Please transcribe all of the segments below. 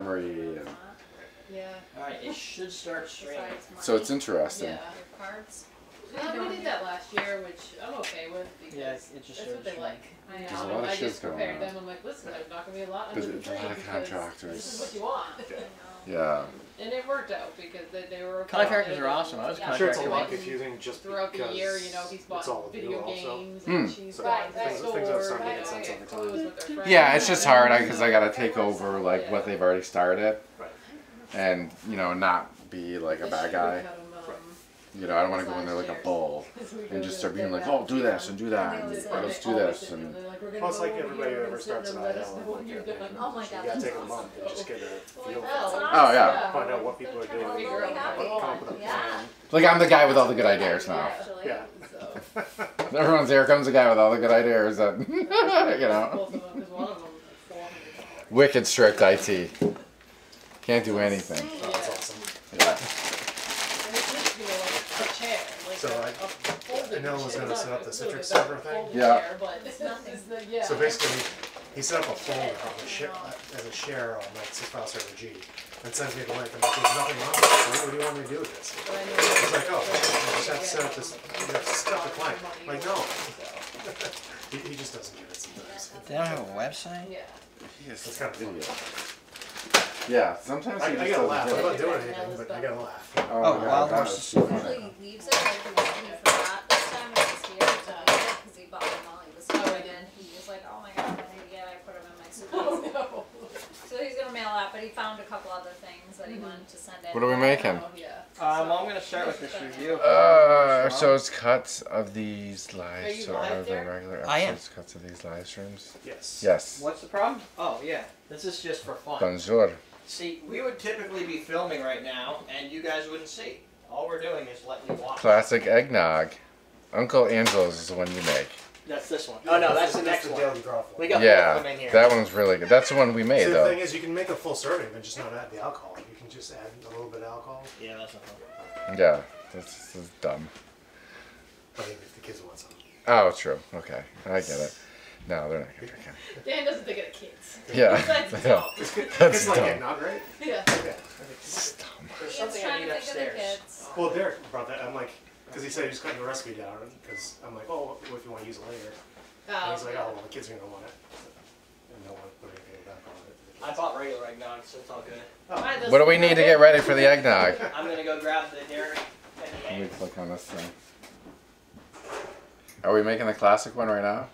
Yeah. Alright, it should start streaming. So it's interesting. Yeah. Cards. We did that last year, which I'm okay with because it just that's what they like. I There's a know. lot of I shit just going prepared on. them. I'm like, listen, there's not gonna be a lot There's under the a lot tree of because contractors. this is what you want. Yeah. And it worked out because they were okay. Contractors are awesome. I was I'm sure it's a contracted. lot confusing just throughout the because year, you know, he's it's all bought new video also. games and she's So got things that start making sense over time. Yeah, it's just hard because I gotta take over like what they've already started, Right. and you know, not be like a bad guy. You know, I don't want to go in there like a bull and just start being like, oh, do this and do that, and let's do this. And Well, it's like everybody who ever starts an IL. Oh my You god. gotta take a month and just get a feel for it. oh yeah, Find out what people are doing. Come up with a plan. like I'm the guy with all the good ideas now. Yeah. Everyone's here comes the guy with all the good ideas that you know. Wicked strict IT. Can't do anything. Oh, that's awesome. Yeah. So I know I was going to set up the Citrix server thing. Yeah. So basically, he set up a folder on the as a share on like file server G, and sends me the link. I'm like, there's nothing on it. So what do you want me to do with this? He's like, oh, you just have to set up this. You have to set up the client. I'm like, no. he just doesn't get it sometimes. They don't have a website? Yeah. It's kind of funny. Yeah, sometimes I he just gotta doesn't laugh. get I'm it. not doing anything, but I gotta laugh. Oh, Oh, my Wild God, Horse that is was Usually he leaves it like he forgot this time when he was here to delete it because he bought them while he was here and he was like, oh my god, I need to get it. I put them in my suitcase. Oh, So he's gonna mail out, but he found a couple other things that he wanted to send in. What are we making? no. Yeah. I'm going to start with this review. So it's cuts of these Are live, you so live are there? the regular I am. episodes cuts of these live streams? Yes. Yes. What's the problem? Oh, yeah. This is just for fun. Bonjour. See, we would typically be filming right now, and you guys wouldn't see. All we're doing is letting you watch. Classic eggnog. Uncle Angelo's is the one you make. That's this one. Oh, no, that's the next one. Daily Draw We one. got both Yeah, of them in here. that one's really good. That's the one we made See, the though. thing is, you can make a full serving and just not add the alcohol. You can just add a little bit of alcohol. Yeah, that's not fun. Yeah, this is dumb. I mean, if the kids want some. Oh, true. Okay, I get it. No, they're not gonna drink it. Dan doesn't think of the kids. Yeah, That's yeah. dumb. That's It's like dumb. eggnog, right? Yeah. Okay. It's dumb. There's He's something I trying need to think of the upstairs. kids. Well, Derrick brought that. I'm like, because he said he was cutting the recipe down, because I'm like, oh, what if you want to use it later? And he's like, oh, well, the kids are gonna want it, and they'll want to put anything back on it. I bought regular eggnog, so it's all good. What do we need to get ready for the eggnog? I'm going to go grab the Derrick and the Let me egg. click on this thing. Are we making the classic one right now?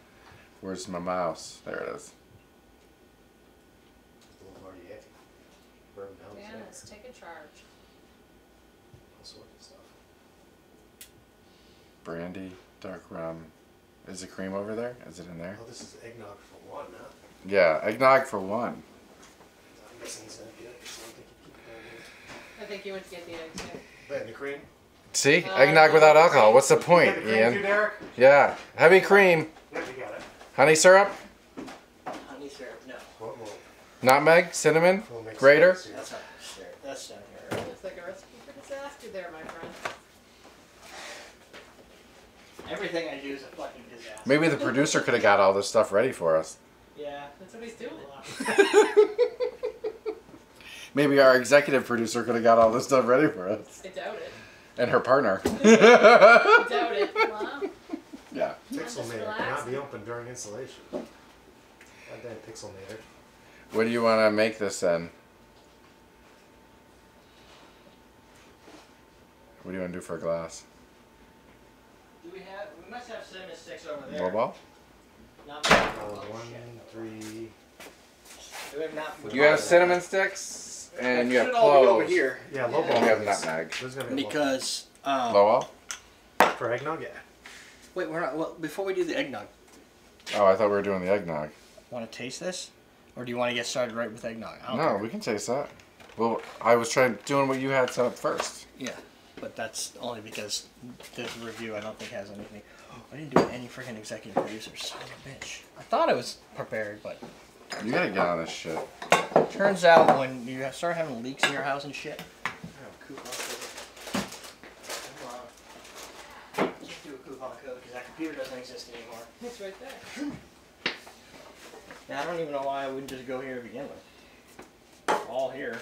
Where's my mouse? There it is. A little Marty Egg. Bourbon Helms, yeah. Janice, take a charge. All sorts of stuff. Brandy, dark rum. Is the cream over there? Is it in there? Oh, this is eggnog for one, huh? Yeah, eggnog for one. I'm guessing it's empty. I think you went to get the egg too. But the cream? See? Eggnog without alcohol. What's the point, You got the cream too, Ian? Derrick? Yeah. Heavy cream. Yeah, you got it. Honey syrup? Honey syrup, no. We'll Nutmeg? Cinnamon? make Grater? some- That's not syrup. That's down here. It's like a recipe for disaster there, my friend. Everything I do is a fucking disaster. Maybe the producer could have got all this stuff ready for us. Yeah. That's what he's doing. Maybe our executive producer could have got all this stuff ready for us. I doubt it. And her partner. I doubt it. Wow. Yeah. Pixelmator cannot be opened during installation. Goddamn Pixelmator. What do you want to make this in? What do you want to do for a glass? Do we have, we must have cinnamon sticks over there. Low ball? Not Oh, oh, 1, shit. 3. Do we have not You have cinnamon sticks and you have It should all be over cloves. here. Yeah, low And ball. you have is- nutmeg. There's gonna be a low Because, Low ball? ball. For eggnog, yeah. wait, we're not, well, before we do the eggnog, Oh, I thought we were doing the eggnog. want to taste this? Or do you want to get started right with eggnog? I don't No, care. we can taste that. Well, I was doing what you had set up first. Yeah, but that's only because this review I don't think has anything. I didn't do any freaking executive producers. Son of a bitch. I thought I was prepared, but You gotta get on this shit. turns out when you start having leaks in your house and shit. Just do a coupon code because that computer doesn't exist anymore. It's right there. Now, I don't even know why I wouldn't just go here to begin with. all here.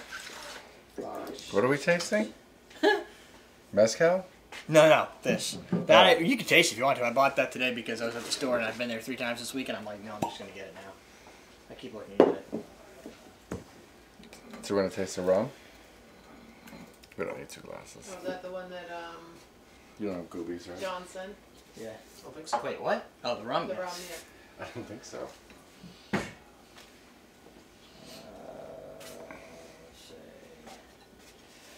What are we tasting? Mezcal? No, this. That you can taste it if you want to. I bought that today because I was at the store and I've been there 3 times this week and I'm like, no, I'm just gonna get it now. I keep looking at it. So we're gonna taste the rum? We don't need 2 glasses. Oh, is that the one that You don't have goobies, right? Johnson? Yeah. I don't think so. Wait, what? Oh, the rum. The rum, I don't think so. Let's see.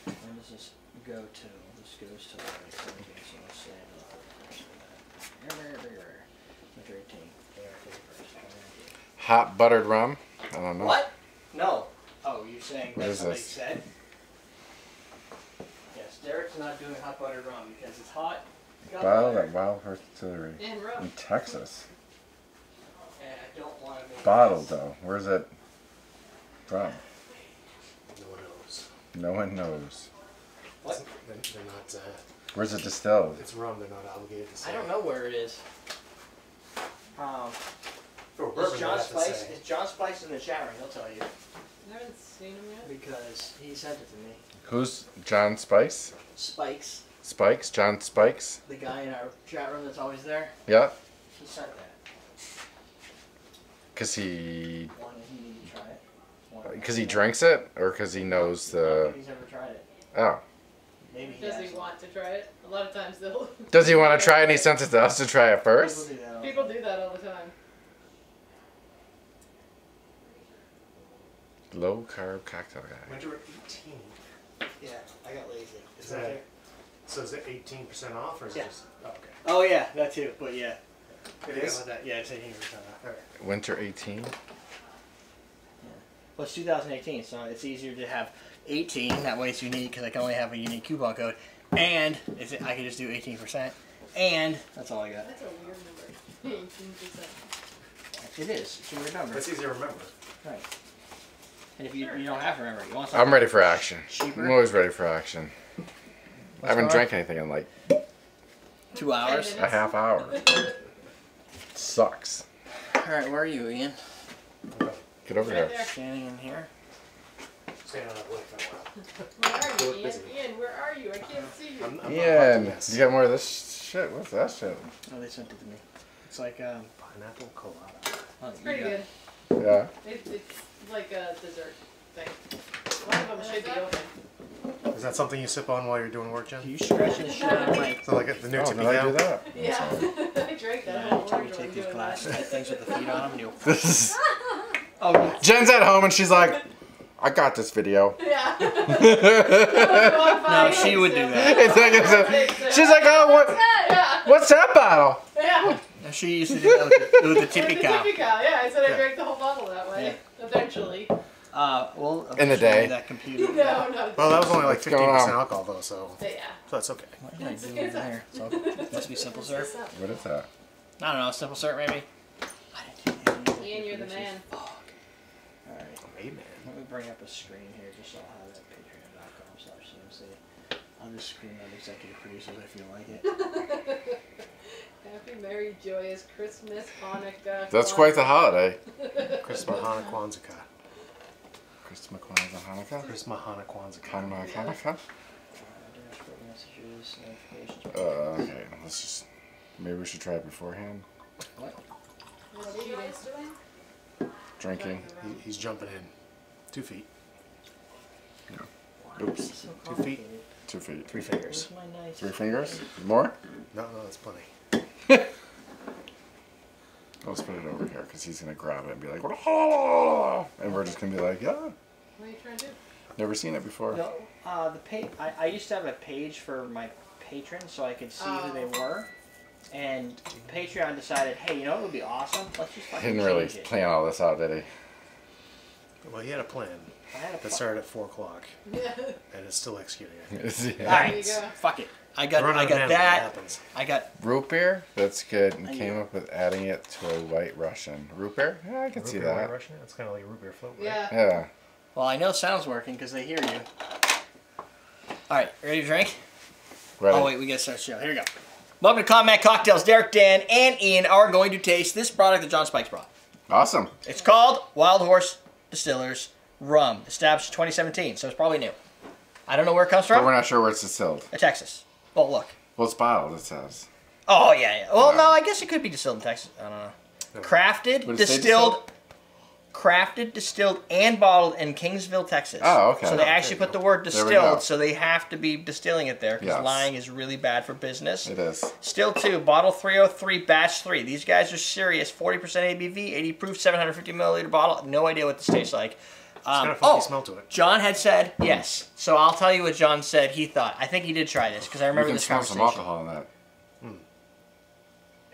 When does this go to? This goes to like 17, so let's say Winter 18. Hot buttered rum? I don't know. What? No. Oh, you're saying What that is somebody this? said? Yes, Derrick's not doing hot buttered rum because it's hot. It's got Bottled butter, at Wild Horse Distillery And rum. in Texas. and I don't want to make Bottled this. though. Where's it from? No one knows. No one knows. What? They're not. Where's it distilled? It's rum. They're not obligated to say. I don't know where it is. For Is bourbon, John they have to Spice? say. Is John Spice in the chat room? He'll tell you I haven't seen him yet. because he sent it to me. Who's John Spice? Spikes, Spikes? John Spikes? the guy in our chat room that's always there, Yeah. he sent that. Cause he Wanted to try it. Wanted Because he to- drinks it, or because he knows I don't the. think he's ever tried it. Oh. Maybe he Does has. he want to try it? A lot of times they'll. Does he want to try it and he sends it to us to try it People first? do that all the People time. do that all the time. Low carb cocktail guy. Winter 18. Yeah, I got lazy. Is that? So is it 18% off or is Yeah. it just? Oh, okay. Oh yeah, that too. But yeah, It is? that. Yeah, it's 18% off. Alright. Winter 18. Well, it's 2018, so it's easier to have 18. That way it's unique because I can only have a unique coupon code, and I can just do 18%. And that's all I got. That's a weird number. 18%. It is. It's a weird number. That's easy to remember. Right. And if you don't have to remember it, you want something I'm ready for action. cheaper? I'm always ready for action. I What's haven't going drank anything in like 2 hours. a half hour. Sucks. All right, where are you, Ian? Get over Right here. there. Standing in here. Staying on that way for a while. Where are you, Ian? Busy. Ian, where are you? I can't see you. I'm not Ian, liking this. you got more of this shit? What's that shit? Oh, they sent it to me. It's like Pineapple colada. oh, It's pretty you got- good. Yeah. It's like a dessert thing. One of them should be open. Is that something you sip on while you're doing work, Jen? Can you scratch this shit out of my? So like the new Oh, tippy did I do cow? that? Yeah. I drank that Yeah, whole until you morning take while these doing glass that. things with the feet on them, and you'll. This is. Oh, yeah. Jen's at home and she's like, I got this video. Yeah. No, she would do that. It's like she's like, oh, what? Yeah. What's that bottle? Yeah. And she used to do that with the tippy With cow. The tippy cow, yeah. I said Yeah. I drank the whole bottle that way. Eventually. Well, In the eventually day. that computer. No, no. Well, that was only like What's going 15% on? alcohol though, so Yeah. that's okay. What am I doing over there? It must be simple syrup. What is that? I don't know, simple syrup maybe. I didn't do anything. Ian, you're the man. Fuck. All right. Hey man. Let me bring up a screen here just so I'll have that patreon.com/CMC. I'll just scream out executive producers if you like it. Happy, merry, joyous Christmas, Hanukkah. That's quite the holiday. Christmas, Hanukkah, Kwanzaa. Christmas, Kwanzaa, Hanukkah? Christmas, Hanukkah, Kwanzaa. Hanukkah? Dashboard messages, notifications. Okay, let's just. Maybe we should try it beforehand. What? What are you guys doing? Drinking. He's jumping in. 2 feet. Oops. So 2 feet. 2 feet. 3 fingers. Where's my nice 3 fingers? More? No, that's plenty. Let's put it over here because he's going to grab it and be like, "Oh!" And we're just going to be like, yeah. What are you trying to do? Never seen it before. No, I used to have a page for my patrons so I could see who they were. And Patreon decided, hey, you know what would be awesome? Let's just fucking Didn't really change it. plan all this out, did he? Well, he had a plan I had a that started at 4 o'clock, and it's still executing. I think. All Yeah. right, There you go. fuck it. I got Run out of hand when that. happens. I got Root beer? That's good. And I came know. up with adding it to a white Russian. Root beer? Yeah, I can Root see beer, White that. Russian? It's kind of like a root beer float, right? Yeah. Yeah. well, I know sound's working because they hear you. All right, ready to drink? Ready? Oh wait, we gotta start the show. Here we go. Welcome to Combat Cocktails. Derek, Dan, and Ian are going to taste this product that John Spikes brought. Awesome. It's called Wild Horse Distillers rum, established in 2017, so it's probably new. I don't know where it comes But from. we're not sure where it's distilled. Texas. Well, look. Well, it's bottled, it says. Oh, yeah. Well, Yeah. no, I guess it could be distilled in Texas. I don't know. No. Crafted, Would it say distilled, and bottled in Kingsville, Texas. Oh, okay. So they actually put the word There we go. distilled, so they have to be distilling it there, because Yes. lying is really bad for business. It is. Still 2, bottle 303, batch 3. These guys are serious. 40% ABV, 80 proof, 750 milliliter bottle. No idea what this tastes like. It's got a funky smell to it. John had said yes. So I'll tell you what John said he thought. I think he did try this, because I remember You can this smell conversation. some alcohol in that.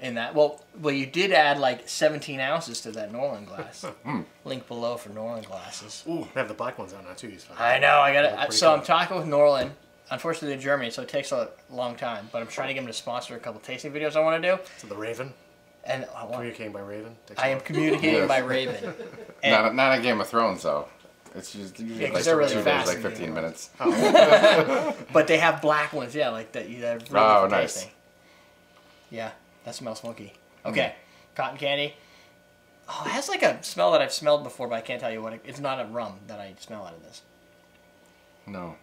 In that, well, you did add like 17 ounces to that Norland glass. Link below for Norland glasses. Ooh, they have the black ones out now too. He's fine. I know. I got They're it. pretty So cool. I'm talking with Norland. Unfortunately, they're in Germany, so it takes a long time. But I'm trying to get him to sponsor a couple tasting videos I want to do. So the Raven, And I communicating by Raven. I am communicating Yes. by Raven. And Not a Game of Thrones, though. It's just usually 'cause like they're really 2 fast days, like in 15 Game minutes. but they have black ones, yeah, like that. Really Oh, good nice. tasting. Yeah, that smells smoky. Okay, cotton candy. Oh, it has like a smell that I've smelled before, but I can't tell you what. It's not a rum that I smell out of this. No.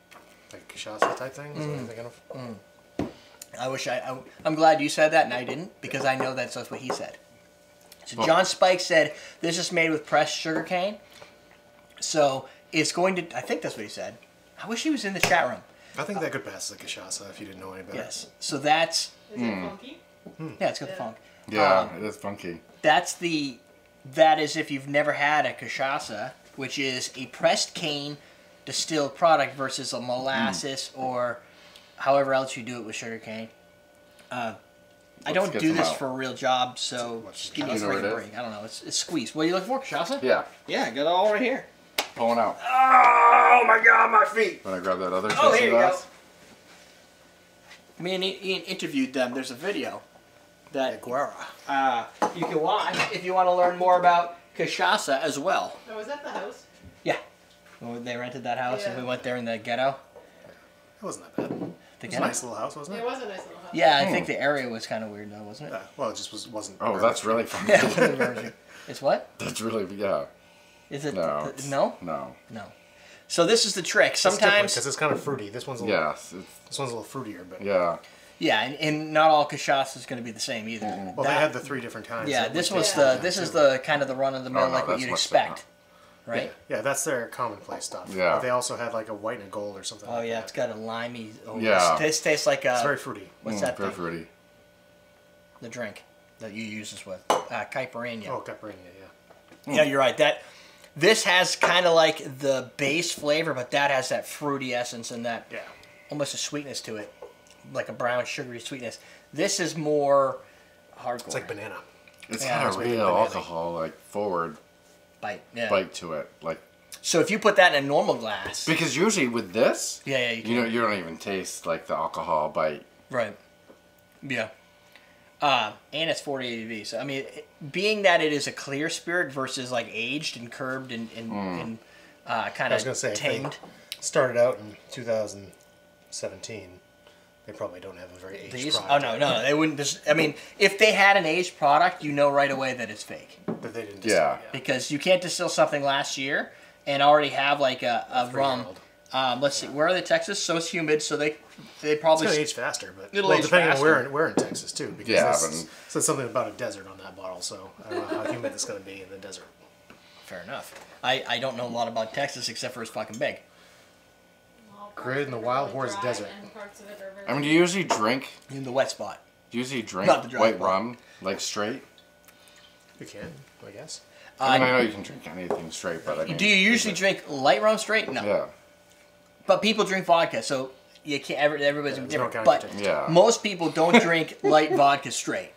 Like cachaça type thing. Is what I'm thinking of. I wish I'm glad you said that and I didn't, because I know that's what he said. So Well- John Spike said this is made with pressed sugar cane. So it's going to. I think that's what he said. I wish he was in the chat room. I think that could pass as a cachaça if you didn't know any better. Yes. So that's Is it funky? yeah, it's got the funk. Yeah, it is funky. That is if you've never had a cachaça, which is a pressed cane distilled product versus a molasses or however else you do it with sugar cane. I don't get do some this out. for a real job, so just give me a You know what it break. I don't know. It's squeezed. What are you looking for, cachaça? Yeah, Yeah, I got it all right here. pulling out. Oh my God, my feet! When I grab that other Oh, tasting here you go. glass. Me and Ian interviewed them. There's a video that Guara. you can watch if you want to learn more about cachaça as well. Oh, was that the house? Yeah. When they rented that house and Yeah. we went there in the ghetto. It wasn't that bad. The It was a ghetto? nice little house, wasn't It it? was a nice little house. Yeah, I think the area was kind of weird though, wasn't it? Yeah. Well, it just wasn't. Oh, that's really funky. Yeah, it wasn't very weird. It's what? That's really, yeah. Is it? No. No? No. No. So this is the trick. Sometimes, because it's kind of fruity. This one's a little, Yes. this one's a little fruitier, but Yeah. yeah, and not all cachaça is going to be the same either. well, they had the 3 different kinds. Yeah, that this we was tasted the that this too. is the kind of the run of the mill Oh, no, like what that's you'd much expect, right? Yeah, that's their commonplace stuff. Yeah. But they also had like a white and a gold or something. Oh like yeah, that. it's got a limey. Oh, Yeah. This tastes like It's very fruity. what's that Very thing? fruity. The drink that you use this with? Caipirinha. Oh, caipirinha, yeah. Yeah, you're right. This has kind of like the base flavor, but that has that fruity essence and that Yeah. almost a sweetness to it, like a brown sugary sweetness. This is more hardcore. It's like banana. It's Yeah, got it's a making real banana. alcohol, like, forward bite. Yeah. bite to it. Like, So if you put that in a normal glass, because usually with this, yeah, you can. you don't even taste, like, the alcohol bite. Right. Yeah. And it's 40 ABV. So I mean, being that it is a clear spirit versus like aged and curbed and kind I was gonna of say, if they tamed. started out in 2017. They probably don't have a very aged These? product. Oh no, they wouldn't. I mean, if they had an aged product, you know right away that it's fake That they didn't. Yeah. distill, because you can't distill something last year and already have like a rum. 3-year-old. Let's see, where are they? Texas? So it's humid, so they It's probably gonna age faster, but It'll well, age depending faster. on where in Texas too. Because Yeah, this said something about a desert on that bottle, so I don't know how humid it's gonna be in the desert. fair enough. I don't know a lot about Texas except for it's fucking big. Created in the Wild Horse Desert. I mean, do you usually drink In the wet spot. white dry part. rum, like, straight? You can, I guess. I mean, I know you can drink anything straight, but I mean... Do you usually drink light rum straight? No. Yeah. But people drink vodka, so you can't. Everybody's Yeah, there's different. no But counter Yeah. most people don't drink light vodka straight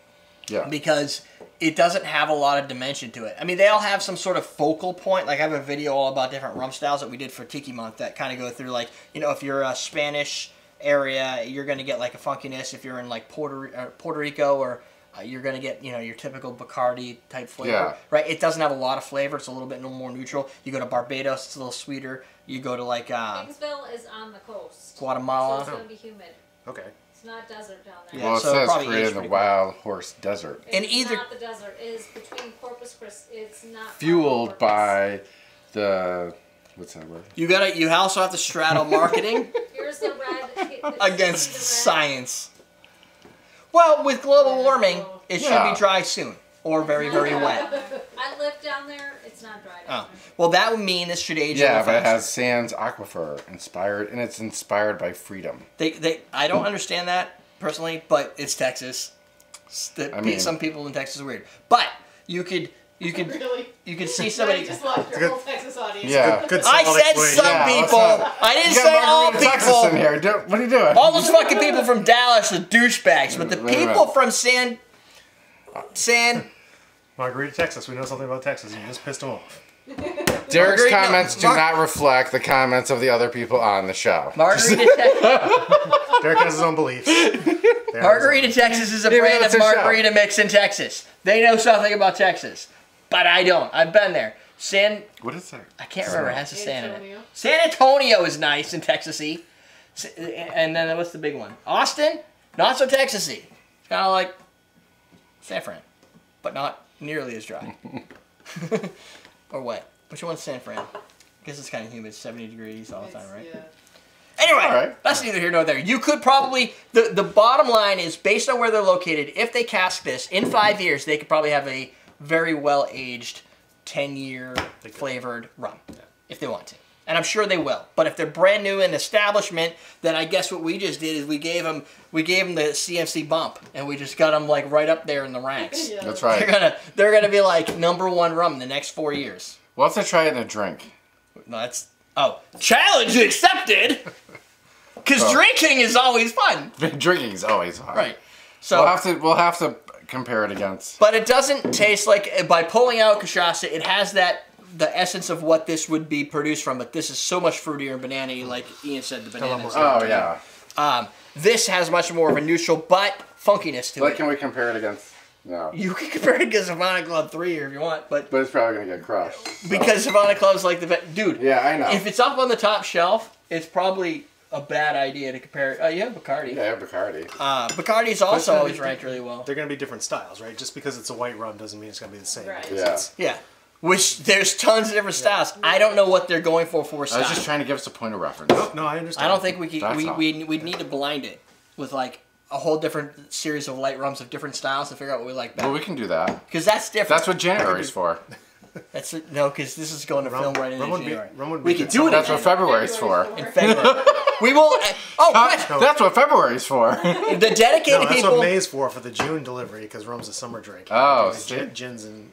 Yeah. because it doesn't have a lot of dimension to it. I mean, they all have some sort of focal point. Like I have a video all about different rum styles that we did for Tiki Month that kind of go through like, you know, if you're a Spanish area, you're going to get like a funkiness. If you're in like Puerto Rico or you're going to get, you know, your typical Bacardi type flavor, Yeah. right? It doesn't have a lot of flavor. It's a little bit more neutral. You go to Barbados, it's a little sweeter. You go to like Kingsville is on the coast. So Guatemala. it's going to be humid. Okay. It's not desert down there. Yeah, Well, it so says probably created aged in the pretty Wild Horse Desert. It's And either- not the desert. It is between Corpus Christi. It's not Fueled Corpus. by the What's that word? You also have to straddle marketing Here's the red. against science. Well, with global warming, it should be dry soon. Or very, very wet. I live down there. It's not dry down there. Well, that would mean this should age. Yeah, but it has Sands Aquifer inspired, and it's inspired by freedom. I don't understand that personally, but it's Texas. Some people in Texas are weird, but you could see somebody. Just lost your whole Texas audience. Yeah, Good I said some people. I didn't say all people. In here. What are you doing? All those fucking people from Dallas are douchebags, but the people from San. Margarita, Texas. We know something about Texas, and you just pissed them off. Derrick's comments do not reflect the comments of the other people on the show. Margarita, Texas. Derrick has his own beliefs. Margarita, Texas is a brand of margarita mix in Texas. They know something about Texas, but I don't. I've been there. What is that? I can't remember. It has a San in it. San Antonio is nice and Texasy. And then what's the big one? Austin? Not so Texasy. It's kind of like San Fran, but not nearly as dry. Or wet. Which one's San Fran? I guess it's kind of humid, 70 degrees all the time, right? Yeah. Anyway, that's neither here nor there. You could probably, the bottom line is, based on where they're located, if they cask this, in 5 years, they could probably have a very well-aged, 10-year flavored rum, if they want to. And I'm sure they will. But if they're brand new in establishment, then I guess what we just did is we gave them the CMC bump, and we just got them like right up there in the ranks. Yeah. That's right. They're gonna be like #1 rum in the next 4 years. We'll have to try it in a drink. No, challenge accepted. Because drinking is always fun. Drinking is always fun. Right. So we'll have to compare it against. But it doesn't taste like, by pulling out cachaça, it has the essence of what this would be produced from, but this is so much fruitier and banana-y, like Ian said, the bananas. Oh, yeah. This has much more of a neutral but funkiness to it. Can we compare it against? No. You can compare it against Havana Club 3 if you want, but it's probably going to get crushed. So. Because Havana Club's like dude. Yeah, I know. If it's up on the top shelf, it's probably a bad idea to compare it. Oh, you have Bacardi. Yeah, I have Bacardi. Bacardi's also always ranked really well. They're going to be different styles, right? Just because it's a white rum doesn't mean it's going to be the same. Right. Yeah. Yeah. Which, there's tons of different styles. I don't know what they're going for style. I was just trying to give us a point of reference. No, I understand. I don't think we'd need to blind it with like a whole different series of light rums of different styles to figure out what we like better. Well, we can do that. Because that's different. That's what January's for. No, because this is going to film right in January. We can do it. That's what February's for. In February. We will. That's what February's for. The dedicated that's people. What May's for the June delivery, because rum's a summer drink. Oh, gin's in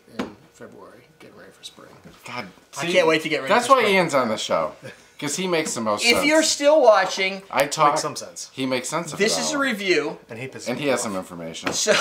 February, getting ready for spring. God, I can't wait to get ready. That's why Ian's on the show, because he makes the most sense. If you're still watching, Makes some sense. He makes sense of it. This is a review, and he has some information. So,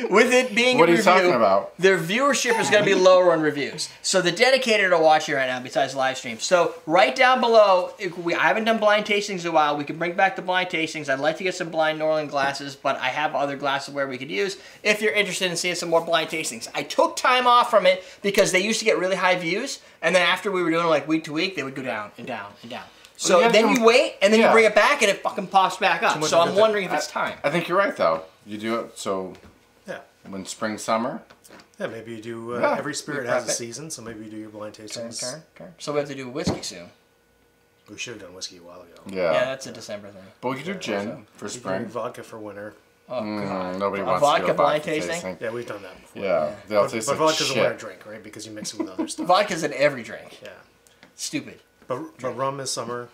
with it being what a are you review, talking about? their viewership is going to be lower on reviews. So the dedicated are watching right now, besides live stream. So right down below, I haven't done blind tastings in a while. We can bring back the blind tastings. I'd like to get some blind Norland glasses, but I have other glasses where we could use if you're interested in seeing some more blind tastings. I took time off from it because they used to get really high views, and then after we were doing it like week to week, they would go down and down and down. So then you wait, and then you bring it back, and it fucking pops back up. So I'm wondering if it's time. I think you're right, though. You do it so... Yeah. When spring, summer? Yeah, maybe you do... every spirit has a season, so maybe you do your blind tastings. Turn. So we have to do whiskey soon. We should have done whiskey a while ago. Yeah. Yeah, that's a December thing. But we could do gin for spring. Vodka for winter. Oh, God. Nobody A wants vodka to do a blind vodka tasting? Yeah, we've done that before. Yeah. They'll taste but like vodka's shit. a winter drink, right? Because you mix it with other stuff. Vodka's in every drink. Yeah. Stupid. But rum is summer,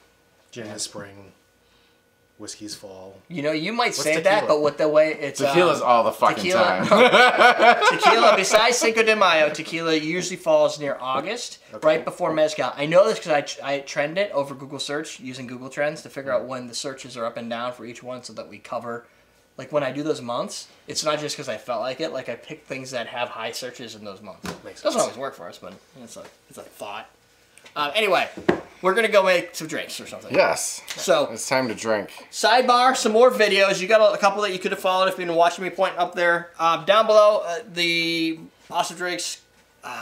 gin is spring, whiskey's fall. You know, you might say tequila? that, but with the way it's... Tequila's all the fucking time. Tequila, besides Cinco de Mayo, tequila usually falls near August, right before Mezcal. I know this because I trend it over Google search, using Google Trends to figure out when the searches are up and down for each one so that we cover... Like, when I do those months, it's not just because I felt like it. Like, I pick things that have high searches in those months. Makes sense. Doesn't always work for us, but it's a thought. Anyway, we're going to go make some drinks or something. Yes. So it's time to drink. Sidebar, some more videos. You got a couple that you could have followed if you've been watching me pointing up there. Down below, the Awesome Drinks,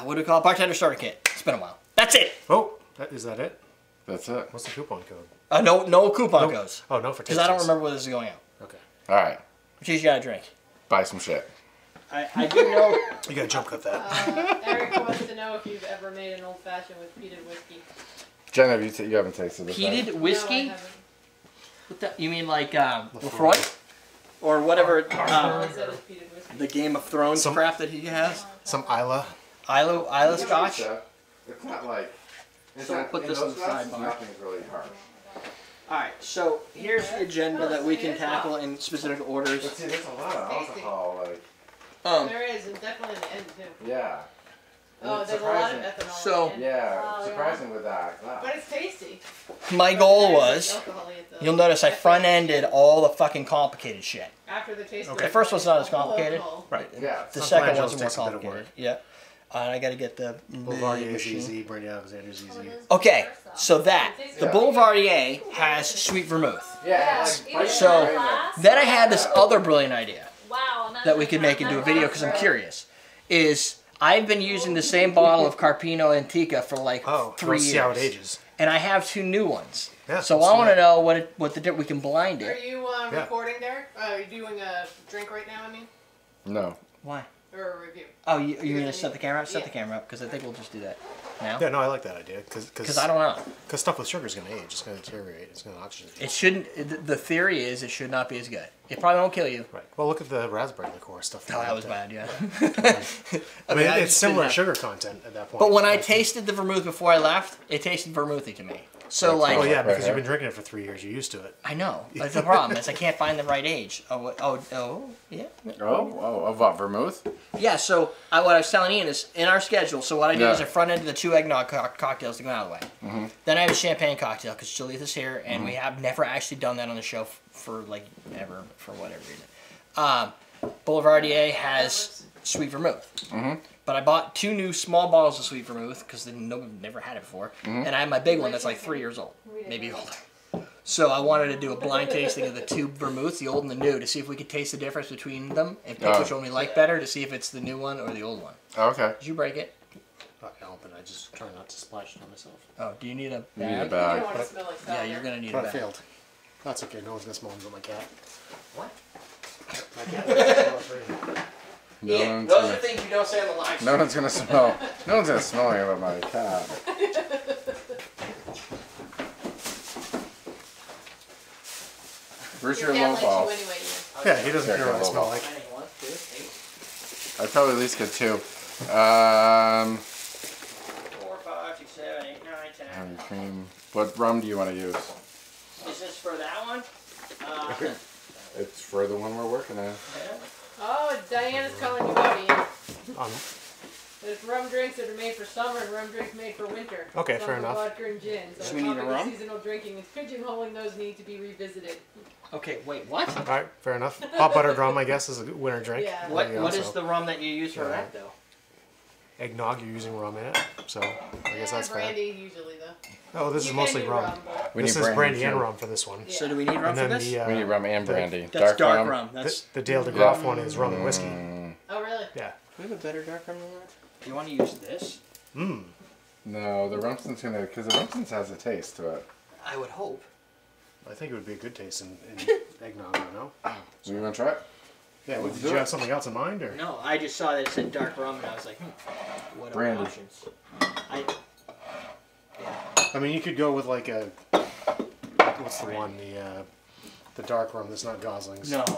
what do we call it? Bartender Starter Kit. It's been a while. That's it. Oh, is that it? That's it. What's the coupon code? No coupon codes. Oh, no for because I don't remember where this is going out. Okay. All right. Which you got to drink. Buy some shit. I do know. You gotta jump cut that. Eric wants to know if you've ever made an old fashioned with peated whiskey. Jen, you haven't tasted this? Peated No, whiskey? I haven't. What the, you mean like Lefroy? Or whatever, All he said is peated whiskey. the Game of Thrones crap that he has? Some Isla. Isla Scotch? It's not like... So we'll put this in the sidebar. Nothing's really hard. Alright, so here's the agenda that we can tackle in specific But orders. see, there's a lot of alcohol, like... There is, and definitely in the end too. Yeah. Oh, It's there's a lot of surprising. ethanol So- in the end. Yeah, surprising with that. But it's tasty. My goal was, Alcohol at the- you'll notice I front-ended all the fucking complicated shit. After the taste. The first one's not as complicated. Right. Yeah. The Some second flageoles one's more takes a bit of complicated. work. Yeah. And I gotta get the Boulevardier is machine. easy. Brandy Alexander's easy. Okay, so the Yeah. Boulevardier has sweet vermouth. Yeah. So then I had this other brilliant idea Wow, that we could make into a video because I'm curious. Is I've been using the same bottle of Carpino Antica for like 3 let's years. see how it ages. And I have 2 new ones. Yeah, So let's I do want to that. know what we can blind Are it. you Yeah. recording, Derrick? Are you doing a drink right now, I mean? No. Why? Or a review? Oh, you're gonna gonna set the camera up? Set yeah. the camera up because I think we'll just do that now. Yeah, no, I like that idea Because I don't know. Because stuff with sugar is gonna age. It's gonna deteriorate. It's gonna oxygenate. It shouldn't. The theory is it should not be as good. It probably won't kill you. Right. Well, look at the raspberry liqueur stuff. Oh, that was bad. Yeah. I mean, I it's just similar didn't have- sugar content at that point. But when I tasted the vermouth before I left, it tasted vermouthy to me. So That's like, well, yeah, because Right. you've been drinking it for 3 years. You're used to it. I know. That's the problem. Is I can't find the right age. Yeah. Of what, vermouth? Yeah. So what I was telling Ian is in our schedule. So what I do Yeah. is I front end the 2 eggnog cocktails to go out of the way. Then I have a champagne cocktail because Jalith is here, and we have never actually done that on the show for like ever for whatever reason. Boulevardier has sweet vermouth. But I bought 2 new small bottles of sweet vermouth because never had it before, and I have my big one that's like 3 years old, maybe older. So I wanted to do a blind tasting of the 2 vermouths, the old and the new, to see if we could taste the difference between them and pick which one we like better, to see if it's the new one or the old one. Okay. Did you break it? I help, and I just try not to splash it on myself. Oh, do you need a You need a bag? You don't bag. want to smell like Yeah, that. you're gonna need a But I bag. failed. That's okay. No one's gonna smell but my cat. What? My cat doesn't smell it. No Ian, one's those gonna- are things you don't say on the live No one's gonna smell. No one's gonna smell me about my cat. Where's your Cat low likes ball? you anyway, Ian. Yeah, he doesn't Yeah, care what I well, smell well. like. 1, 2, 8, I'd probably at least get 2. 4, 5, 6, 7, 8, 9, 10. Heavy cream. What rum do you want to use? Is this for that one? It's for the one we're working on. Oh, Diana's calling you out, Ian. Um, There's rum drinks that are made for summer and rum drinks made for winter. Okay, Some fair for enough. Vodka and gin. So So the we need a topic of rum? seasonal drinking and pigeonholing those need to be revisited. Okay, wait, what? all right, fair enough. Hot buttered rum, I guess, is a good winter drink. Yeah. What There you go, What is so the rum that you use for that, though? eggnog? You're using rum in it, so I guess that's fair. brandy usually though. Oh, this You is can mostly do rum. but We This need is brandy too. and rum for this one. So do we need rum And for then this? the We need rum and brandy. That's dark rum. rum. That's. the Dale de Graaf one is rum and whiskey. Oh really? Yeah. Do we have a better dark rum than that? Do you want to use this? Mmm. No, the Rumson's gonna, because the Rumson's has a taste to it. I would hope. I think it would be a good taste in eggnog. I don't know. So you want to try it? Yeah. Let's Did do you it. have something else in mind, or? No, I just saw that it said dark rum, and I was like, what are Brandy. the options? I mean, you could go with like a what's the one the dark rum that's not Gosling's. No. The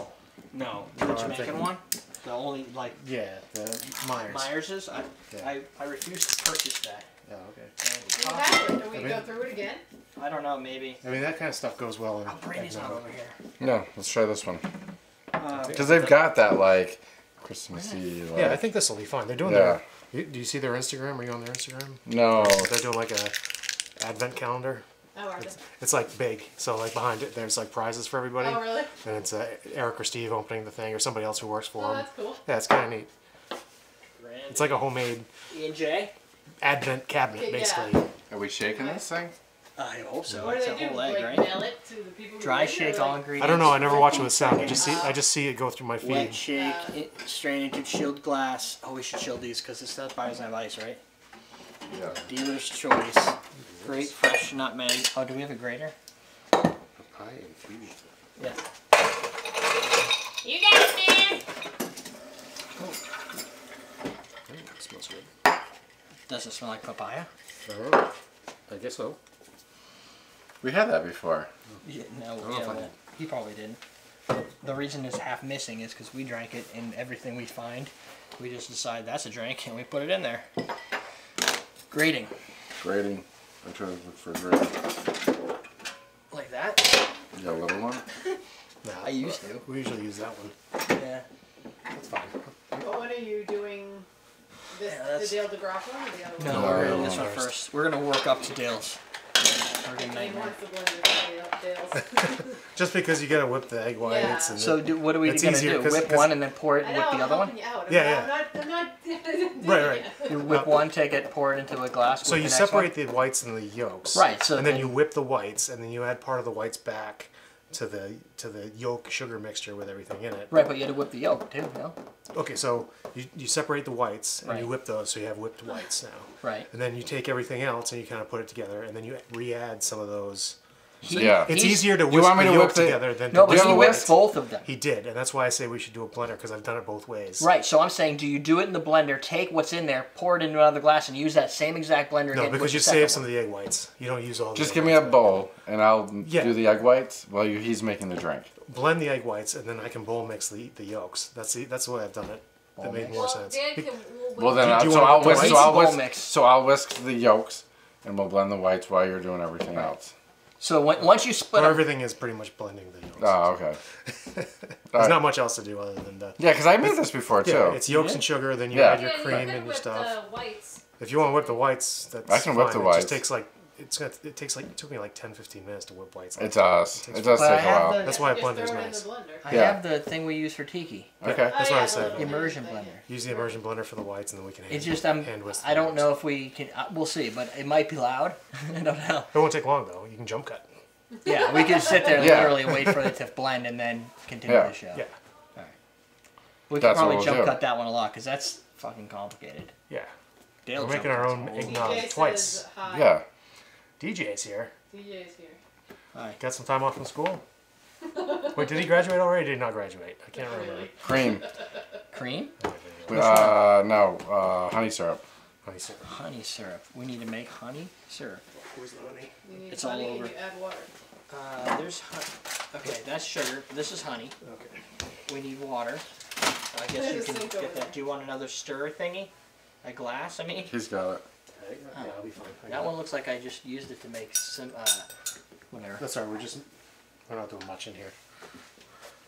No, I'm Jamaican thinking- one? The only, like, Yeah, the Myers. Myers's? Yeah. I refuse to purchase that. Yeah, okay. And You have it. Can we I mean- go through it again? I don't know, maybe. I mean, that kind of stuff goes well in Oh, Brandy's not eggnog. over here. No, let's try this one. Uh, Because they've got that, like, Christmassy, like... Yeah, I think this will be fine. They're doing Yeah. do you see their Instagram? Are you on their Instagram? No. They're doing like a advent calendar. Oh, are they? It's like big. So like behind it, there's like prizes for everybody. Oh really? And it's Eric or Steve opening the thing, or somebody else who works for Oh, them. that's cool. Yeah, it's kind of neat. Brandy. It's like a homemade E and J? advent cabinet, Yeah. basically. Are we shaking this thing? I hope so. What do It's they a do? whole egg, Like right? mail it to the people who Dry win, or shake like- all ingredients. I don't know. I never watch it with sound. I just see it go through my feed. Wet shake, strain into chilled glass. Oh, we should chill these because this stuff doesn't have ice, right? Yeah. Dealer's choice. Great fresh nutmeg. Oh, do we have a grater? Papaya infused. Yeah. You got it, man. It smells good. Does it smell like papaya? I guess so. We had that before. Yeah, no, know if I did. he probably didn't. The reason it's half missing is because we drank it, and everything we find, we just decide that's a drink, and we put it in there. Grating. Grating. I'm trying to look for a grating. Like that? You got a little one? No, I used to. We usually use that one. Yeah. That's fine. What one are you doing? This, the Dale DeGroff one or the other one? No, No, we're no, doing this no. one first. We're going to work up to Dale's. He wants the blender Dale's. Just because you gotta whip the egg whites. Yeah. And So what are we It's going to easier do? 'cause- Whip 'cause- one and then pour it and I know, whip the I'm other one? helping you out. Yeah, I'm not doing Right. You whip one, take it, pour it into a glass. So whip you the next separate the whites and the yolks. Right, so and then then- you whip the whites, and then you add part of the whites back to the yolk sugar mixture with everything in it. Right, but you had to whip the yolk too, no? Okay, so you separate the whites and you Right. whip those, so you have whipped whites now. Right. And then you take everything else and you kind of put it together, and then you re-add some of those. Yeah. It's He's- easier to You whisk want me the to yolk whip the- together than No, to but whisk he the whipped whites. both of them. He did, and that's why I say we should do a blender, because I've done it both ways. Right, so I'm saying, do you do it in the blender, take what's in there, pour it into another glass, and use that same exact blender No, again? because you save some of the egg whites. You don't use all the Just egg give me a whites. bowl, and I'll Yeah. do the egg whites while he's making the drink. Blend the egg whites, and then I can bowl mix the yolks. That's the way I've done it. That made more Well, sense. Dad can, Well, then, Do you so want I'll the whisk. whites? So I'll Bowl whisk. mix. So I'll whisk the yolks, and we'll blend the whites while you're doing everything else. So once you split Or up, everything is pretty much blending the yolks. Oh, okay. There's not much else to do other than that. Yeah, because I made this before too. Yeah, it's yolks Yeah. and sugar, then you Yeah. add your Yeah, cream you could and your whip stuff. the whites. If you want to whip the whites, that's I can whip fine. the It whites. just takes like it took me like 10-15 minutes to whip whites. It does. It does But I take a have while. the- That's why a Just blender's throw it nice. in the blender. I Yeah. have the thing we use for tiki. Okay. That's Oh, what I yeah, said. The immersion blender. Use the immersion blender for the whites, and then we can It's hand, just hand whisk. I don't know if we can. We'll see, but it might be loud. I don't know. It won't take long though. You can jump cut. Yeah, we could sit there and Yeah. literally wait for it to blend and then continue Yeah. the show. Yeah, We could That's what probably we'll jump do. cut that one a lot because that's fucking complicated. yeah. Dale We're making jump our cuts own a whole- eggnog DJ twice. says hi. Yeah. DJ's here. DJ's here. Hi. Got some time off from school. Wait, did he graduate already? Or did he not graduate? I can't Not remember. really. Cream. Cream? No. Honey syrup. Honey syrup. Honey syrup. We need to make honey syrup. Where's the honey? You need It's all honey over. and you add water. There's okay, that's sugar. This is honey. Okay. We need water. I guess There's you a can sink over get that. there. Do you want another stir thingy? A glass, I mean? He's got it. Yeah, I'll be fine. I That got one it. looks like I just used it to make some, whatever. That's all right. We're not doing much in here.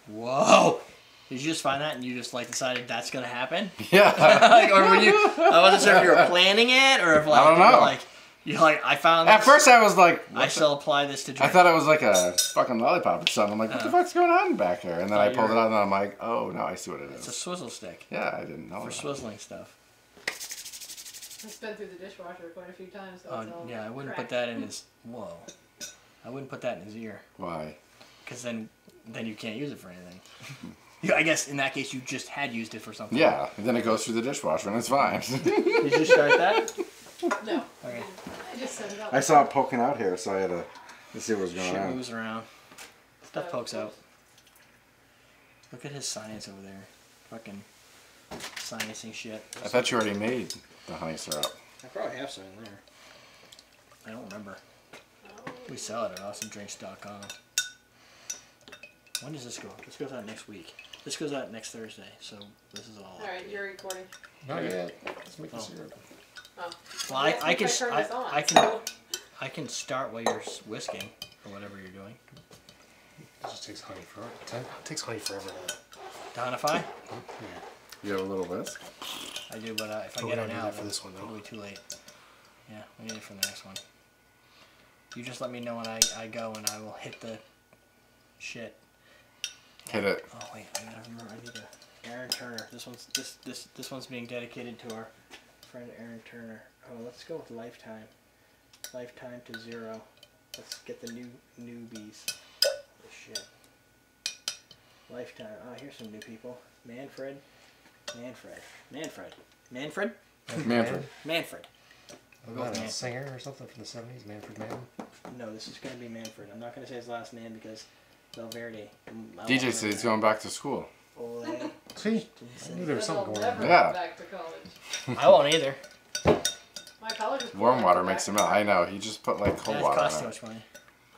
Whoa! Did you just find that and you just like decided that's gonna happen? Yeah. Like, or were you? I wasn't sure if you were planning it or if like I don't you were know. like you're like I found this. At first, I was like, I shall apply this to I drink. thought it was like a fucking lollipop or something. I'm like, what the fuck's going on back here? And then I Thought pulled you it were- out, and I'm like, oh, now I see what it It's a is. swizzle stick Yeah, I didn't know for that. swizzling stuff. It's been through the dishwasher quite a few times. So Oh it's all yeah, I wouldn't put cracked. that in his. Whoa! I wouldn't put that in his ear Why? because then you can't use it for anything. Yeah, I guess in that case you just had used it for something. Yeah, and then it goes through the dishwasher, and it's fine. Did you start that? No. Okay. I just set it up. I saw it poking out here, so I had to see what was going Shit on. moves around. Stuff pokes out. Look at his science over there. Fucking sciencing shit. I thought you already made the honey syrup. I probably have some in there. I don't remember. We sell it at awesomedrinks.com. When does this go? This goes out next week. This goes out next Thursday, so this is all. Alright, you're recording. Not yet. Let's make the Oh. syrup. Oh. Well, Yes, I can if I turn this on, I can start while you're whisking or whatever you're doing. It just takes honey forever. It takes honey forever to. Donify? You have a little whisk? I do, but if I But we get don't it need now, that for then this one, though. it'll be too late. Yeah, we need it for the next one. You just let me know when I go and I will hit the shit. Hit it. Oh wait, I gotta remember. I need to. Aaron Turner. This one's being dedicated to our friend Aaron Turner. Oh, let's go with lifetime. Lifetime to 0. Let's get the newbies. Oh, shit. Lifetime. Oh, here's some new people. Manfred. Manfred. We'll go with Not a Manfred. singer or something from the 70s, Manfred Mann. No, this is gonna be Manfred. I'm not gonna say his last name because Valverde. DJ said he's going back to school. Ole. See? I knew there was something going on. Never Yeah. back to college. I won't either. My college is Warm cool. water makes him melt. I know. He just put like cold It water costs in too it. much money.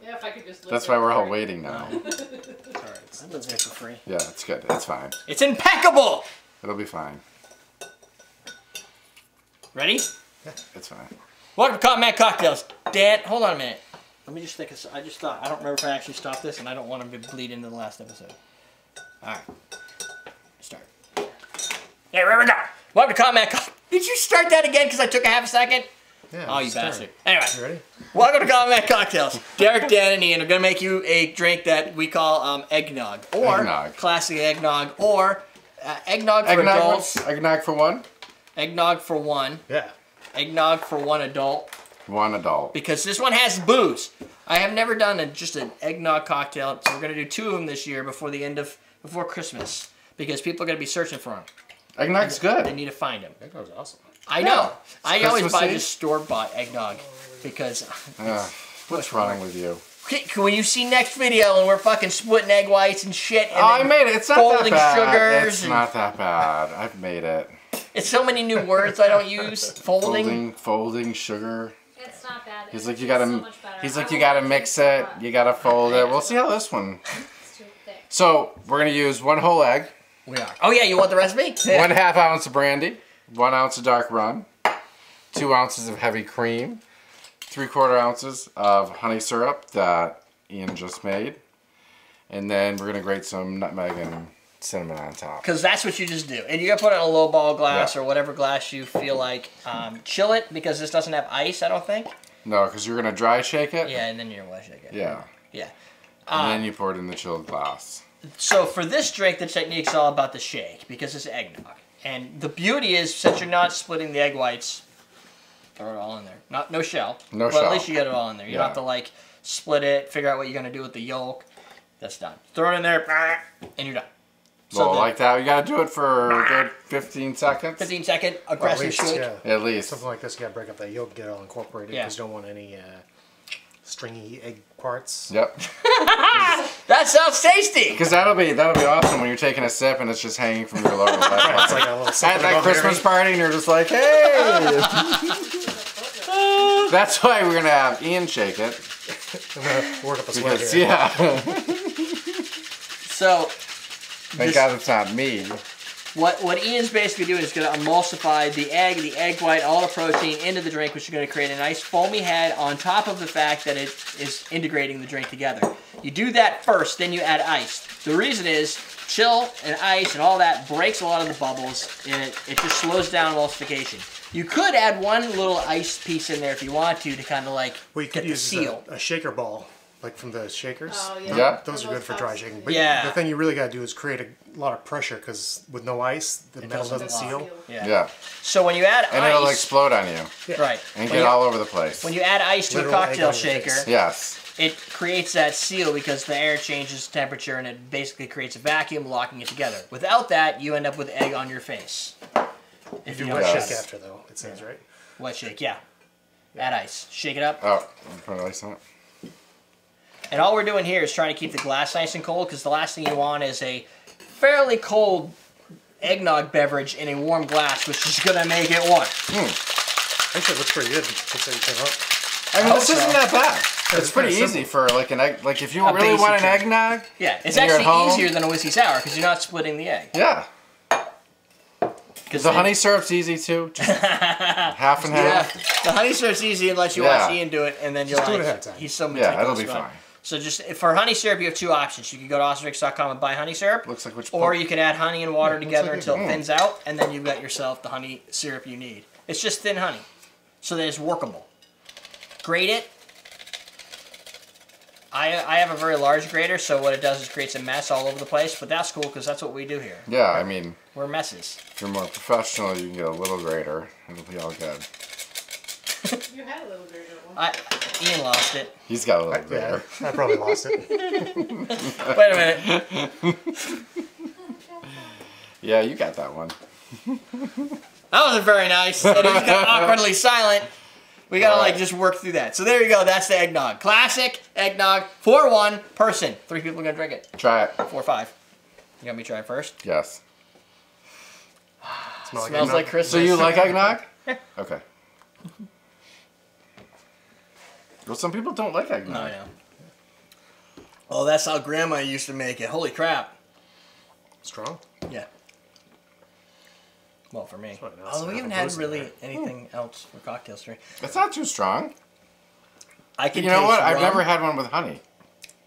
Yeah, if I could just live That's there why we're all for- waiting now. It's alright. I live there for free. Yeah, it's good. It's fine. It's impeccable! It'll be fine. Ready? It's fine. Welcome to Cotton Man Cocktails. Dan, hold on a minute. Let me just think of, I just thought, I don't remember if I actually stopped this, and I don't want him to bleed into the last episode. Alright. Start. Hey, here we go. Welcome to Cotton Man Cocktails. Did you start that again because I took a half a second? Yeah, Oh, you start. bastard. Anyway. You ready? Welcome to Cotton Man Cocktails. Derrick, Dan, and Ian are going to make you a drink that we call eggnog. Or Eggnog. classic eggnog. Or eggnog for Eggnog, adults. eggnog for one? Eggnog for one. Yeah. Eggnog for one adult. One adult. Because this one has booze. I have never done just an eggnog cocktail, so we're going to do 2 of them this year before Christmas. Because people are going to be searching for them. Eggnog,'s They good. need to find them. That was awesome. I know. I always buy Christmassy. just store-bought eggnog. Because... What's wrong with you? When you see next video and we're fucking splitting egg whites and shit, and Oh, I then made it. It's not that folding bad. sugars It's and- not that bad. I've made it. it's so many new words I don't use. Folding. Folding sugar. It's not bad. He's It like, you tastes gotta. so much better. He's I like, you will gotta taste mix it, it. but You gotta fold it. We'll see how this one. It's too thick. So we're gonna use 1 whole egg, We are. Oh yeah, you want the recipe? 1/2 ounce of brandy, 1 ounce of dark rum, 2 ounces of heavy cream, 3/4 ounces of honey syrup that Ian just made, and then we're gonna grate some nutmeg and cinnamon on top. Because that's what you just do. And you're going to put it in a low ball glass Yeah. or whatever glass you feel like. Chill it because this doesn't have ice, I don't think. No, because you're gonna dry shake it. Yeah, and then you're going to shake it. Yeah. Yeah. And then you pour it in the chilled glass. So for this drink, the technique's all about the shake because it's eggnog. And the beauty is, since you're not splitting the egg whites, throw it all in there. No shell. No but shell. at least you get it all in there. You don't Yeah. have to like split it, figure out what you're going to do with the yolk. That's done. Throw it in there, and you're done. So the- like that, you gotta do it for a good 15 seconds. 15-second Or at aggressive least, shake. yeah. At least. Something like this, you gotta break up that yolk, get it all incorporated, Yeah. because you don't want any stringy egg parts. Yep. That sounds tasty. Because that'll be awesome when you're taking a sip and it's just hanging from your lower lip. It's like a little At something that above Christmas everything. party, and you're just like, hey. That's why we're gonna have Ian shake it. I'm gonna work up a sweat Because here. yeah. So Thank God it's not me. what Ian's basically doing is going to emulsify the egg white, all the protein into the drink, which is going to create a nice foamy head on top of the fact that it is integrating the drink together. You do that first, then you add ice. The reason is chill and ice and all that breaks a lot of the bubbles, and it just slows down emulsification. You could add one little ice piece in there if you want to kind of like Well, you get could the use seal. a shaker ball, like from the shakers. Oh, yeah. Yeah. Those are good for dry shaking. But Yeah. the thing you really gotta do is create a lot of pressure, because with no ice, the metal doesn't doesn't seal. Yeah. Yeah. So when you add And it'll ice, explode on you right? and When get you- all over the place. When you add ice to a Literal egg cocktail on your shaker, face. Yes. it creates that seal because the air changes temperature and it basically creates a vacuum, locking it together. Without that, you end up with egg on your face. If You you wet don't Yes. shake after, though, it seems, right? wet shake, yeah. Add ice, shake it up, Oh, I'm putting ice on it. and all we're doing here is trying to keep the glass nice and cold because the last thing you want is a fairly cold eggnog beverage in a warm glass, which is gonna make it what? Actually, it looks pretty good considering it came out. I mean, hope this isn't so. that bad. It's pretty kinda easy for like an egg. Like if you A really basic want an drink. eggnog, Yeah, it's And you're at actually home? easier than a whiskey sour because you're not splitting the egg. yeah. 'Cause The then- honey syrup's easy too. Just half and Yeah, half. the honey syrup's easy unless you Yeah. watch Ian do it, and then you're Just do like, it ahead of time. he's so Yeah, meticulous it'll be about it. fine. So just for honey syrup, you have 2 options. You can go to awesomerix.com and buy honey syrup, Looks like which. or you can add honey and water looks together like until it. it thins out, and then you've got yourself the honey syrup you need. It's just thin honey, so that it's workable. Grate it. I have a very large grater, so what it does is creates a mess all over the place, but that's cool because that's what we do here. Yeah, I mean, We're messes. if you're more professional, you can get a little grater. It'll be all good. You had a little grater at one. Ian lost it. He's got a little Yeah, grater. I probably lost it. Wait a minute. Yeah, you got that one. That wasn't very nice. And it just got awkwardly silent. We gotta like Right. just work through that. So there you go. That's the eggnog. Classic eggnog for 1 person. 3 people are gonna drink it. Try it. 4 or 5. You got me try it first? Yes. Smells like Christmas. So you like eggnog? Okay. Well, some people don't like eggnog. No, I know. Oh, that's how Grandma used to make it. Holy crap. Strong? Yeah. Well, for me. Nice. Although we haven't had really anything else for cocktails to drink. It's not too strong. I can. You know what? I've rum. never had one with honey.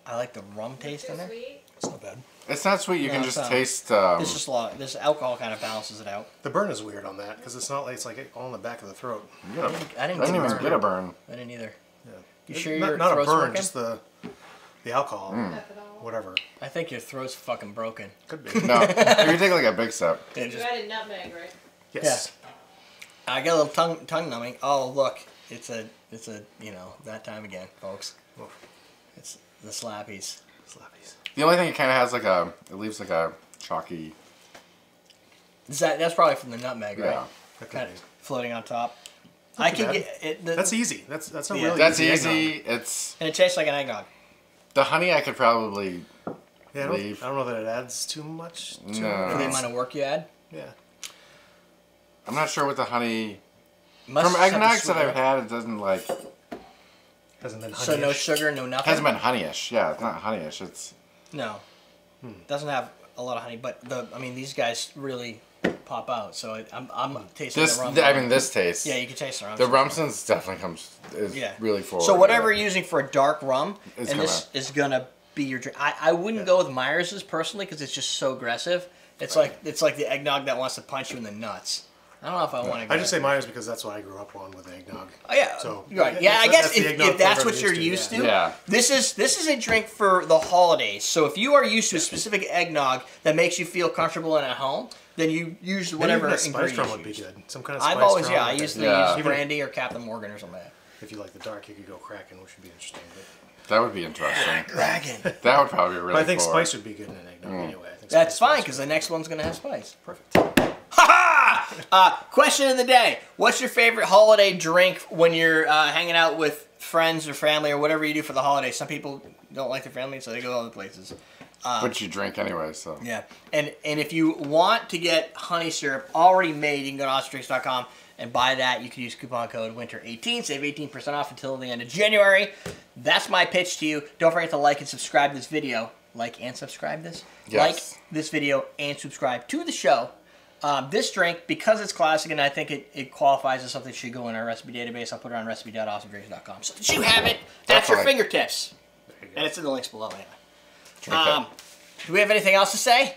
I like the rum taste in there. Sweet. It's not bad. It's not sweet. You No, can it's just not. taste. There's just a lot. This alcohol kind of balances it out. The burn is weird on that because it's not like it's like all in the back of the throat. I didn't even burn. get a burn. I didn't either. Yeah. You sure your not a throat's burn, broken? just the alcohol, Ethanol. whatever. I think your throat's fucking broken. Could be. No, if you take like a big sip. It You just, added nutmeg, right? Yes. I got a little tongue numbing. Oh look, it's a that time again, folks. Oof. It's the slappies. Slappies. The only thing it kind of has it leaves like a chalky. That's probably from the nutmeg, right? Yeah. That could Kind be. of floating on top. Not I too can bad. get it. That's easy. That's not Yeah. really That's easy. easy. eggnog. And it tastes like an eggnog. The honey I could probably. Yeah, I Leave. don't know that it adds too much. To No. For the it. amount of work you add. Yeah. I'm not sure what the honey. Must From have to eggnogs that sweeten I've it. had, it doesn't like. Hasn't been honey. So no sugar, no nothing. Hasn't been honeyish. Yeah, it's not honeyish. It's. No. Doesn't have a lot of honey, but these guys really pop out. So I'm tasting This. the rum. This taste. Yeah, you can taste the rum. The Rumson's definitely is Yeah. really forward. So whatever yeah. you're using for a dark rum, It's and this is gonna be your drink. I wouldn't go with Myers's personally because it's just so aggressive. It's like the eggnog that wants to punch you in the nuts. I don't know if I want to. I just say Myers because that's what I grew up on with eggnog. Oh yeah. So Right. Yeah, I guess that's the if eggnog that's flavor what I'm you're used used to, to, Yeah. this is a drink for the holidays. So if you are used to a specific eggnog that makes you feel comfortable and at home, then you use whatever Maybe a spice ingredients rum you would be use. good. Some kind of spice I've always rum I with used it. to Yeah. use Even brandy or Captain Morgan or something. If you like the dark, you could go Kraken, which would be interesting. But That would be interesting. Dragon. That would probably be really. I think forward. spice would be good in an eggnog anyway. I think That's spice fine would because be the next one's gonna have spice. perfect. Ha! Question of the day: what's your favorite holiday drink when you're hanging out with friends or family or whatever you do for the holidays? Some people don't like their family, so they go other places. But you drink anyway, so. Yeah, and if you want to get honey syrup already made, you can go to awesomenedrinks.com and buy that. You can use coupon code WINTER18, save 18% off until the end of January. That's my pitch to you. Don't forget to like and subscribe this video. Like and subscribe this? Yes. Like this video and subscribe to the show. This drink, because it's classic and I think it qualifies as something that should go in our recipe database, I'll put it on recipe.awesomenedrinks.com so that you have it at your Definitely. fingertips. There you go. And it's in the links below anyway. Drink it. Do we have anything else to say?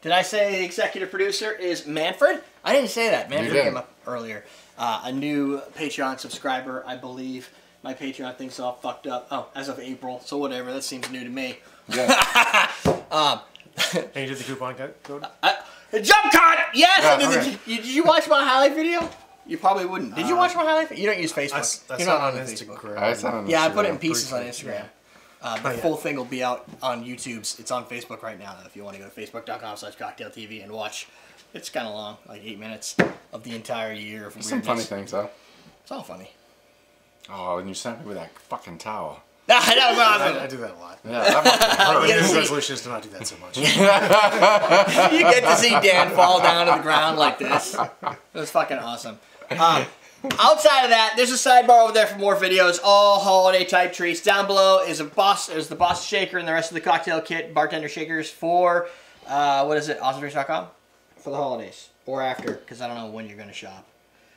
Did I say the executive producer is Manfred? I didn't say that. Manfred didn't. came up earlier. A new Patreon subscriber, I believe. My Patreon thing's all fucked up. Oh, as of April, so whatever. That seems new to me. Yeah. And you did the coupon code? Jump cut! Yes! Yeah, I did okay. did you watch my highlight video? You probably wouldn't. Did you watch my highlight video? You don't use Facebook. I You're saw not it on the Instagram. I saw it on Yeah, I put it in Instagram. pieces on Briefly, Instagram. The Not yet. full thing will be out on YouTube's. It's on Facebook right now, if you want to go to facebook.com/cocktailtv and watch. It's kind of long, like 8 minutes of the entire year of There's some funny weirdness. things, though. It's all funny. Oh, and you snapped me with that fucking towel. That was awesome. I do that a lot. Yeah, that must have hurt. My Yeah, New see- Year's resolution is to not do that so much. You get to see Dan fall down to the ground like this. It was fucking awesome. Outside of that, there's a sidebar over there for more videos, all holiday type treats. Down below is the Boston Shaker and the rest of the cocktail kit, bartender shakers for, what is it, awesomenedrinks.com? For the holidays. Or after, because I don't know when you're going to shop.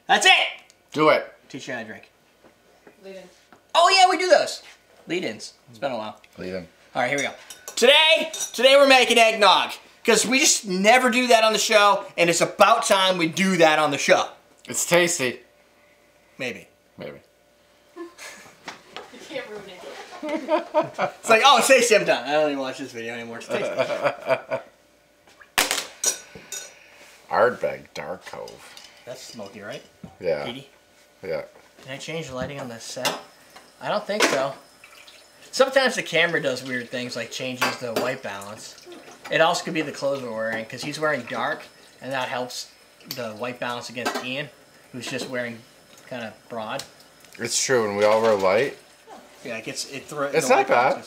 That's it! Do it. Teach you how to drink. Lead in. Oh yeah, we do those. Lead-ins. It's been a while. Leave him. All right, here we go. Today we're making eggnog because we just never do that on the show, and it's about time we do that on the show. It's tasty. Maybe. Maybe. You can't ruin it. It's like, oh, it's tasty. I'm done. I don't even watch this video anymore. It's tasty. Ardbeg Dark Cove. That's smoky, right? Yeah. Petey? Yeah. Did I change the lighting on this set? I don't think so. Sometimes the camera does weird things like changes the white balance. It also could be the clothes we're wearing because he's wearing dark and that helps the white balance against Ian, who's just wearing kind of broad. It's true, and we all wear light. Yeah, it gets It's not bad.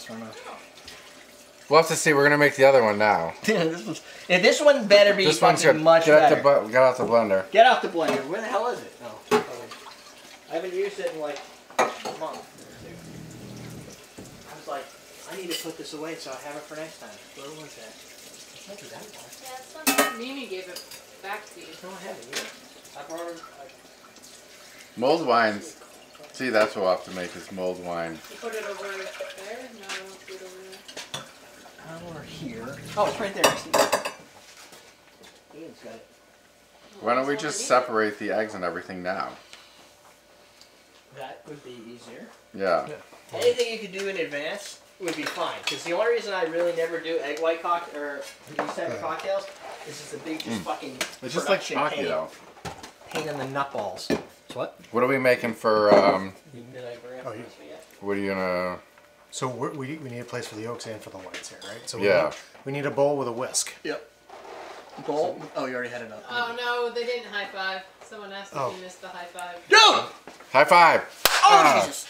We'll have to see. We're gonna make the other one now. This one better be fucking good. much better. Get out the blender. Get out the blender. Where the hell is it? Oh, I haven't used it in like a month. I was like, I need to put this away so I have it for next time. Where was that? It's not that one. Yeah, it's not bad. Mimi gave it back to you. No, I haven't either. I brought it. Mulled wines. See, that's what we'll have to make is mulled wine. You put it over there? No, I don't put it over there. Over here. Oh, it's right there. Ian's got it. Why don't we just separate the eggs and everything now? That would be easier. Yeah. Anything you could do in advance would be fine. Because the only reason I really never do egg white or these type of cocktails is it's a big just fucking It's just like production Shocky though. pain in the nutballs. So what? What are we making for, Did I bring up this yet? what are you gonna... So we need a place for the yolks and for the whites here, right? So Yeah. we need a bowl with a whisk. Yep. Bowl? Oh, you already had it up. Oh no, they didn't high five. Someone asked if you missed the high five. No! High five! Oh, Jesus.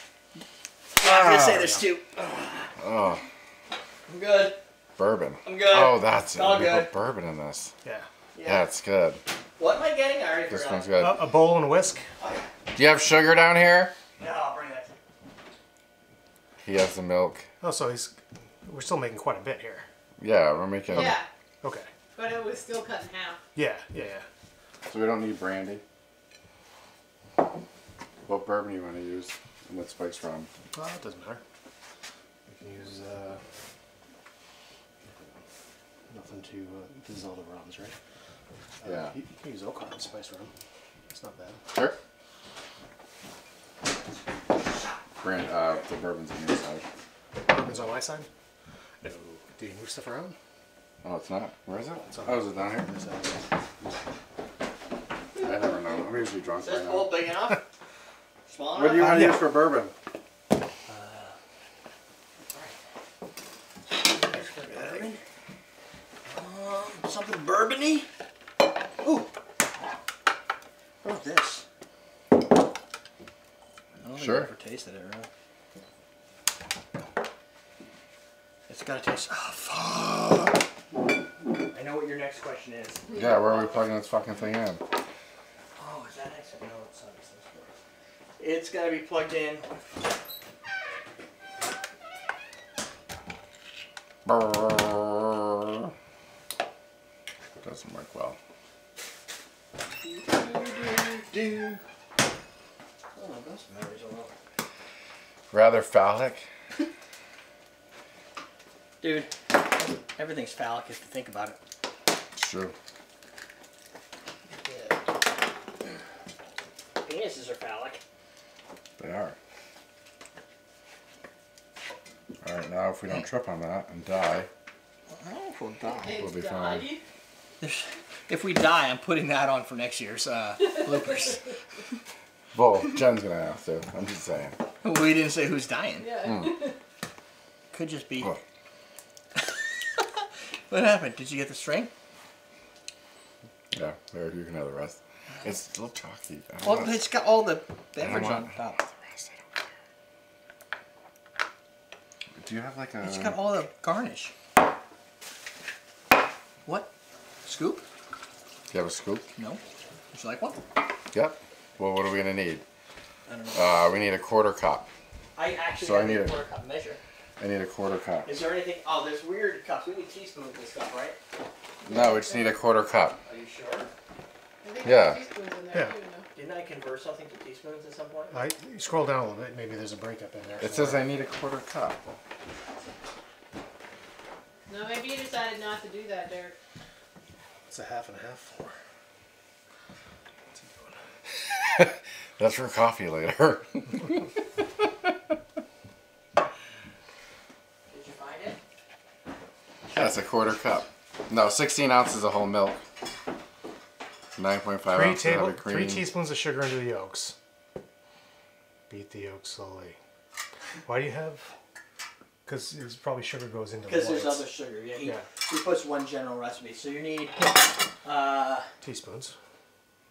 Yeah, I was going to say there's two. Oh, I'm good. bourbon. I'm good. Oh, that's All we put good. bourbon in this. Yeah. Yeah, it's good. What am I getting? I already This forgot. one's good. A bowl and a whisk. Do you have sugar down here? No, I'll bring that. He has the milk. Oh, so we're still making quite a bit here. Yeah, we're making... Yeah, Okay. but it was still cut in half. Yeah. So we don't need brandy. What bourbon you want to use? And what spice rum? Well, it doesn't matter. We can use nothing to. This is all the rums, right? Yeah. You can use Oak Island spice rum. It's not bad. Sure. The bourbon's on your side. Bourbon's on my side. No. Do you move stuff around? Oh, it's not. Where is it? It's on Oh, is it down here? this side. I never know. I'm usually drunk Is right this now. bowl big enough? Small enough? What do you want to Yeah. use for bourbon? Something bourbony? Ooh. What's this? Sure. Never tasted it, really. It's gotta taste. Oh, fuck. I know what your next question is. Yeah, where are we plugging this fucking thing in? Oh, is that next? No, it's not. It's gotta be plugged in. Brrr. Doesn't work well. Oh, those memories are over. Rather phallic. Dude, everything's phallic if you think about it. It's true. Yeah. Penises are phallic. They are. Alright, now if we don't trip on that and die, Oh, we'll die. we'll be fine. If we die, I'm putting that on for next year's bloopers. Well, Jen's gonna have to. I'm just saying. We didn't say who's dying. Yeah. Could just be. Oh. What happened? Did you get the string? Yeah, there, you can have the rest. It's still chalky. I don't Well, want- it's got all the I beverage don't on want top. the rest, I don't care. Do you have like a... It's got all the garnish. What? Scoop? Do you have a scoop? No. Would you like one? Yep. Well, what are we gonna need? I don't know. We need a quarter cup. I actually So I have need a a- quarter cup measure. I need a quarter cup. Is there anything? Oh, there's weird cups. We need teaspoons and stuff, right? No, we just need a quarter cup. Are you sure? I think Yeah. there's teaspoons in there Yeah. too, no? Didn't I convert something to teaspoons at some point? You scroll down a little bit. Maybe there's a breakup in there. It says I need a quarter cup. No, maybe you decided not to do that, Derek. It's a half and a half for. That's for coffee later. Did you find it? That's a quarter cup. No, 16 ounces of whole milk. 9.5 ounces of heavy cream. 3 teaspoons of sugar into the yolks. Beat the yolks slowly. Why do you have? Because probably sugar goes into the Because whites. there's other sugar. Yeah, Yeah. he puts one general recipe. So you need. Teaspoons.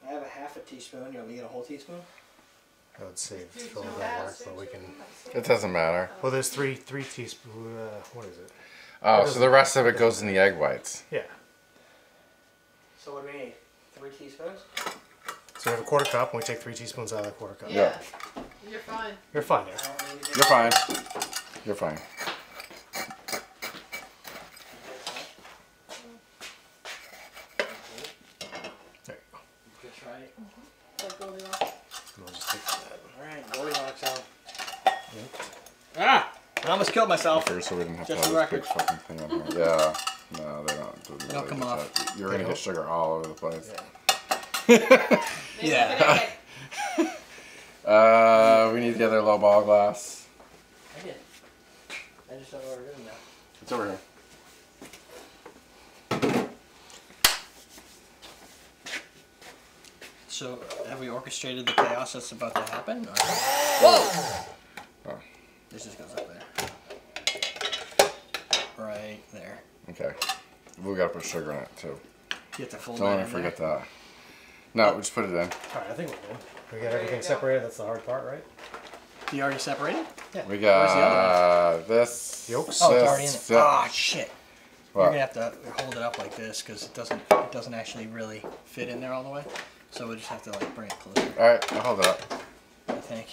I have a half a teaspoon. You want me to get a whole teaspoon? I would save Two all small that work, halves, but we can. It doesn't matter. Well, there's three teaspoons. What is it? Oh, so the rest of it goes in the egg whites. Yeah. So what do we need? 3 teaspoons? So we have a 1/4 cup, and we take 3 teaspoons out of the 1/4 cup. Yeah. You're fine. You're fine there. You're fine. You're fine. There you go. That's right. Like Goldilocks. And we'll just take that. Alright, Goldilocks out. Ah! I almost killed myself. First, so we didn't have Just to the have this big record. fucking thing on here. Yeah. No, they don't. They don't come off. That. You're gonna get sugar all over the place. Yeah. We need the other low ball glass. I did. I just don't know what we're doing now. It's over here. So, have we orchestrated the chaos that's about to happen? Or... Whoa! Oh. This just goes up there. Right there. Okay. We gotta put sugar in it too. You have to fold Don't that want in to forget there. that. No, we just put it in. Alright, I think we're good. We got everything separated. That's the hard part, right? You already separated? We Where's the got this. Yolks? Oh, it's already in this, there. Oh, shit. What? You're gonna have to hold it up like this because it doesn't actually really fit in there all the way. So we just have to like bring it closer. All right, I'll hold it up. I think.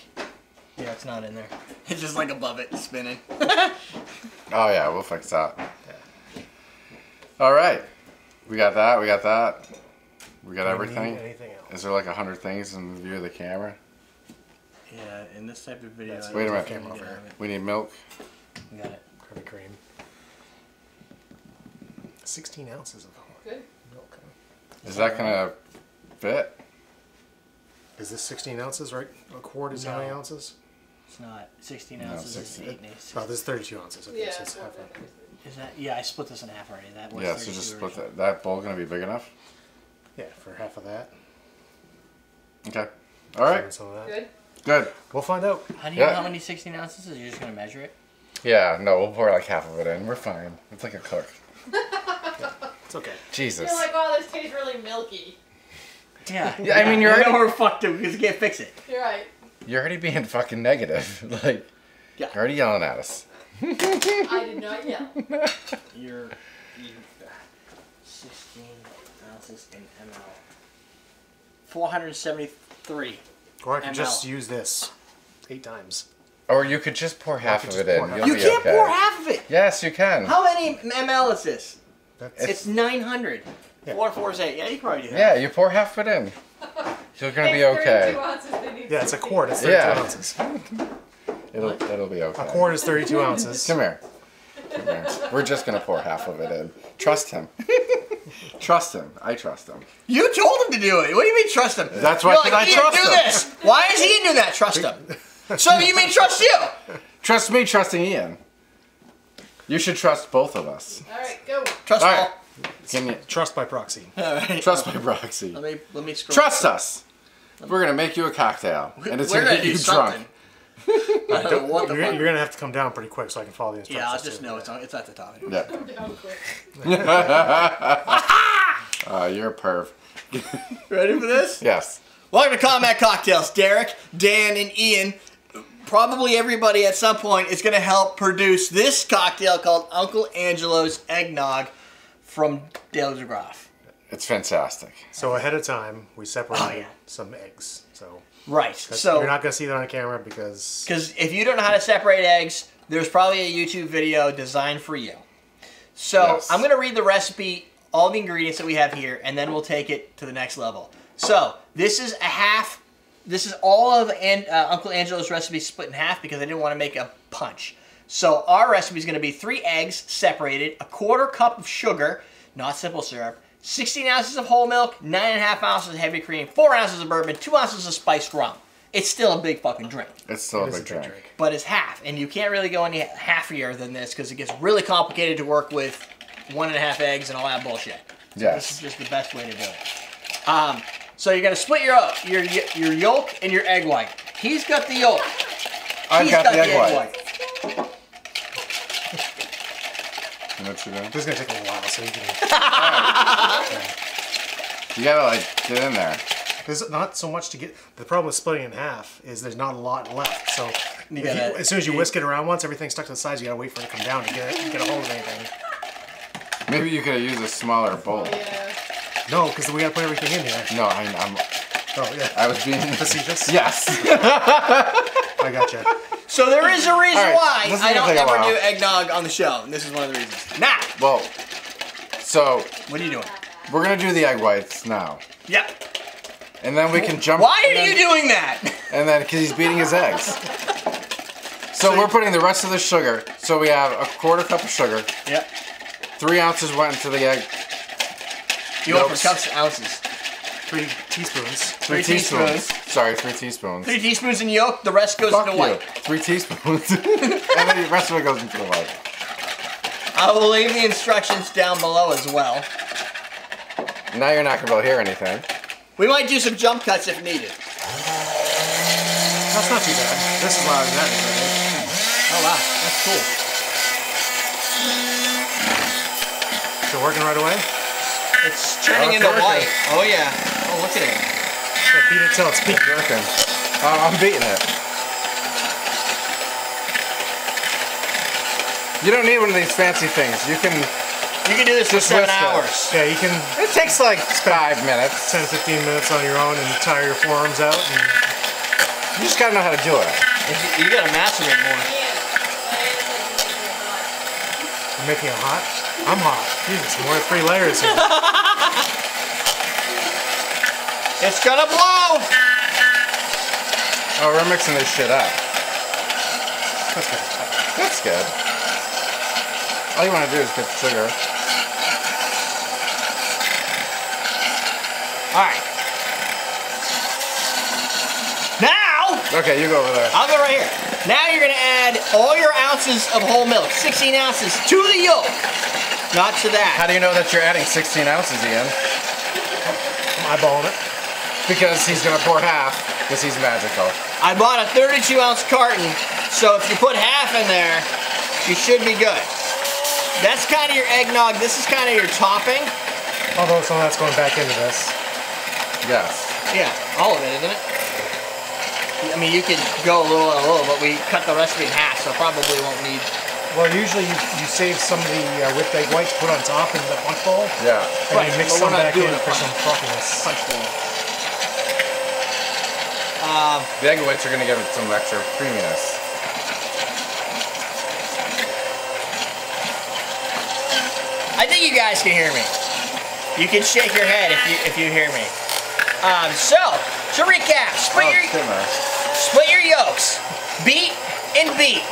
Yeah, it's not in there. It's just like above it, spinning. Oh yeah, we'll fix that. All right, we got that. We got that. We got Do we everything. need anything else? Is there like 100 things in the view of the camera? Yeah, in this type of video. That's- I Wait a don't minute. think we Camera can over have it. We need milk. We got it. Heavy cream. 16 ounces of Good. milk. Is that gonna fit? Is this 16 ounces, right? A quart is how many ounces? It's not 16 No, ounces. 16. It's 8 days. Oh, this is 32 ounces. Okay, Yeah. so it's half a... Is that? Yeah, I split this in half already. That was Yeah, so 32 just split originally. that bowl gonna be big enough? Yeah, for half of that. Okay. All right. Some of that. Good. Good. We'll find out. How do you Yeah. know how many 16 ounces is? You're just gonna measure it? Yeah, no, we'll pour like half of it in. We're fine. It's like a cook. It's okay. Jesus. You're like, oh, this tastes really milky. Yeah. Yeah, I mean, you're I already- know we're fucked up because you can't fix it. You're right. You're already being fucking negative. Like, Yeah. you're already yelling at us. I did not yell. You're 16 ounces in ml. 473. Or I can ML. just use this 8 times. Or you could just pour half could of just it pour in. half. You'll You be can't okay. pour half of it. Yes, you can. How many ml is this? That's It's 900. Yeah. 4 and 4 is 8. Yeah, you can probably do that. Yeah, you pour half it in. You're gonna be It's 32 okay. ounces, they need yeah, it's a 16. quart. It's 32 Yeah. ounces. It'll be okay. A quart is 32 ounces. Come here. Come here. We're just gonna pour half of it in. Trust him. Trust him. I trust him. You told him to do it. What do you mean trust him? That's why You're like, I "Ian, trust do him." this. Why is he doing that? Trust him. So you mean trust you? Trust me, trusting Ian. You should trust both of us. All right, go. Trust All all. right. Give me Trust by proxy. All right. trust by proxy. Let me scroll. Trust us. We're gonna make you a cocktail, and it's We're gonna get do you something. drunk. I don't know what the You're fuck. going to have to come down pretty quick so I can follow the instructions. Yeah, I'll just too. know it's at the top. Yeah. Down quick. You're a perv. Ready for this? Yes. Welcome to Combat Cocktails. Derek, Dan, and Ian. Probably everybody at some point is going to help produce this cocktail called Uncle Angelo's Eggnog from Dale DeGraff. It's fantastic. So ahead of time, we separated Oh, yeah. some eggs. So Right. So you're not going to see that on camera because... Because if you don't know how to separate eggs, there's probably a YouTube video designed for you. So Yes. I'm going to read the recipe, all the ingredients that we have here, and then we'll take it to the next level. So this is all of Uncle Angelo's recipe split in half because I didn't want to make a punch. So our recipe is going to be 3 eggs separated, a 1/4 cup of sugar, not simple syrup, 16 ounces of whole milk, 9.5 ounces of heavy cream, 4 ounces of bourbon, 2 ounces of spiced rum. It's still a big fucking drink. It's still It a is big drink. But it's half, and you can't really go any halfier than this because it gets really complicated to work with 1.5 eggs and all that bullshit. So Yes. This is just the best way to do it. So you're gonna split your yolk and your egg white. He's got the yolk. I've He's got the egg white. You know what you're doing? This is going to take a while, so you can... You gotta like get in there. There's not so much to get... The problem with splitting in half is there's not a lot left. So As soon as you whisk it around once, everything's stuck to the sides. You gotta wait for it to come down to get a hold of anything. Maybe you could have used a smaller bowl. Yeah. No, because we gotta put everything in here. No, Oh yeah. I was being facetious. Yes. I gotcha. So there is a reason why this is I gonna don't take a ever while. do eggnog on the show, and this is one of the reasons. Now, Well, so what are you doing? we're gonna do the egg whites now, Yep. and then we can jump. Why are you doing that? And then, because he's beating his eggs. So we're putting the rest of the sugar. So we have a 1/4 cup of sugar. Yep. 3 ounces went into the egg. You went Yolks. for cups and ounces. 3 teaspoons. 3 teaspoons. Sorry, 3 teaspoons. 3 teaspoons in yolk, the rest goes Fuck into you. white. 3 teaspoons. And then the rest of it goes into the white. I will leave the instructions down below as well. Now you're not going to be able to hear anything. We might do some jump cuts if needed. That's not too bad. This is loud as that is, I think. Oh wow, that's cool. So working right away? It's turning it's into working. white. Oh yeah. Oh, look at it. So beat it till it's peaked. Working. I'm beating it. You don't need one of these fancy things. You can do this for Just 7 whisk it. hours. Yeah, you can It takes like 5 minutes. 10-15 minutes on your own and tire your forearms out. And You just gotta know how to do it. You gotta masturbate more. you're making it hot. I'm hot. Jesus, more than 3 layers here. It's gonna blow! Oh, we're mixing this shit up. That's good. That's good. All you want to do is get the sugar. Alright. Now, Okay, you go over there. I'll go right here. Now you're gonna add all your ounces of whole milk, 16 ounces, to the yolk. Not to How that. do you know that you're adding 16 ounces, Ian? I'm eyeballing it. Because he's gonna pour half, because he's magical. I bought a 32-ounce carton, so if you put half in there, you should be good. That's kind of your eggnog. This is kind of your topping. Although some of that's going back into this. Yes. Yeah, all of it, isn't it? I mean, you could go a little, but we cut the recipe in half, so probably won't need. Well, usually you save some of the whipped egg whites, put on top in the punch bowl, Yeah. and Right, you mix but some we're not back in doing a for punch. some frothiness. Punch bowl. The egg whites are gonna give it some extra creaminess. I think you guys can hear me. You can shake your head if you hear me. So to recap, split your yolks, beat and beat.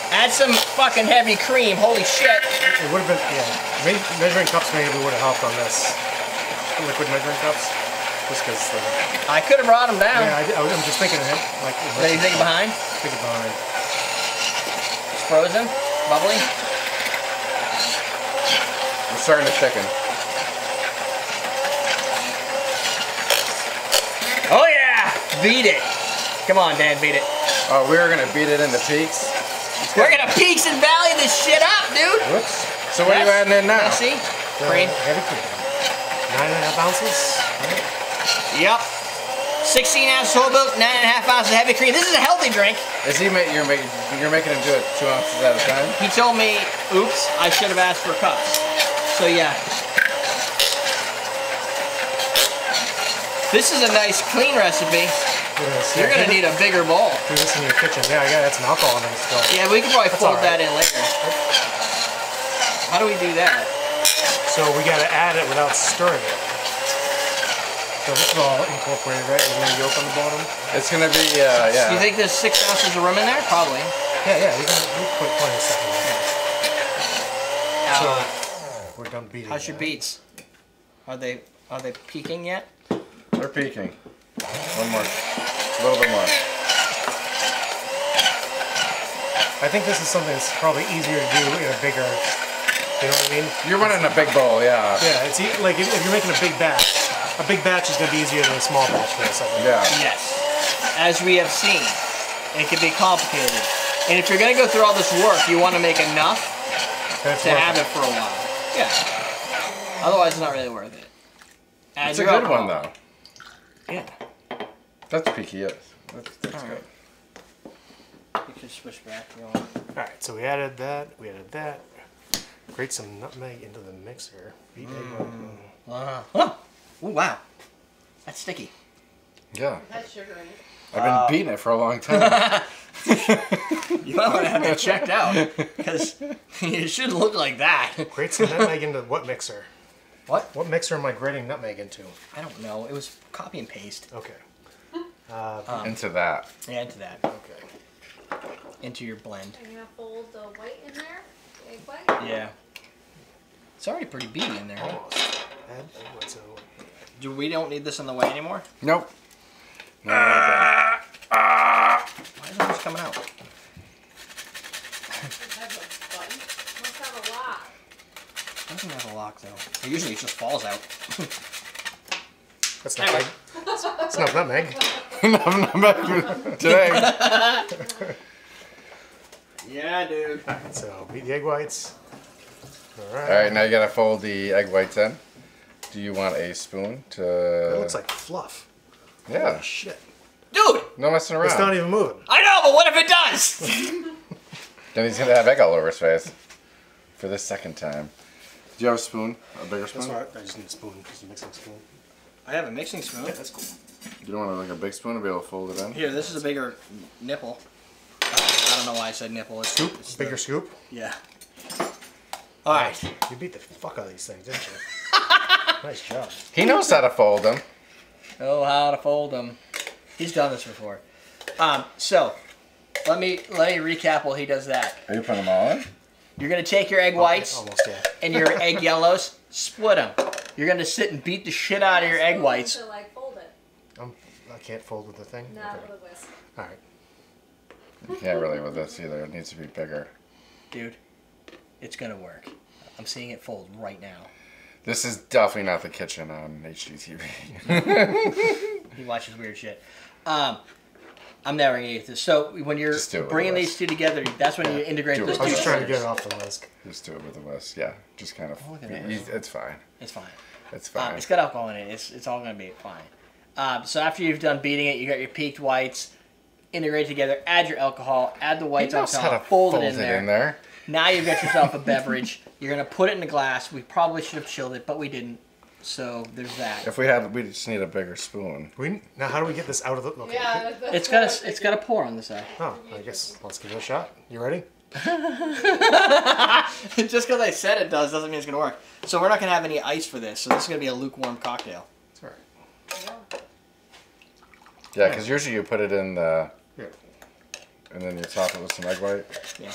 Add some fucking heavy cream. Holy shit! It would have been, yeah. Measuring cups maybe would have helped on this. Liquid measuring cups, just because. I could have brought them down. Yeah, I'm just thinking of it. Like, Then you think behind? think behind. It's frozen, bubbly. We're starting to thicken. Oh yeah! Beat it. Come on, Dan, beat it. Oh, we're gonna beat it into peaks. We're gonna peaks and valley this shit up, dude. Whoops. So what are you adding in now? See? Cream. Heavy cream. 9.5 ounces. Right? Yep. 16 ounces whole milk, 9.5 ounces of heavy cream. This is a healthy drink. Is he you're making him do it 2 ounces at a time? He told me, oops, I should have asked for cups. So yeah. This is a nice clean recipe. You're gonna need a bigger bowl. Do this in your kitchen. Yeah, I gotta add some alcohol in it still. Yeah, we could probably That's fold all right. that in later. How do we do that? So we gotta add it without stirring it. So this is all incorporated, right? There's no yolk on the bottom. It's gonna be yeah. Do you think there's 6 ounces of room in there? Probably. Yeah, we can put plenty of stuff in there. So Uh, we're done beating. how's your that. beets? Are they peaking yet? They're peaking. One more. A little bit more. I think this is something that's probably easier to do in a bigger. You know what I mean? You're running a big bowl, yeah. Yeah, it's like if you're making a big batch is going to be easier than a small batch for this. I think. Yeah. Yes. As we have seen, it can be complicated. And if you're gonna go through all this work, you want to make enough And it's to worth have it for a while. Yeah. Otherwise, it's not really worth it. Add It's a your good alcohol. one though. Yeah. That's peaky, yes. That's All good. right. You can switch back if you want. Alright, so we added that. Grate some nutmeg into the mixer. Beat egg white. Oh, wow. That's sticky. Yeah. It has sugar in it. I've been beating it for a long time. You might want to have that checked out, because it shouldn't look like that. Grate some nutmeg into what mixer? What? What mixer am I grating nutmeg into? I don't know. It was copy and paste. Okay. Into that. Yeah, into that. Okay. Into your blend. Are you gonna fold the white in there? The egg white? Yeah. It's already pretty beady in there. Almost. Add egg whites in. We don't need this in the way anymore? Nope. No, no, Why isn't this coming out? It has a button. Must have a lock. It doesn't have a lock, though. Usually it just falls out. That's not egg. It's not nutmeg. today. Yeah, dude. Alright, so beat the egg whites. Alright. Alright, now you gotta fold the egg whites in. Do you want a spoon to... It looks like fluff. Yeah. Holy shit. Dude! No messing around. It's not even moving. I know, but what if it does? Then he's gonna have egg all over his face. For the second time. Do you have a spoon? A bigger spoon? That's right. I just need a spoon, just a mixing spoon. I have a mixing spoon. Yeah, that's cool. You don't want like a big spoon to be able to fold it in? Here, this is a bigger nipple. I don't know why I said nipple. It's Scoop? It's Bigger scoop? Yeah. Alright. You beat the fuck out of these things, didn't you? Nice job. He knows how to fold them. Oh, how to fold them. He's done this before. So, let me recap while he does that. Are you putting them all in? You're going to take your egg whites Almost, yeah. and your egg yellows, split them. You're going to sit and beat the shit out of your egg whites. To like fold it. I can't fold with the thing? Not Okay. with a whisk. Alright. You can't really with this either. It needs to be bigger. Dude, it's going to work. I'm seeing it fold right now. This is definitely not the kitchen on HGTV. He watches weird shit. I'm never going to get this. So, when you're Just do it with bringing a these whisk. two together, that's when you integrate Do it those with two I was just trying to get it together. off the whisk. Just do it with a whisk. Yeah, just kind of. Look at that. It's fine. It's fine. It's fine. It's got alcohol in it. It's all going to be fine. So after you've done beating it, you got your peaked whites, integrate together, add your alcohol, add the He whites on knows how top, to fold it in there. there. Now you've got yourself a beverage. You're going to put it in a glass. We probably should have chilled it, but we didn't. So there's that. If we had, we just need a bigger spoon. Now, how do we get this out of the... Okay. Yeah, that's It's got a pour on the side. Oh, I guess let's give it a shot. You ready? Just because I said it doesn't mean it's going to work. So we're not going to have any ice for this. So this is going to be a lukewarm cocktail. It's alright. Yeah, because usually you put it in the, Yeah. and then you top it with some egg white. Yeah.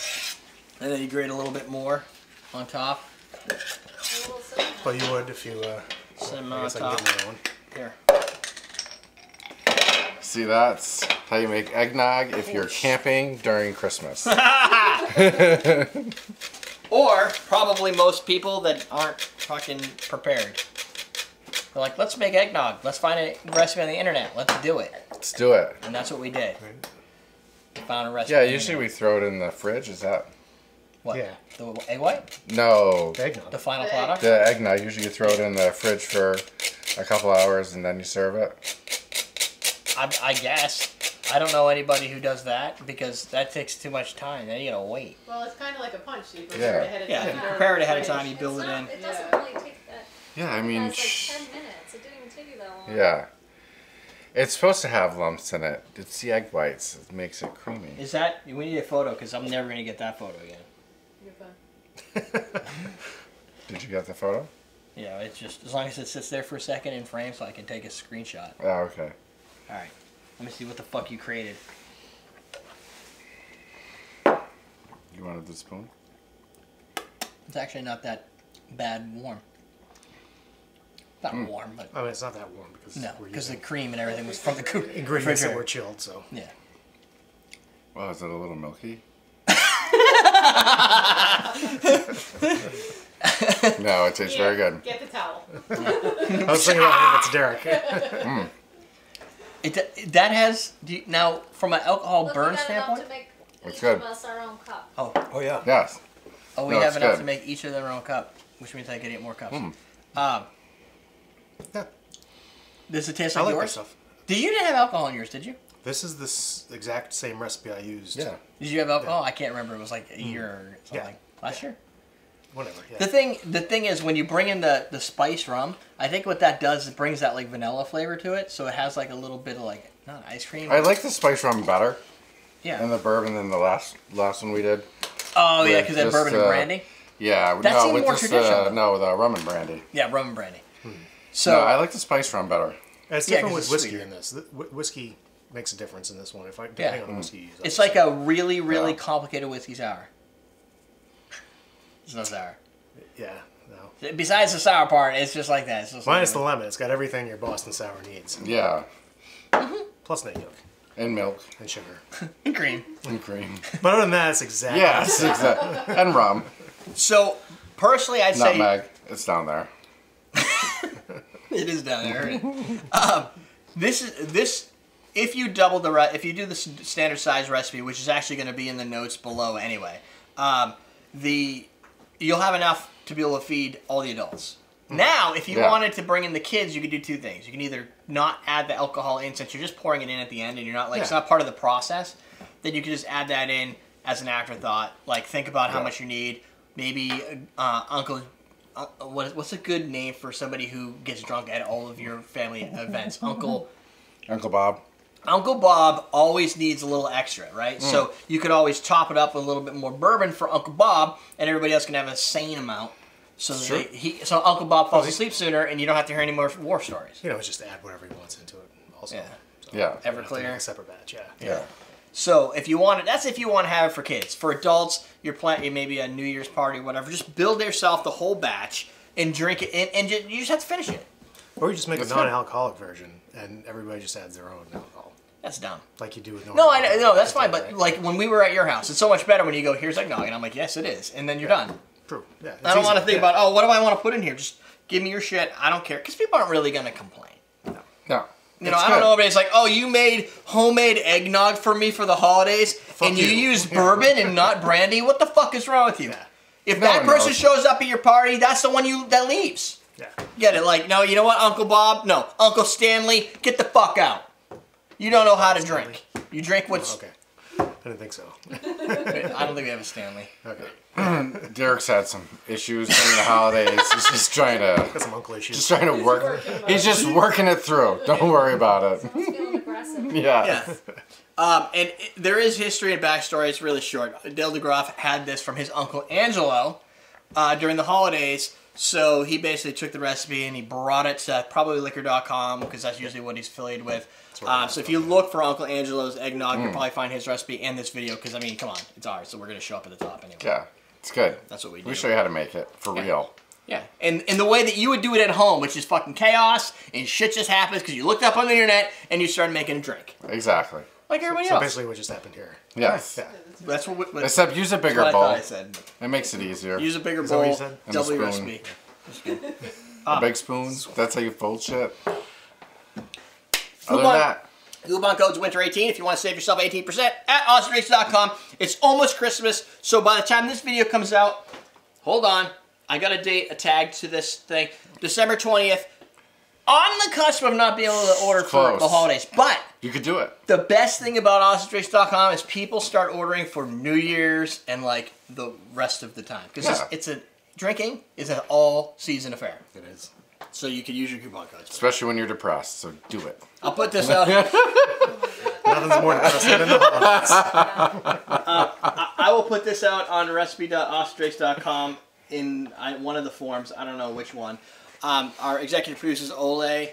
And then you grate a little bit more on top. A little cinnamon. Well, you would if you... Cinnamon I on guess I can top. get another one. Here. See, that's how you make eggnog if you're camping during Christmas. Or probably most people that aren't fucking prepared. They're like, let's make eggnog. Let's find a recipe on the internet. Let's do it. Let's do it. And that's what we did. Right. We found a recipe. Yeah, on the usually we internet. throw it in the fridge. Is that? What? Yeah. The egg white? No. Eggnog. The final The product? The eggnog, usually you throw it in the fridge for a couple hours and then you serve it. I guess. I don't know anybody who does that because that takes too much time. Then you gotta wait. Well, it's kind of like a punch. So you prepare Yeah. it ahead of Yeah, time. if you prepare it ahead of time, you It's build it not- in. It doesn't Yeah. really take that. Yeah, I It mean, has like 10 minutes. It didn't even take you that long. yeah. It's supposed to have lumps in it. It's the egg whites. It makes it creamy. Is that, we need a photo because I'm never gonna get that photo again. You're fine. Did you get the photo? Yeah, it's just, as long as it sits there for a second in frame so I can take a screenshot. Oh, okay. Alright, let me see what the fuck you created. You wanted the spoon? It's actually not that bad warm. Not warm, but I mean, it's not that warm because no, we're because the using cream and everything was from the ingredients that refrigerator. were chilled, so... Yeah. Well, is it a little milky? No, it tastes very good. Get the towel. I was thinking about it's Derrick. That has, now from an alcohol Look, burn we got enough standpoint? to make It's each good. of us our own cup. Oh, yeah. Yes. Oh, we No, have it's enough good. to make each of them their own cup, which means I could eat more cups. Yeah. Does it taste I like like yours? this stuff. You didn't have alcohol in yours, did you? This is this exact same recipe I used. Yeah. Did you have alcohol? I can't remember. It was like a year or something. Yeah. Last year? Whatever, yeah. The thing is, when you bring in the spice rum, I think what that does is it brings that like vanilla flavor to it, so it has like a little bit of like, not ice cream. I like the spice rum better. Yeah. And the bourbon than the last one we did. Oh yeah, because that bourbon and brandy. Yeah. That seemed more this, traditional. no, the rum and brandy. Yeah, rum and brandy. So No, I like the spice rum better. And it's different 'cause with it's whiskey sweeter. in this. Whiskey makes a difference in this one, depending on the whiskey you use. It's like a really, really complicated whiskey sour. There's no sour. Yeah, no. Besides the sour part, it's just like that. It's just Minus the lemon. It's got everything your Boston sour needs. Yeah. Plus nut yolk. And milk. And sugar. and cream. And cream. But other than that, it's exactly. Yes, exactly. And rum. So, personally, I'd say... Nutmeg. It's down there. It is down there. This if you double if you do the standard size recipe, which is actually going to be in the notes below anyway, you'll have enough to be able to feed all the adults. Now, if you wanted to bring in the kids, you could do two things. You can either not add the alcohol in, since you're just pouring it in at the end and you're not like it's not part of the process. Then you can just add that in as an afterthought. Like think about how much you need. Maybe Uncle. What's a good name for somebody who gets drunk at all of your family events? Uncle Bob. Uncle Bob always needs a little extra, right? So you could always top it up with a little bit more bourbon for Uncle Bob, and everybody else can have a sane amount. So so Uncle Bob falls asleep sooner, and you don't have to hear any more war stories. You know, just add whatever he wants into it. Also, Yeah. Everclear. A separate batch. Yeah. So if you want it, that's if you want to have it for kids. For adults, you're planning maybe a New Year's party, whatever. Just build yourself the whole batch and drink it, and you just have to finish it. Or you just make a non-alcoholic version, and everybody just adds their own alcohol. That's dumb. Like you do with No, I know that's fine. But like when we were at your house, it's so much better when you go, "Here's eggnog," and I'm like, "Yes, it is," and then you're done. True. Yeah. I don't want to think about, oh, what do I want to put in here? Just give me your shit. I don't care, because people aren't really gonna complain. No. You know, I don't know. Everybody's like, oh, you made homemade eggnog for me for the holidays, and you used bourbon and not brandy. What the fuck is wrong with you? If that person shows up at your party, that's the one that leaves. Yeah. Get it? Like, no, you know what, Uncle Bob? No, Uncle Stanley, get the fuck out. You don't know how to drink. You drink what's... Okay. I didn't think so. I don't think we have a Stanley. Okay. Derek's had some issues during the holidays. He's just trying to... Got some uncle issues. Just trying to work... He's just working it through. Don't worry about it. He's feeling aggressive. Yeah. There is history and backstory. It's really short. Dale DeGroff had this from his uncle Angelo during the holidays. So he basically took the recipe and he brought it to probably liquor.com because that's usually what he's affiliated with. So if you look for Uncle Angelo's eggnog, you'll probably find his recipe and this video because, I mean, come on, it's ours, so we're going to show up at the top anyway. Yeah, it's good. That's what we do. We show you how to make it, for real. Yeah, and the way that you would do it at home, which is fucking chaos, and shit just happens because you looked up on the internet and you started making a drink. Exactly. Like everybody So else. basically what just happened here. Yes. Yeah. That's what Except use a bigger what I bowl. thought I said. It makes it easier. Use a bigger Is that what bowl, you said? And a double your spoon. recipe. A big spoon. That's how you fold shit. Coupon, Other than that, coupon code's winter18 if you want to save yourself 18% at awesomedrace.com. It's almost Christmas, so by the time this video comes out, hold on, I got a date, a tag to this thing, December 20th. On the cusp of not being able to order for the holidays, but you could do it. the best thing about awesomedrace.com is people start ordering for New Year's and like the rest of the time because drinking is an all-season affair. It is. So you can use your coupon codes. Especially when you're depressed, so do it. I'll put this out. Nothing's more depressing than the holidays. I will put this out on recipe.awesomedrace.com in one of the forums. I don't know which one. Our executive producer is Ole.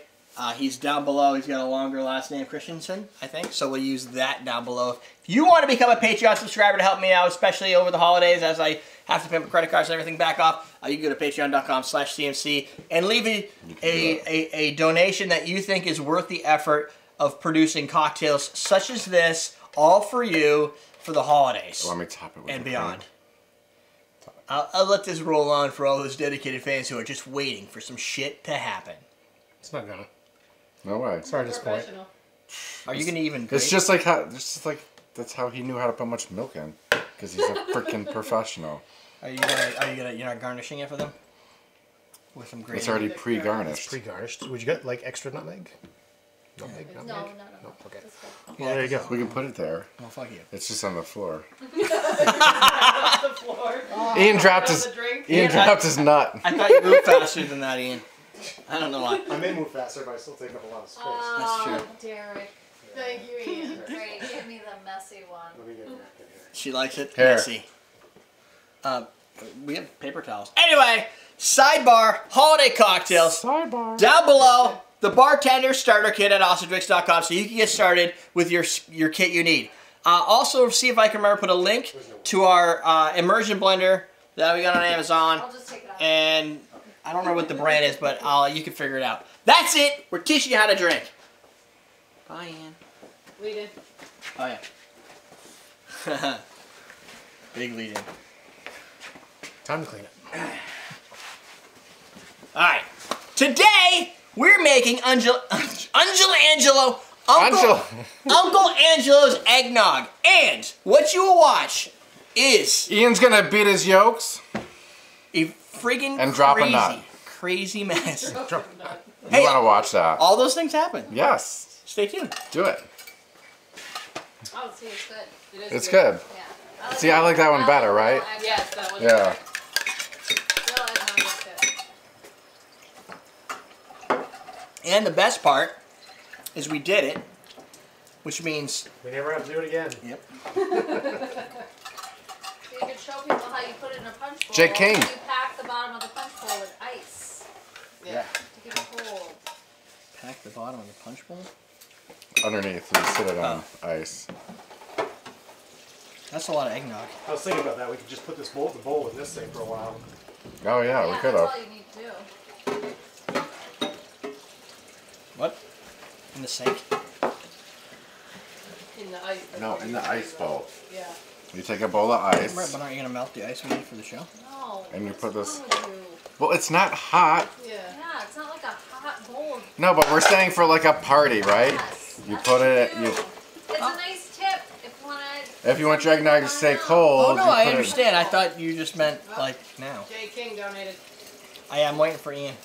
He's down below. He's got a longer last name, Christensen, I think. So we'll use that down below. If you want to become a Patreon subscriber to help me out, especially over the holidays as I have to pay my credit cards and everything back off, you can go to patreon.com/CMC and leave a donation that you think is worth the effort of producing cocktails such as this, all for you, for the holidays. Let me top it with and beyond. I'll let this roll on for all those dedicated fans who are just waiting for some shit to happen. It's not gonna. No way. Sorry to disappoint. Are you gonna even? It's just like how. It's just like that's how he knew how to put much milk in, because he's a freaking professional. Are you gonna? You're not garnishing it for them with some gravy? It's already pre-garnished. Pre-garnished. Would you get like extra nutmeg? No. No, no. Okay. That's good. Well, there you go. We can put it there. Oh, fuck you. It's just on the floor. Off the floor. Ian dropped On his the drink. dropped his nut. I thought you moved faster than that, Ian. I don't know why. I may move faster, but I still take up a lot of space. Oh, That's true. Derrick. Thank you, Ian. Great. Give me the messy one. Let me get a napkin here. She likes it Here. messy. We have paper towels. Anyway, sidebar, holiday cocktails. Sidebar. Down below, the bartender starter kit at AwesomeDrinks.com, so you can get started with your kit you need. Also, see if I can remember put a link to our immersion blender that we got on Amazon. I'll just take it out. And I don't know what the brand is, but you can figure it out. That's it. We're teaching you how to drink. Bye, Ian. Lead in. Oh yeah. Big lead in. Time to clean it. All right. Today we're making Uncle Angelo's eggnog, and what you will watch is Ian's gonna beat his yolks. a friggin' And drop a nut. crazy mess. You wanna watch that? All those things happen. Yes. Stay tuned. Do it. Oh, see, it's good. It is It's good. Yeah. See, I like that one better, right? Yes, that was Yeah. Still, eggnog is good. And the best part is we did it, which means We never have to do it again. yep. So you can show people how you put it in a punch bowl. J. King. You pack the bottom of the punch bowl with ice Yeah. to keep it cold. Pack the bottom of the punch bowl. Underneath, you sit it on ice. That's a lot of eggnog. I was thinking about that. We could just put the bowl in this thing for a while. Oh yeah, we could That's have. all you need to do. What? In the sink? In the ice. No, in the ice bowl. Yeah. You take a bowl of Right, ice. but aren't you gonna melt the ice we need for the show? No. And you what's put this- wrong with you? Well, it's not hot. Yeah. Yeah, it's not like a hot bowl. No, but we're saying for like a party, right? Yes, You that's put it. true. You It's a nice tip if you want to. if you want your eggnog to stay cold. Oh no, you I put it- understand. I thought you just meant like now. J. King donated. I am waiting for Ian.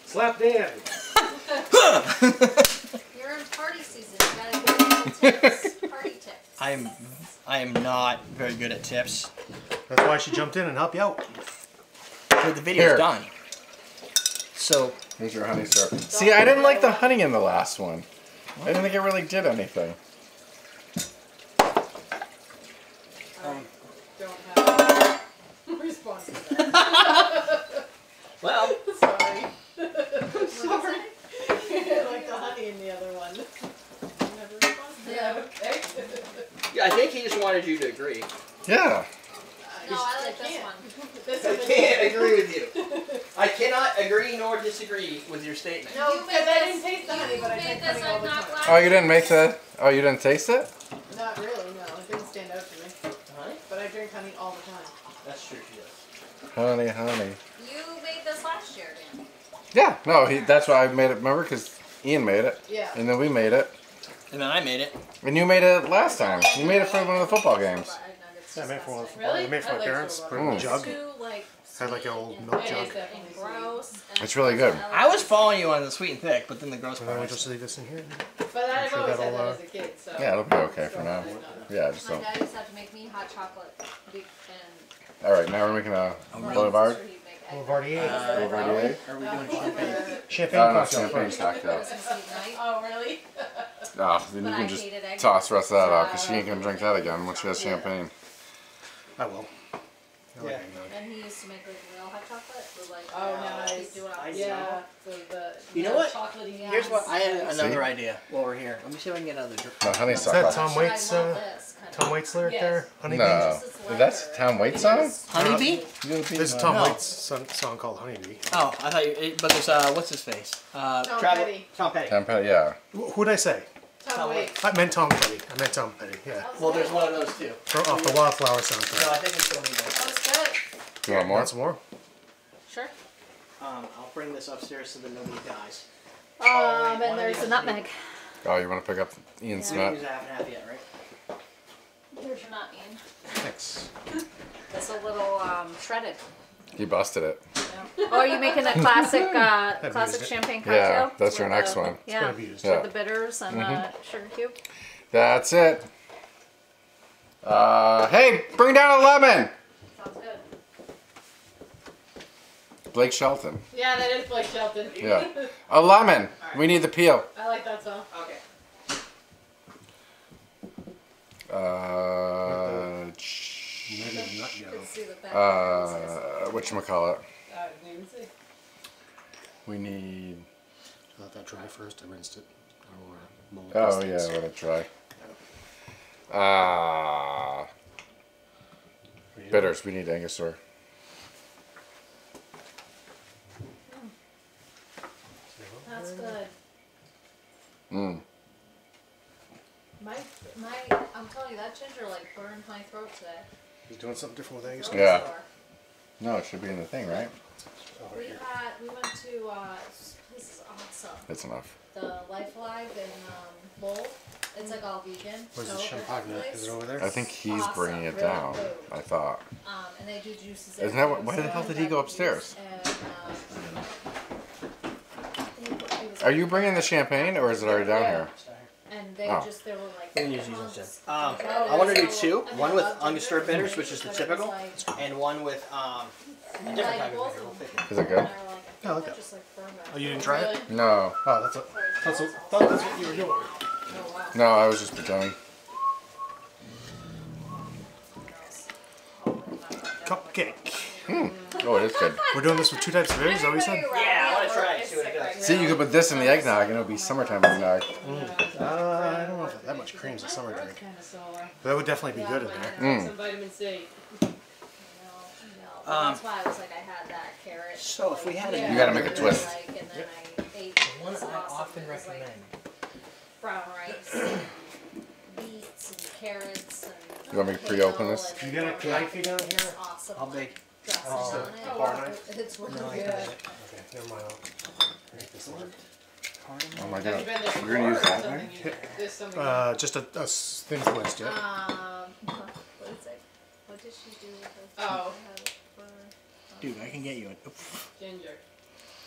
Slap Dan. You're in party season. You gotta give little tips. Party tips. I am not very good at tips. That's why she jumped in and helped you out. But the video's Here. done. So Here's your honey syrup. See, I didn't like the honey in the last one. I didn't think it really did anything. Don't have a response to that. well, Sorry. Sorry. Like the honey in the other one. Don't have a response to that, okay? yeah, I think he just wanted you to agree. Yeah. No, I like this one. This I one can't agree with you. I cannot agree nor disagree with your statement. No, You because made I this- didn't taste the honey, you but I made drank this honey all the eggnog time. last Oh, you didn't make the. Oh, you didn't taste it? Not really, no. It didn't stand out to me. Honey? But I drink honey all the time. That's true. She does. Honey, honey. You made this last year, Dan. Yeah. No, that's why I made it. Remember, because Ian made it, Yeah. and then we made it, And then I made it. and you made it last time. You made it for one of the football games. Yeah, I made for one. Really? I made for I my like parents. soda. Put it in a jug. Too, like, Had like sweet an old and milk It jug. is definitely and sweet. gross. And It's really good. I was following you on the sweet and thick, but then the gross And then we part. just leave this in here. But I've I'm sure always that'll, had that as a kid, so. Yeah, it'll be okay for now. Yeah, just My don't. dad used to have to make me hot chocolate. And All right, now we're making a my boulevard. sister, he'd make eggnog. Boulevard E. Boulevard EA. Are we doing champagne? Champagne No, cocktail champagne first. cocktail. Christmas Eve night. Oh, really? Oh, then you But I can just hated eggnog. toss the rest of that out because she ain't gonna drink that again when she has champagne. I will. I like Yeah. eggnog. And he used to make like real hot chocolate. With like, Oh, nice. nice. Do it on Yeah. So the You know what? chocolatey. Yeah. Here's what I had another See? idea while we're here. Let me see if I can get another drink. No, honey Is that suckle. Tom Waits? I love this kind Tom of. Waits lyric Yes. there? Honeybee? No, that's Tom Waits song. Honeybee? This is Tom No. Waits' song called Honeybee. Oh, I thought you. But there's what's his face? Tom Petty. Tom Petty. Tom Petty, yeah. Who'd I say? Tom Waits. I meant Tom Petty. I meant Tom Petty, yeah. Well, there's one of those too. Off the Wildflower No, soundtrack. I think it's Honeybee. That was good. Do you want more? Want some more? Sure. I'll bring this upstairs so that nobody dies. And there's a nutmeg. Oh, you want to pick up Ian's We don't nut? use a half and half yet, right? Here's your nut, Ian. Thanks. It's a little shredded. He busted it. Yeah. Oh, are you making a classic champagne cocktail? Yeah, that's your next one. Yeah, It's yeah. with the bitters and sugar cube. That's it. Hey, bring down a lemon. Sounds good. Blake Shelton. Yeah, that is Blake Shelton. Yeah. A lemon. Right. We need the peel. I like that song. Okay. Whatchamacallit? I didn't even see. We need. Let that dry first. I rinsed it. Oh yeah, let it dry. Bitters. We need Angostura. That's good. Mmm. I'm telling you, that ginger like burned my throat today. He's doing something different with eggs. Yeah. No, it should be in the thing, right? We went to, this is awesome. It's enough. The Life Alive in Lowell. It's like all vegan. Where's the champagne? Is it over there? I think he's Awesome. bringing it Really down. good. I thought. And they do juices. Isn't that what? Why the hell did he go upstairs? Are you bringing the champagne, or is it already down here? And they Oh. they were like. We can use these instead. I want to do two. One with Angostura bitters, which is the typical, and one with a different type of bitter. We'll pick it. Is it good? Yeah, look at it. Oh, you didn't try it? No. Oh, that's what you were doing. No, I was just pretending. Cupcake. Oh, it is good. We're doing this with 2 types of eggs, is that what you said? Yeah, I want to try it. See what it does. See, you could put this in the eggnog, and it'll be summertime eggnog. I don't know if that much cream's a summer drink. But that would definitely be good in there. Some vitamin C. That's why I was like, I had that carrot. So if we had a You gotta make a twist. And then I ate one this I awesome, often it was like recommend. brown rice, beets and carrots and You want me to pre-open this? You got a knifey down here? awesome. How big? Dressing Oh, on it. bar knife? It's really No, I good. don't. Okay, never mind. I'll make this one. Oh my Have god. you been there You're gonna use before or that something? knife? There's something. Just a thin twist, yeah. What is it? What did she do with it? Oh. Dude, I can get you a. Ginger.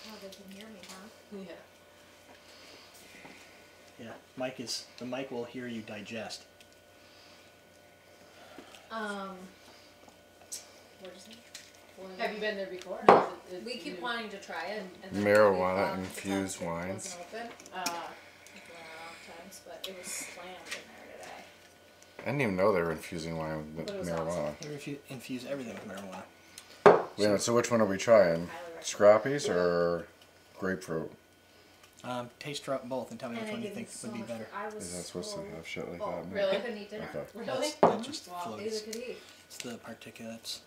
Oh, they can hear me, huh? Yeah. Yeah, the mic will hear you digest. What is it? Have you been there before? No. Is it We keep new? wanting to try it. And then Marijuana we infused the wines. wasn't open. Uh, We've been around times, but it was slammed in there today. I didn't even know they were infusing wine with But it was marijuana. They infuse everything with marijuana. Wait a minute, so which one are we trying? Scrappies or grapefruit? Taste both and tell me which one you think would be better. Is that supposed to have shit like Oh, that in it? really? I couldn't eat dinner. Okay. Really? That just Wow, floats. neither could he. It's the particulates.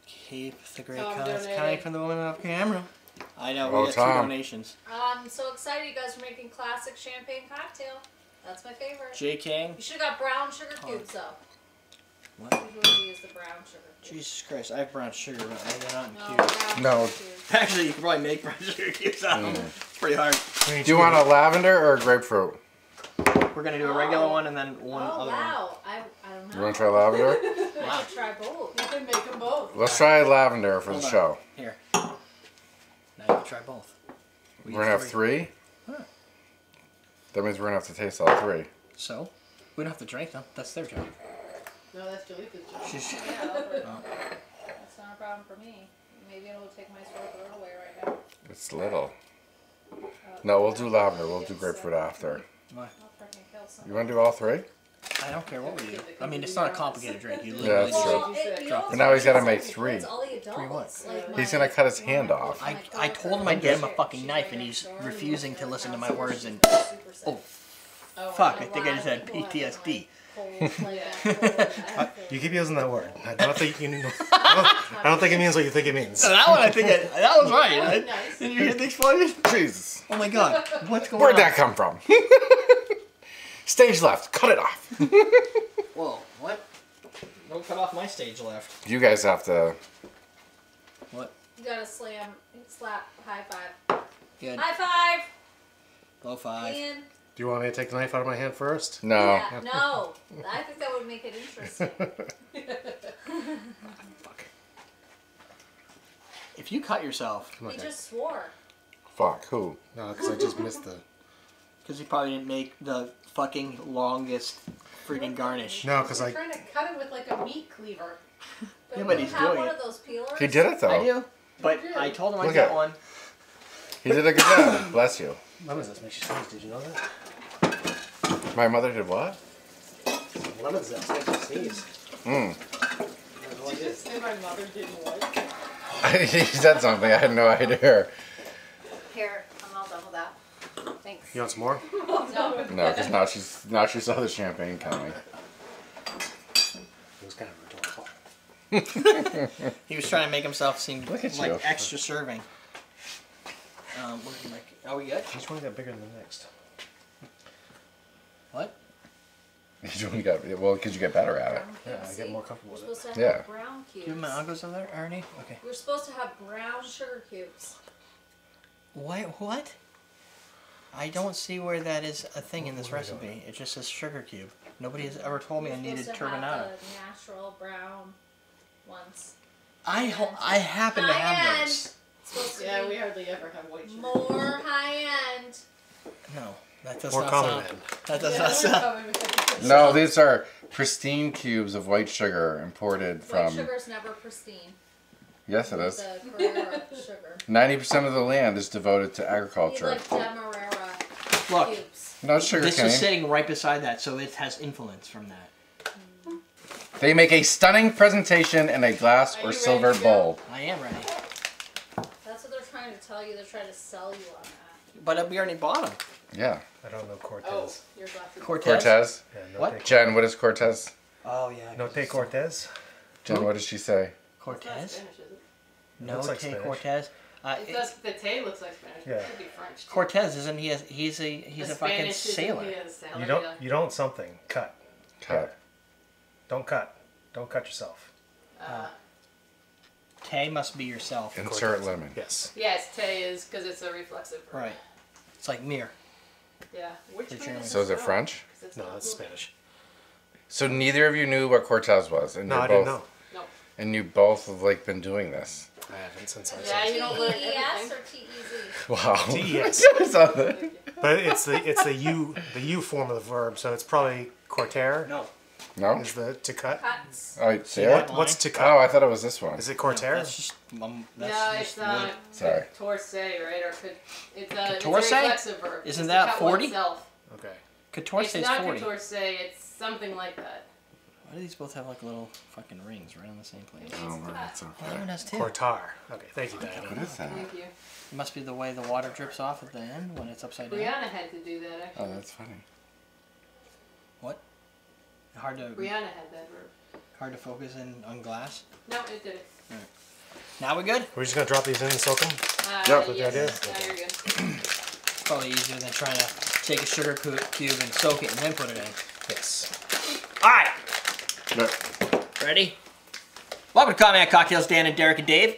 Keep the great Tom comments donated. coming from the woman off camera. I know, Oh, we got Tom. 2 donations. I'm so excited you guys are making classic champagne cocktail. That's my favorite. J. King. You should have got brown sugar cubes though. What? Usually we use the brown sugar cubes. Jesus Christ, I have brown sugar, but they're not in No, cubes. brown No. sugar cubes. Actually, you could probably make brown sugar cubes out of them. It's pretty hard. Do you want a lavender or a grapefruit? We're going to do a regular one and then one Oh other wow, I don't know. You want to try lavender? I should try both. You can make them both. Let's try lavender for the Hold on. show. one. Here. Now you can try both. We We're gonna use have 3? Huh. That means we're gonna have to taste all 3. So, we don't have to drink them. That's their job. No, that's Jaleika's job. She's... Yeah, but Oh. that's not a problem for me. Maybe it'll take my sore throat away right now. It's little. No, we'll do lavender. We'll do grapefruit after. Why? I'll freaking kill someone. You want to do all 3? I don't care what we do. I mean, it's not a complicated drink. You Yeah, literally that's just... true. Well, you know But now he's gotta make what's 3. It's all the adults. 3 what? Like He's my- gonna cut his one of hand my- off. my I told him I'd get him a fucking she's knife right and next he's door, refusing to and listen to my counselor, words and... she's super sick. Oh, Oh, fuck, And I a think I lot just of had people have, PTSD. like, colds like that. You keep using that word. I don't think you know. I don't think it means what you think it means. So that one, I think that was right. Right? Nice. Did you hear the explosion? Jesus. Oh my god, what's going Where'd on? that come from? Stage left. Cut it off. Whoa, what? Don't cut off my stage left. You guys have to. What? You gotta slap, high five. Good. High five! Low 5. Ian. Do you want me to take the knife out of my hand first? No. Yeah, no. I think that would make it interesting. Fuck. If you cut yourself. He just swore. Fuck, who? No, because I just missed the... Because he probably didn't make the fucking longest freaking garnish. No, because You're trying to cut it with like a meat cleaver. Yeah, but you he's have doing one it. of those peelers? He did it though. I do. But I told him I'd Look get at- one. He did a good job. Bless you. lemons makes you sneeze. Did you know that? My mother did what? Lemons makes you sneeze. Mm. Did you just say my mother didn't what? He said something. I had no idea. Here, I'm all done with that. Thanks. You want some more? No. No, because now she saw the champagne coming. It was kind of rhetorical. He was trying to make himself seem Look at like you. extra serving. Are we good? Each one got bigger than the next. What? You got well because you get better at it. Yeah, I See, get more comfortable We're with it. supposed to have Yeah. brown cubes. Do my uncles over there, Ernie? Okay. We're supposed to have brown sugar cubes. What? I don't see where that is a thing in this recipe. It just says sugar cube. Nobody has ever told me I needed We're supposed to turbinado. have the natural brown ones. I happen to have High-end. those. It's supposed to Yeah, be we hardly ever have white sugar. more high end. No, that does More not common sound. then. That does Yeah, not we're sound. common with No, these are pristine cubes of white sugar imported White from. sugar's never pristine. Yes, it is. The Carrera sugar. 90% of the land is devoted to Need agriculture. like Demerara Look, cubes. No sugar this cane. is sitting right beside that, so it has influence from that. They make a stunning presentation in a glass Are or you silver ready to go? bowl. I am ready. That's what they're trying to tell you. They're trying to sell you on that. But we already bought them. Yeah. I don't know Cortez. Oh, your glasses. Cortez. Cortez. Yeah, no What? te- Jen, what is Cortez? Oh yeah. No te Cortez? Jen, what did she say? It's not Cortez. Spanish, is it? No Looks like te Spanish. Cortez. It does. The Tay looks like Spanish. Yeah. It could be French. Too. Cortez isn't he? He's a The fucking Spanish is- sailor. he is a sailor, yeah. You don't something. Cut. Cut. Don't cut. Don't cut yourself. Tay must be yourself. Insert lemon. Yes. Yes, Tay is because it's a reflexive verb. Right. It's like mirror. Yeah. Which The one German. is So is it spelled? French? 'Cause it's No, not that's blue. Spanish. So neither of you knew what Cortez was, and No, you're I both, didn't know. No. and you both have like been doing this. I haven't since I Yeah, said. you don't learn TES everything. or TEZ? Wow. T-E-S. Something. But it's the U form of the verb, so it's probably corter No. No? is the to cut. Cuts. Oh, wait, Sarah? What's to Oh, cut? I thought it was this one. Is it corter? That's just. No, That's it's just Sorry. Torse, right? Or could it's a Catorce? reflexive verb. Isn't It's that to cut 40? oneself. Okay. Couture It's says not 40. Catorce, it's something like that. Why do these both have like little fucking rings right on the same place? Oh, well, that's Well, okay. that one has two. Cortar. Okay, thank you, Diana. What is that? Thank you. It must be the way the water drips off at the end when it's upside down. Brianna had to do that Oh, actually. that's funny. Hard to Brianna had that verb. focus in on glass. No, it did it. Now we good? We're just gonna drop these in and soak them. Yep. Good Yes. idea. Now you're good. Probably easier than trying to take a sugar cube and soak it and then put it in. Yes. All right, Good. ready? Welcome to Common Cocktails, Dan and Derrick and Dave.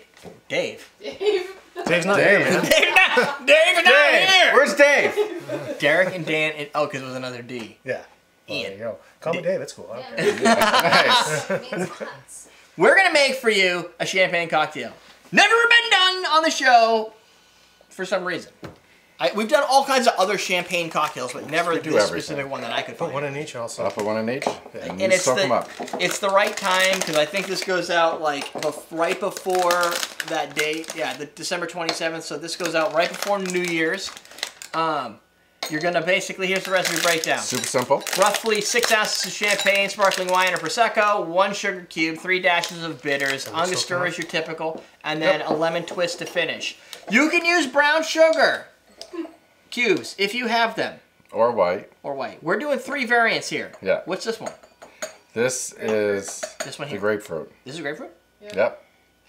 Dave. Dave. Dave's not Dave. here, man. Dave is not here. Where's Dave? Derrick and Dan. And, oh, because it was another D. Yeah. Well, Ian. there you go. Call me Dave. It's cool. I don't care. Nice. It means cuts. We're gonna make for you a champagne cocktail. Never been done on the show for some reason. We've done all kinds of other champagne cocktails, but never We this do everything. specific one that I could Put find. one in each also. I'll put one in each. And you And it's soak them up. it's the right time because I think this goes out like right before that date. Yeah, the December 27th. So this goes out right before New Year's. You're gonna basically, here's the recipe breakdown. Super simple. Roughly 6 ounces of champagne, sparkling wine, or prosecco, 1 sugar cube, 3 dashes of bitters, And we soak them Angostura up? is your typical, and then a lemon twist to finish. You can use brown sugar cubes if you have them, Or white. or white. We're doing 3 variants here. Yeah. What's this one? This is This one the here. grapefruit. This is grapefruit? Yep.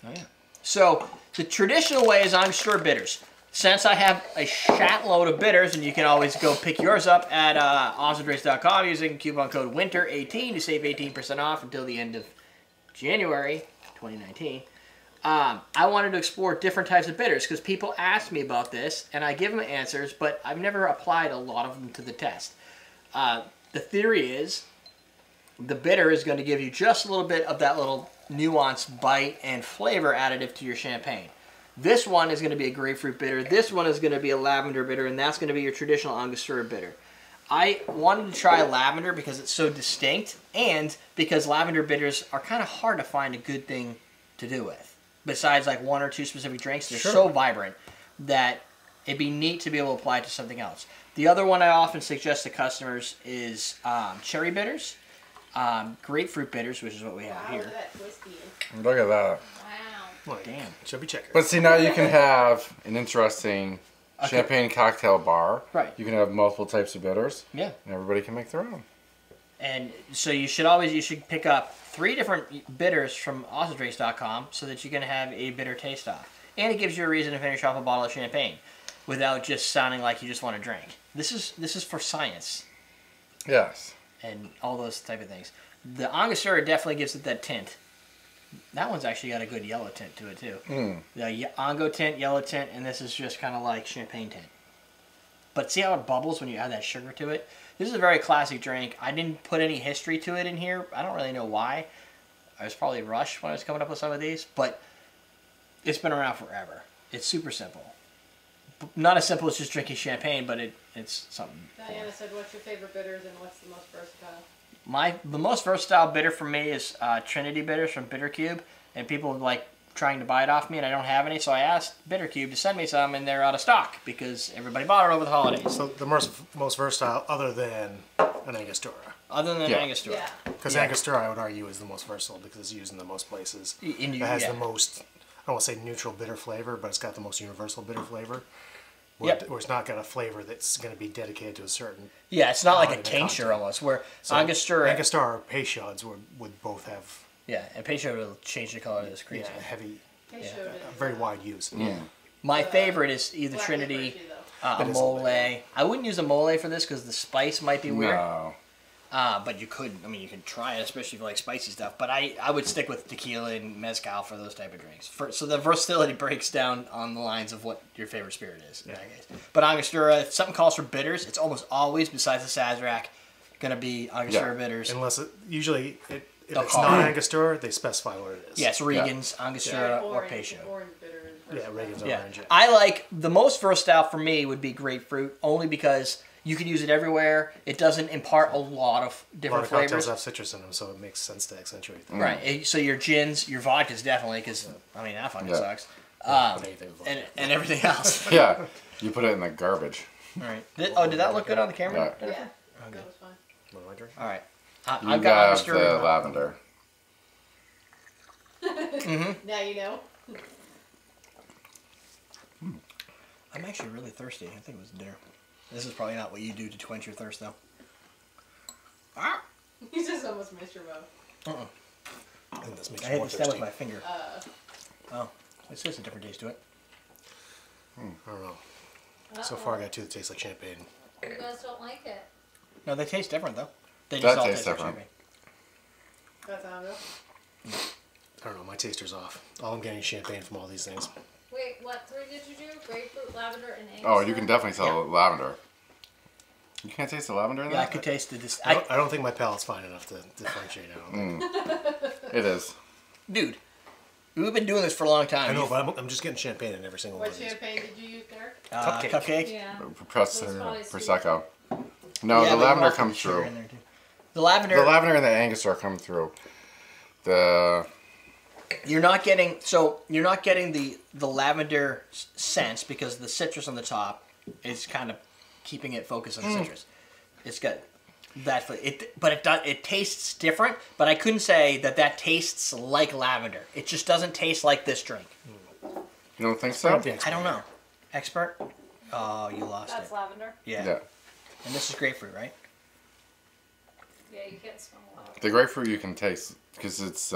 Oh yeah. So the traditional way is Angostura bitters. Since I have a shat load of bitters, and you can always go pick yours up at OmsandDrinks.com using coupon code WINTER18 to save 18% off until the end of January 2019. I wanted to explore different types of bitters because people ask me about this, and I give them answers, but I've never applied a lot of them to the test. The theory is the bitter is going to give you just a little bit of that little nuanced bite and flavor additive to your champagne. This one is going to be a grapefruit bitter. This one is going to be a lavender bitter, and that's going to be your traditional Angostura bitter. I wanted to try lavender because it's so distinct, and because lavender bitters are kind of hard to find a good thing to do with. Besides like one or two specific drinks, they're so vibrant that it'd be neat to be able to apply it to something else. The other one I often suggest to customers is cherry bitters, grapefruit bitters, which is what we have here. Look at that. Wow. Damn. Chubby checker. But see, now you can have an interesting champagne cocktail bar. Right. You can have multiple types of bitters. Yeah. And everybody can make their own. And so you should pick up 3 different bitters from AwesomeDrinks.com so that you can have a bitter taste off. And it gives you a reason to finish off a bottle of champagne without just sounding like you just want to drink. This is for science. Yes. And all those type of things. The Angostura definitely gives it that tint. That one's actually got a good yellow tint to it too. The Ango tint, yellow tint, and this is just kind of like champagne tint. But see how it bubbles when you add that sugar to it? This is a very classic drink. I didn't put any history to it in here. I don't really know why. I was probably rushed when I was coming up with some of these, but it's been around forever. It's super simple. Not as simple as just drinking champagne, but it's something. Diana said, what's your favorite bitters and what's the most versatile? The most versatile bitter for me is Trinity Bitters from Bitter Cube, and people like trying to buy it off me, and I don't have any, so I asked Bitter Cube to send me some, and they're out of stock because everybody bought it over the holidays. So the most versatile, other than an Angostura. Other than Angostura. Yeah. Because Angostura, I would argue, is the most versatile because it's used in the most places. It has the most, I don't want to say neutral bitter flavor, but it's got the most universal bitter flavor. Where it's not got a flavor that's going to be dedicated to a certain. Yeah, it's not like a tincture almost, where Angostura or Peychauds would both have. Yeah, and Peychaud will change the color of this crease. Yeah, heavy, very wide use. Yeah. My favorite is either Trinity, a mole. I wouldn't use a mole for this because the spice might be weird. No. But you could, you can try it, especially if you like spicy stuff. But I would stick with tequila and mezcal for those type of drinks. So the versatility breaks down on the lines of what your favorite spirit is in that case. But Angostura, if something calls for bitters, it's almost always, besides the Sazerac, going to be Angostura bitters. Unless if it's not Angostura, they specify what it is. Yes, Regan's, Angostura, or Peychaud. Orange bitter. Yeah, Regan's orange. I like, the most versatile for me would be grapefruit, only because you can use it everywhere. It doesn't impart a lot of different flavors. Cocktails have citrus in them, so it makes sense to accentuate them. Right. So your gins, your vodkas definitely, because that fucking sucks. And everything else. Yeah, you put it in the garbage. All right. Did that look good on the camera? Yeah, okay. That was fine. What am I drinking? All right. You I've got have the lavender. Now you know. I'm actually really thirsty. I think it was dinner. This is probably not what you do to quench your thirst, though. You just almost missed your mouth. I think this makes I you hit more the stem with thirsty. my finger. Oh, it's just a different taste to it. I don't know. So far, I got 2 that taste like champagne. You guys don't like it. No, they taste different, though. They That all tastes taste like different. champagne. That's how I go. I don't know. My taster's off. All I'm getting is champagne from all these things. Wait, what 3 did you do? Grapefruit, lavender, and Angostura? Oh, you can definitely tell lavender. You can't taste the lavender in Yeah, that? I could taste the... I don't think my palate's fine enough to differentiate out. It is. Dude, we've been doing this for a long time. I know, but I'm just getting champagne in every single one What of these. champagne did you use there? Cupcake? Yeah. Prosecco. No, the lavender comes through. The lavender... The lavender and the Angostura come through. You're not getting the lavender sense because the citrus on the top is kind of keeping it focused on the citrus. It's got that it tastes different, but I couldn't say that tastes like lavender. It just doesn't taste like this drink. You don't think so? I don't know. Expert? Oh, you lost That's it. lavender. Yeah. And this is grapefruit, right? Yeah, you can't smell lavender. The grapefruit you can taste because it's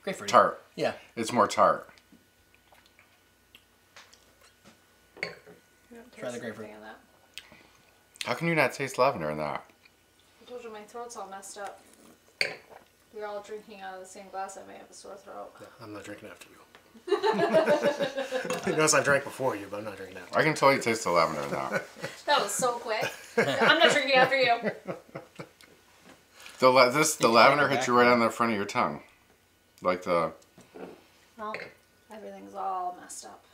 Grapefruit. tart. Yeah. It's more tart. Try the grapefruit. How can you not taste lavender in that? I told you my throat's all messed up. We're all drinking out of the same glass. I may have a sore throat. Yeah, I'm not drinking after you. Notice I drank before you, but I'm not drinking after. I can totally taste the lavender in that. That was so quick. I'm not drinking after you. The lavender hits you right on the front of your tongue. Like the... Well, everything's all messed up.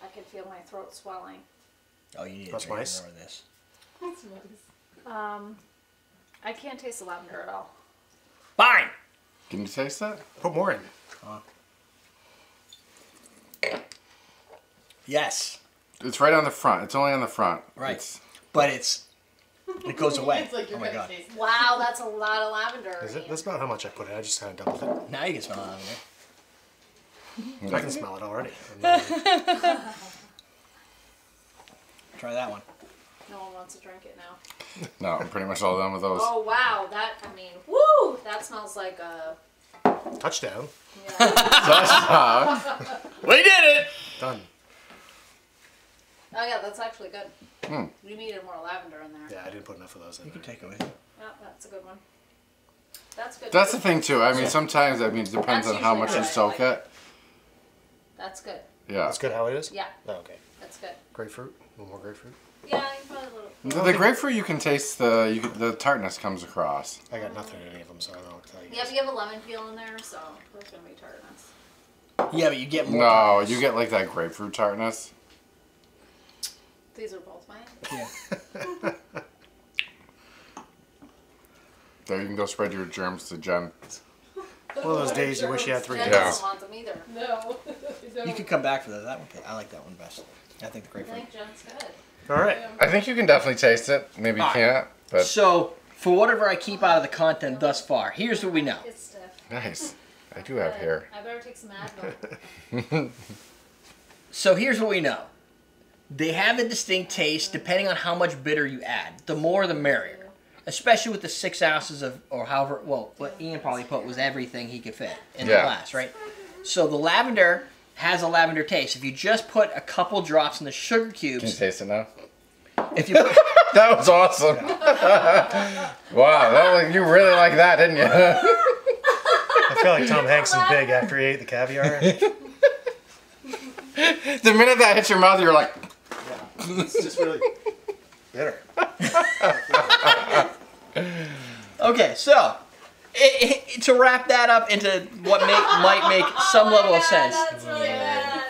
I can feel my throat swelling. Oh, you need to That's drink nice. more of this. That's nice. I can't taste the lavender at all. Fine. Can you taste that? Put more in. Yes. It's right on the front. It's only on the front. Right. But it goes away. It's like you're Oh my gonna God. taste it. Wow, that's a lot of lavender. Is it? That's about how much I put in. I just kind of doubled it. Now you can smell lavender. I can smell it already. Try that one. No one wants to drink it now. No, I'm pretty much all done with those. Oh wow, woo! That smells like a. Touchdown. Yeah. We did it! Done. Oh yeah, that's actually good. Hmm. You needed more lavender in there. Yeah, I didn't put enough of those in You can there. take it with you. Yeah, that's a good one. That's good. That's the thing too. I mean, sometimes it depends That's on how usually much how you I soak like it. That's good. Yeah. That's good how it is? Yeah, Oh, okay. that's good. Grapefruit? A little more grapefruit? Yeah, you probably a little. The grapefruit, you can taste the tartness comes across. I got nothing in any of them, so I don't know what to tell you. Yeah, but you have a lemon peel in there, so there's gonna be tartness. Yeah, but you get more. No, tartness. you get like that grapefruit tartness. These are both mine. Yeah. There, you can go spread your germs to Jen. One of those days you wish you had 3 Jen days. Yeah. doesn't want them either. No. You could come back for that. That one, I like that one best. I think the I grapefruit. think Jen's good. All right. I think you can definitely taste it. Maybe you Alright. can't, but So, for whatever I keep out of the content thus far, here's what we know. It's stiff. nice. I do have hair. I better take some Advil. So here's what we know. They have a distinct taste depending on how much bitter you add. The more the merrier. Especially with the 6 ounces of, or however, well, what Ian probably put was everything he could fit in the Yeah. glass, right? So the lavender has a lavender taste. If you just put a couple drops in the sugar Can you cubes, taste it now? if you put, That was awesome. Wow, you really like that, didn't you? I feel like Tom Hanks in Big after he ate the caviar. The minute that hits your mouth, you're like, It's just really bitter. okay, so to wrap that up into what might make some level of sense. That's really bad.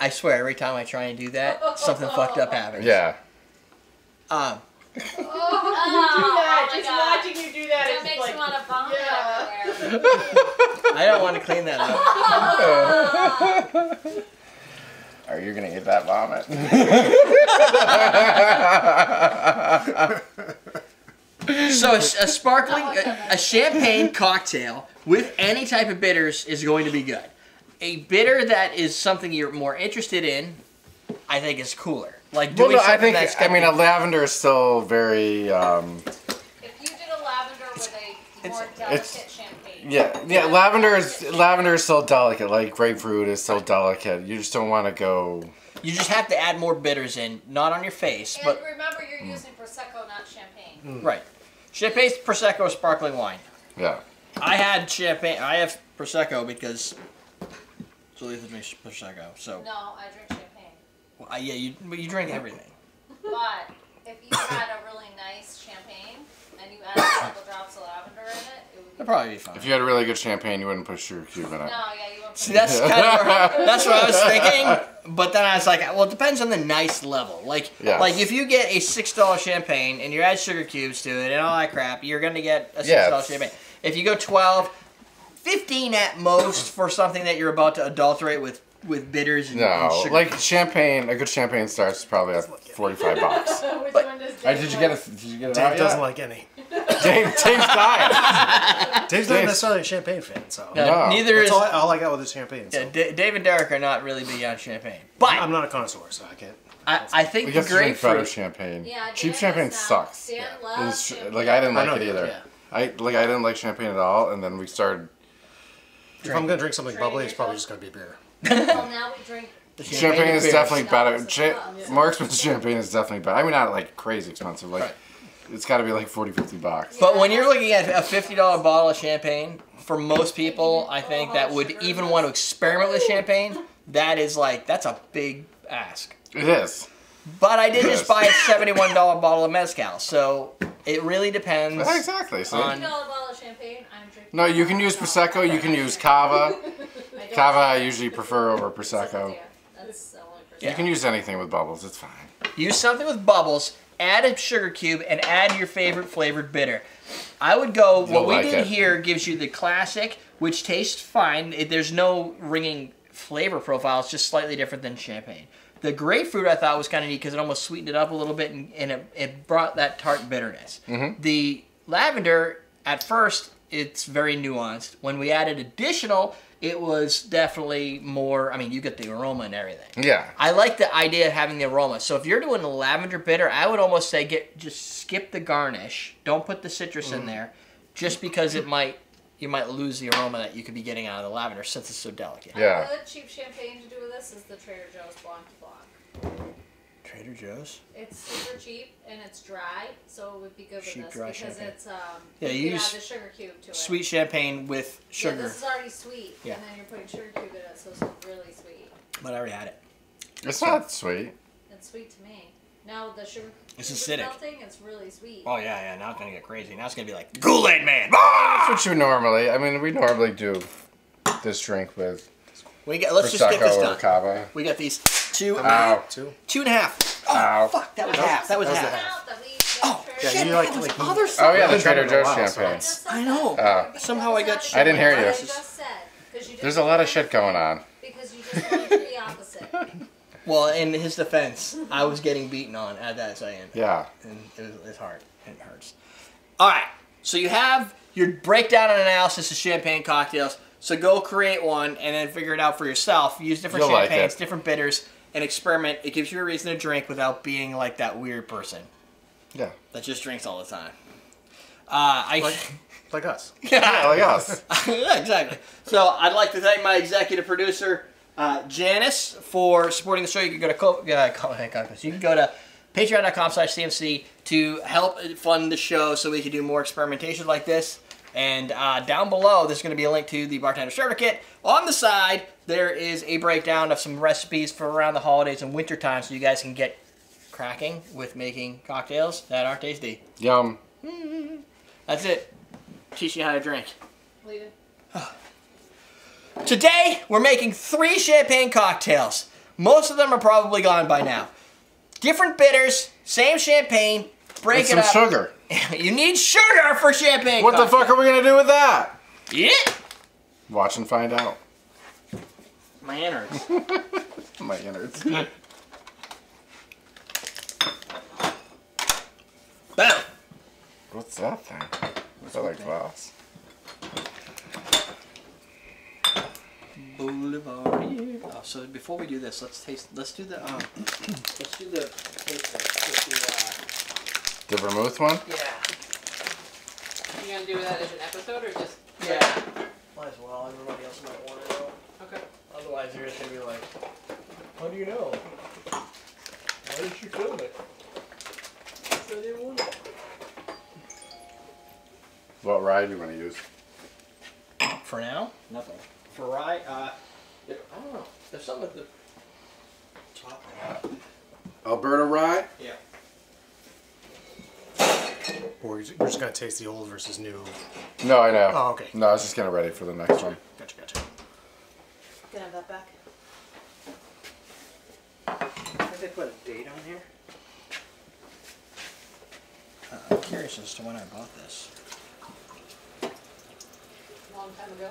I swear, every time I try and do that, something fucked up happens. yeah. Oh, Oh, do that. my Just God. watching you do that That is makes like, me want to vomit yeah. everywhere. I don't want to clean that up. Are you gonna eat that vomit? So a sparkling, a champagne cocktail with any type of bitters is going to be good. A bitter that is something you're more interested in, I think, is cooler. Like Well, doing no, I something think. that's I mean, a lavender is still very. If you did a lavender with a more delicate champagne. Yeah. Lavender is still delicate. Like grapefruit is still delicate. You just don't want to go. you just have to add more bitters in, not on your face, And but remember, you're using Prosecco, not champagne. right. Champagne, prosecco, or sparkling wine. Yeah. I had champagne. I have prosecco because Julia drinks prosecco. So No, I drink champagne. well, yeah, but you drink everything. But if you had a really nice champagne and you added a couple drops of lavender in it, it would be. It'd probably be fine. If you had a really good champagne, you wouldn't put sugar cube in it. No, yeah, you won't. See, that's kind of that's what I was thinking. But then I was like, well, it depends on the nice level. Like, Yes. like if you get a $6 champagne and you add sugar cubes to it and all that crap, you're gonna get a $6 Yeah. champagne. If you go 12, 15 at most for something that you're about to adulterate with bitters and, and No, sugar. like champagne. A good champagne starts probably at $45. Which But- one does Did you get it? Did you get it out Dave yet? doesn't like any. Dave's dying. Dave's not necessarily a champagne fan, so. No. Neither That's is. all I got with is champagne. So. Yeah, Dave and Derrick are not really big on champagne, but I'm not a connoisseur, so I can't. I think We the get to drink better grapefruit. champagne. Yeah, Cheap Dan champagne does not. sucks. Dan Yeah. loves It's, champagne. like I didn't I like know it you, either. yeah. I didn't like champagne at all, and then we started. If I'm gonna drink something Drink bubbly, it's probably yourself. just gonna be beer. Well, now we drink. The Champagne is beers. definitely better. Yeah. More expensive champagne is definitely better. I mean, not like crazy expensive. Like Right. it's got to be like $40-$50. But when you're looking at a $50 bottle of champagne, for most people, I think that would even want to experiment with champagne. That is like that's a big ask. It is. But I did Yes. just buy a $71 bottle of mezcal, so it really depends. Yeah, exactly. See? On- $50 bottle of champagne. I'm drinking. No, you can use prosecco. You can use cava. I don't Cava I like it. usually prefer over It's a good prosecco. idea. That's the only You can use anything with bubbles. It's fine. Use something with bubbles. Add a sugar cube and add your favorite flavored bitter. I would go. What we did here gives you the classic, which tastes fine. There's no ringing flavor profile. It's just slightly different than champagne. The grapefruit I thought was kind of neat because it almost sweetened it up a little bit and it brought that tart bitterness. The lavender, at first, it's very nuanced. When we added additional, it was definitely more, I mean, you get the aroma and everything. Yeah. I like the idea of having the aroma. So if you're doing a lavender bitter, I would almost say just skip the garnish. Don't put the citrus in there, just because you might lose the aroma that you could be getting out of the lavender since it's so delicate. Yeah. A good cheap champagne to do with this is the Trader Joe's Blanc de Blanc. Trader Joe's? It's super cheap and it's dry, so it would be good with Cheap, this dry because champagne. it's Yeah, you use add the sugar cube to it. Sweet champagne with sugar. Yeah, this is already sweet, Yeah. and then you're putting sugar cube in it, so it's really sweet. But I already had it. It's not sweet. It's sweet to me. Now the sugar It's cube is acidic. melting, it's really sweet. Oh yeah, now it's gonna get crazy. Now it's gonna be like Kool-Aid Man. That's what you normally. I mean, we normally do this drink with Let's just get this Prosecco or done. Cava. We got these two. Ow. 2.5. Oh Ow. fuck, that was half. That was half. Oh Yeah, shit, you man, like there's like other Oh stuff. yeah, the haven't done Trader it in a Joe's while, so champagne. I know. Oh. Somehow I got I didn't hear That's you. what I just said, 'cause you just There's a lot of shit going on. Because you just want to do the opposite. Well, in his defense, I was getting beaten on at that second. Yeah. And it's hard. It hurts. All right. So you have your breakdown and analysis of champagne cocktails. So go create one and then figure it out for yourself. Use different You'll like champagnes, it. different bitters, and experiment. It gives you a reason to drink without being like that weird person Yeah. that just drinks all the time. like us. Yeah, like us. Yeah, exactly. So I'd like to thank my executive producer, Janice, for supporting the show. You can go to you can go to patreon.com/CMC to help fund the show so we can do more experimentation like this. And down below, there's going to be a link to the Bartender Starter Kit. On the side, there is a breakdown of some recipes for around the holidays and winter time so you guys can get cracking with making cocktails that are tasty. Yum. That's it. Teach you how to drink. Leave it. Today, we're making 3 champagne cocktails. Most of them are probably gone by now. Different bitters, same champagne, break With it some up. sugar. You need sugar for champagne What the fuck are we gonna do with that? Eat it? Watch and find out. My innards. My innards. Boom. What's that thing? Is that like glass? Boulevardier. Oh, so before we do this, let's do the tasting. The vermouth one? Yeah. You gonna do that as an episode or just? Yeah. Might as well. Everybody else might want to know. Okay. Otherwise, you're just gonna be like, how do you know? Why didn't you film it? I didn't want it. What rye do you want to use? For now, nothing. For rye, I don't know. There's something at the top of that. Alberta rye? Yeah. Or you're just gonna taste the old versus new. No, I know. Oh, okay. No, I was just getting ready for the next one. Gotcha. Can I have that back? Did they put a date on here? I'm curious as to when I bought this. Long time ago.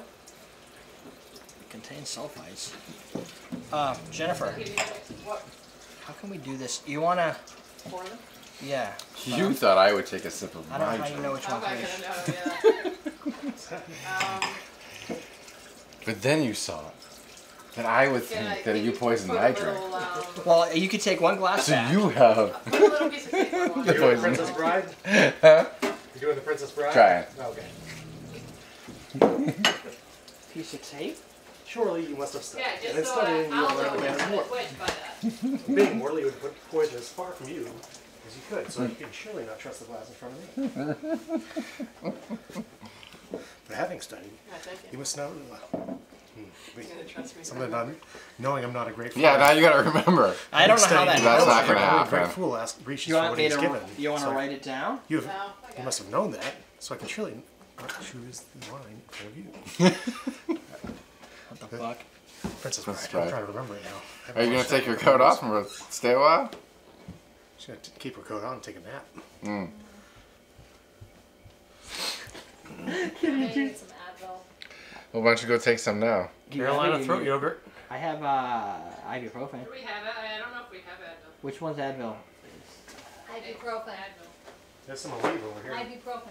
It contains sulfites. Jennifer, What? how can we do this? You wanna? Pour them? Yeah. You thought I would take a sip of I don't my know how you know drink. which I'm one not to gonna use. know. Yeah. But then you saw it. That I would think that you poisoned my drink. Well, you could take one glass So back. you have Put a little piece of paper on the it. You doing the poison. Princess Bride? Huh? You doing the Princess Bride? Trying. Okay. Piece of tape. Surely you must have studied. Yeah, And just so studying, you'll I'll learn know the when man's to more. quit by that. Being Morley would put poison as far from you as you could, so you can surely not trust the glass in front of me. But having studied, Yeah, thank you you. must know. You're gonna trust me. Something not knowing I'm not a great fool. Yeah, now you gotta remember. I don't know how Studying, that That's happens. not gonna A great happen. fool reaches You for want what me he's to? given. You want to So write it down? You No, I got you it. must have known that, so I can surely not choose the wine in front of you. What the fuck? Princess Princess Bride. I'm Bride. trying to remember it now. Are you going to take your coat off and stay a while? She's going to keep her coat on and take a nap. Mm. Maybe need some Advil. Well, why don't you go take some now? Carolina throat yogurt. I have ibuprofen. Do we have it? I don't know if we have Advil. Which one's Advil? Ibuprofen. There's some Aleve over here. Ibuprofen.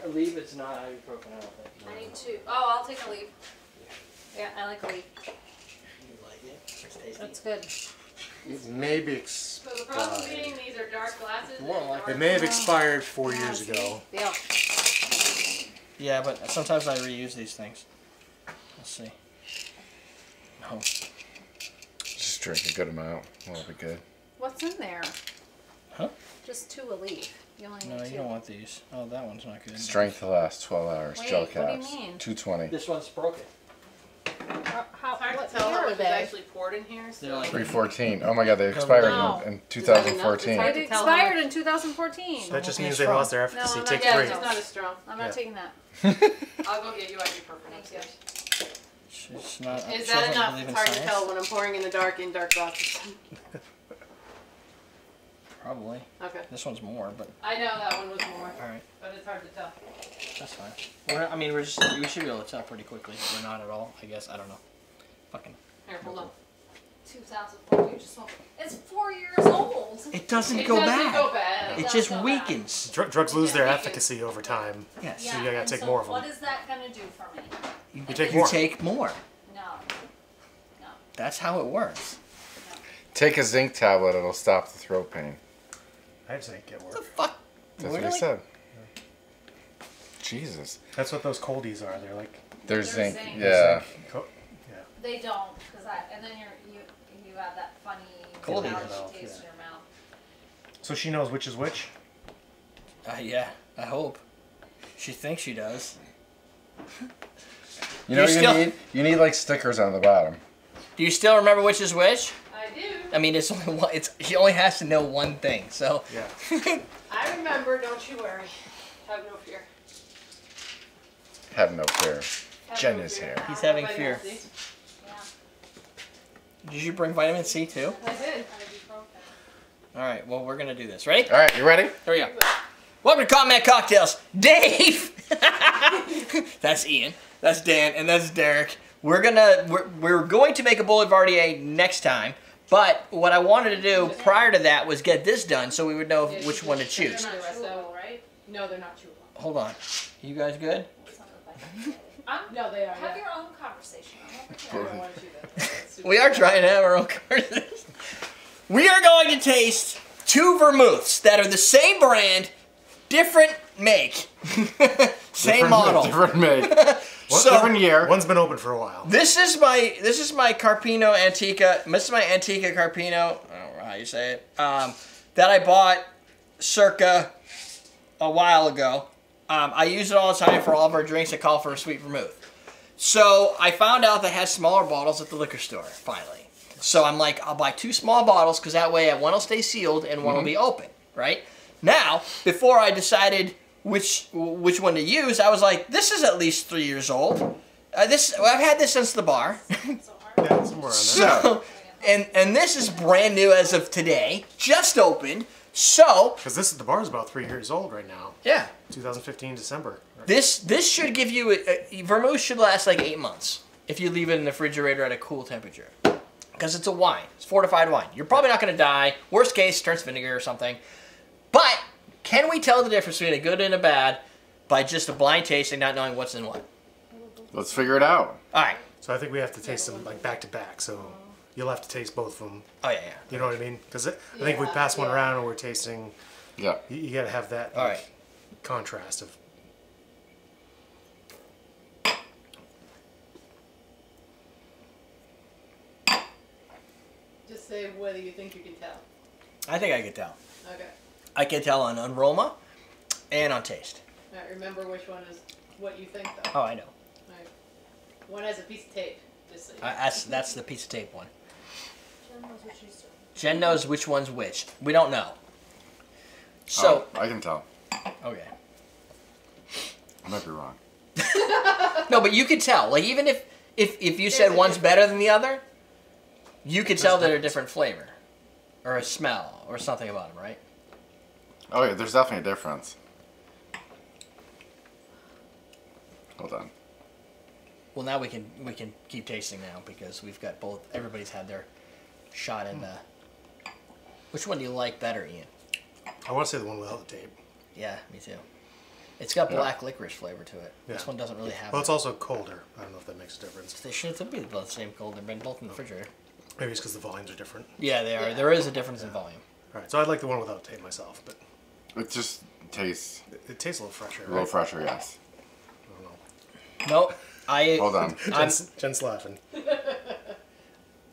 Aleve, it's not ibuprofen, I don't think. I need two. Oh, I'll take a leaf. Yeah, I like a leaf. You like it? It's tasty. That's good. It may be So the problem being these are dark glasses. More like It may have expired 4 years see? ago. Yeah. Yeah, but sometimes I reuse these things. Let's see. No. Just drink a good amount. That'll be good. What's in there? Huh? Just two a leaf. You only need No, two. you don't want these. Oh, that one's not good. Strength to last 12 hours. Wait, Gel what do you caps. mean? 220. This one's broken. How, It's hard what to tell year how are much is they? actually poured in here. They're So. like 314. Oh my god, they expired No. in It 2014. hard It to tell how expired much- in 2014. That just Okay, means they strong. lost their No, efficacy. I'm Take not Yeah, 3. it's just not as strong. I'm not Yeah. taking that. I'll go get you ibuprofen Thank you. upstairs. She's not. Is she that doesn't enough? believe It's in hard to science? tell when I'm pouring in the dark glasses. Probably. Okay. This one's more, but I know that one was more, all right, but it's hard to tell. that's fine. We should be able to tell pretty quickly. We're not at all, I guess. I don't know. Fucking. Here, hold on. 2014. It's 4 years old. It doesn't It go doesn't bad. go bad. It does just go bad. weakens. Drugs lose their Yeah. efficacy over time. Yes. you gotta and take so more of them. What is that going to do for me? You take You more. take more. No. No. That's how it works. Take a zinc tablet, it'll stop the throat pain. I'd say get What the work. fuck? That's what I Really? said. Jesus. That's what those coldies are. They're like There's They're zinc. zinc. Yeah. They don't, and then you have that funny Cold in your metallic mouth, taste yeah. in your mouth. So she knows which is which. Yeah, I hope. She thinks she does. You know You what still- you need? You need like stickers on the bottom. Do you still remember which is which? I do. I mean, it's only one. She only has to know one thing. So. Yeah. I remember, don't you worry. Have no fear. Have no fear. Have Jen no is fear. here. He's having Vitamin fear. C. Yeah. Did you bring vitamin C too? I did. Ibuprofen. All right. Well, we're gonna do this. Ready? All right, you ready? Here we go. Welcome to Combat Cocktails, Dave. That's Ian. That's Dan, and that's Derrick. We're going to make a Boulevardier next time. But what I wanted to do prior to that was get this done so we would know Yeah, which one to choose. They're not Chewable, chewable. right? No, they're not chewable. Hold on. You guys good? It's on the bike. No, they are. Have yeah. your own conversation. I'm over I here. don't want to chew that. That's super- We are trying to have our own cards. We are going to taste two vermouths that are the same brand, different make, same model. Different make. So- different year. One's been open for a while. This is my Carpino Antica. This is my Antica Carpino. I don't know how you say it. That I bought circa a while ago. I use it all the time for all of our drinks that call for a sweet vermouth. So I found out they had smaller bottles at the liquor store finally. So I'm like, I'll buy two small bottles because that way one will stay sealed and one will be open. Right now, before I decided which one to use, I was like, this is at least 3 years old. I've had this since the bar. Yeah, somewhere on there. So, and this is brand new as of today, just opened. So, Because the bar is about 3 years old right now. yeah, 2015 December. this should give you vermouth should last like 8 months if you leave it in the refrigerator at a cool temperature. Because it's a wine, it's fortified wine. You're probably not going to die. Worst case, turns vinegar or something. But can we tell the difference between a good and a bad by just a blind tasting, not knowing what's in what? Let's figure it out. All right. So I think we have to taste them like back to back. So you'll have to taste both of them. Oh yeah. You know what I mean? Because I think if we pass one around and we're tasting, Yeah. you got to have that All right. contrast of. Just say whether you think you can tell. I think I can tell. Okay. I can tell on aroma and on taste. All right, remember which one is what you think, though. Oh, I know. All right. One has a piece of tape. Just so you That's the piece of tape one. Jen knows what she's doing. Jen knows which one's which. We don't know. So, Oh, I can tell. okay. I might be wrong. No, but you can tell. Like, even if if you said one's better than the other, you could tell they're a different flavor, or a smell, or something about them, right? Oh yeah, there's definitely a difference. Hold on. Well, now we can keep tasting now because we've got both. Everybody's had their shot in the. Which one do you like better, Ian? I want to say the one without the tape. Yeah, me too. It's got black licorice flavor to it. Yeah. This one doesn't really have. Well, it's also colder. I don't know if that makes a difference. They should be the same cold. They've been both in the refrigerator. Maybe it's because the volumes are different. Yeah, they are. There is a difference in volume. All right, so I like the one without tape myself, but It just tastes it tastes a little fresher. a little fresher, yes. I don't know. Nope. Hold on. Jen's laughing.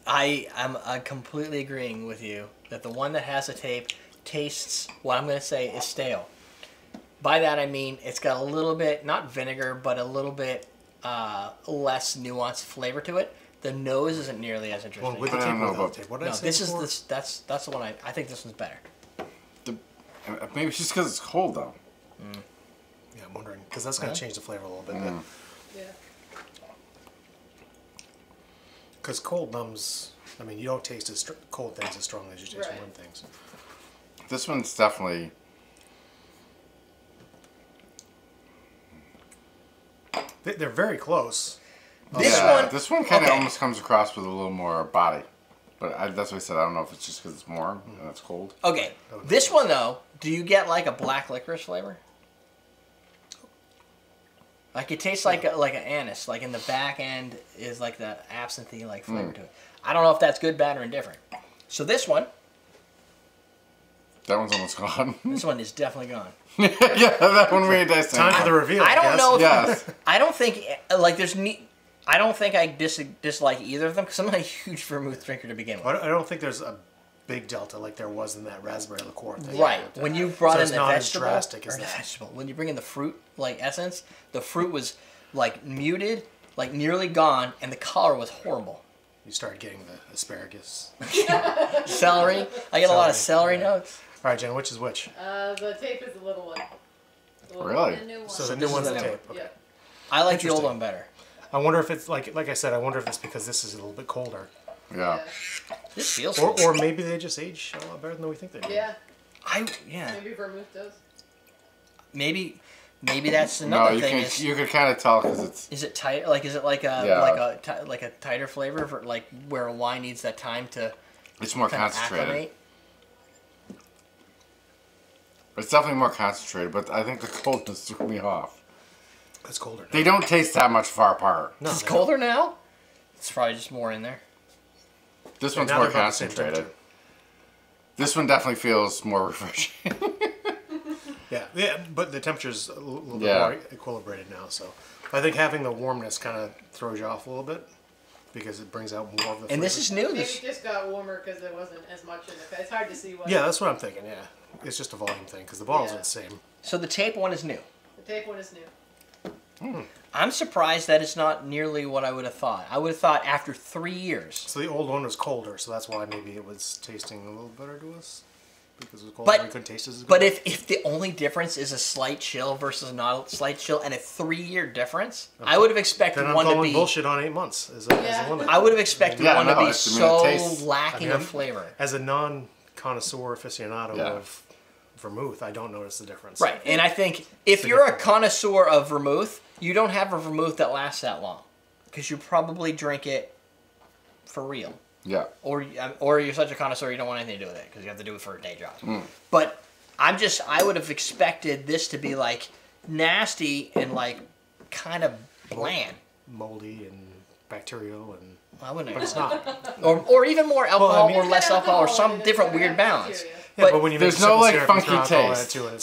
I'm completely agreeing with you that the one that has a tape tastes, what I'm going to say, is stale. By that I mean it's got a little bit, not vinegar, but a little bit less nuanced flavor to it. The nose isn't nearly as interesting. Well, with the I tape don't or know without about- tape? What did I No, say this before? is that's the one I think this one's better. Maybe it's just because it's cold though. Yeah, I'm wondering because that's going to change the flavor a little bit. Yeah. Because cold numbs. I mean, you don't taste cold things as strong as you taste Right. warm things. This one's definitely. They're very close. This one kind of okay. almost comes across with a little more body. But that's what I said. I don't know if it's just because it's warm and it's cold. Okay, this one though, do you get like a black licorice flavor? Like it tastes like an anise, like in the back end is like the absinthe like flavor to it. I don't know if that's good, bad, or indifferent. So this one That one's almost gone. This one is definitely gone. Yeah, that one we tasted. Time for the reveal. I don't know. If, Yes. I don't think like there's. I don't think I dislike either of them because I'm not a huge vermouth drinker to begin with. I don't think there's a big delta like there was in that raspberry liqueur thing. Right. When you brought So in it's the not as vegetable, drastic as or the that. vegetable, when you bring in the fruit like essence, the fruit was like muted, like nearly gone, and the color was horrible. You started getting the asparagus. Celery. I get a lot of celery notes. All right, Jen, which is which? The tape is the little one. The little Really? The new one. So the this new one's is the the tape. new Okay. Yeah. I like the old Interesting. one better. I wonder if it's like I said. I wonder if it's because this is a little bit colder, Yeah. This feels. or maybe they just age a lot better than we think they do. Yeah. Yeah. Maybe vermouth does. Maybe that's No, another you thing. can you could kind of tell because it's Is it tight? Like, is it like a Yeah. like a tighter flavor for like where a wine needs that time to it's more kind of concentrated. acclimate? It's definitely more concentrated, but I think the coldness threw me off. It's colder now. They don't taste that much far apart. No, It's they colder now. It's probably just more in there. This don't. one's Now more they're about the same concentrated. temperature. This one definitely feels more refreshing. Yeah, but the temperature's a little bit Yeah. more equilibrated now, so I think having the warmness kind of throws you off a little bit because it brings out more of the. And this flavor. is new. Maybe This it just got warmer because there wasn't as much in it. It's hard to see what. Yeah, that's what I'm thinking. Yeah, it's just a volume thing because the bottles Yeah. are the same. so the tape one is new. The tape one is new. I'm surprised that it's not nearly what I would have thought. I would have thought after 3 years. So the old one was colder, so that's why maybe it was tasting a little better to us because it was colder. But- we couldn't taste as good. But if the only difference is a slight chill versus not a slight chill and a 3-year difference, I would have expected then I'm one to calling be. bullshit on 8 months as a Yeah. limit. I would have expected Yeah, one to no, be it's- I mean, so it tastes- lacking I mean, of flavor. As a non-connoisseur aficionado Yeah. of vermouth, I don't notice the difference. Right, and I think if you're a connoisseur of vermouth, you don't have a vermouth that lasts that long, because you probably drink it for real, Yeah. or you're such a connoisseur you don't want anything to do with it because you have to do it for a day job. But I would have expected this to be like nasty and like kind of bland. Moldy and bacterial and. I wouldn't. But it's not. Or even more alcohol, I mean- or less alcohol, or some in it, different it's weird got balance. bacteria. Yeah, but when you make there's no, simple like, syrup, funky you throw alcohol in it taste. too, and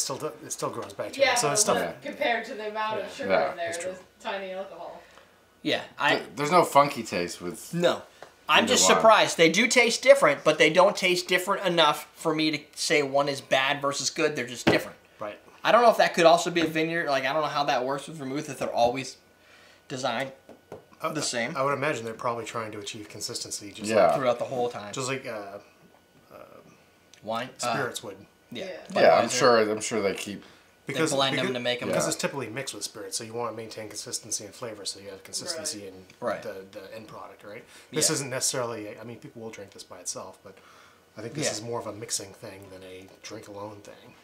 it still grows bacteria. Yeah, so but it's stuff. Yeah. compared to the amount of sugar Yeah, in there, that's true. there's tiny alcohol. Yeah, There's no funky taste with. no. I'm Either just one. surprised. They do taste different, but they don't taste different enough for me to say one is bad versus good. They're just different. Right. I don't know if that could also be a vineyard. Like, I don't know how that works with vermouth, if they're always designed the same I would imagine they're probably trying to achieve consistency, just Yeah. throughout the whole time. like Wine? spirits would. Yeah. Yeah, I'm Budweiser. sure. I'm sure they keep they blend them to make them. Because it's typically mixed with spirits, so you want to maintain consistency and flavor, so you have consistency in the end product, right? This isn't necessarily. I mean, people will drink this by itself, but I think this is more of a mixing thing than a drink alone thing.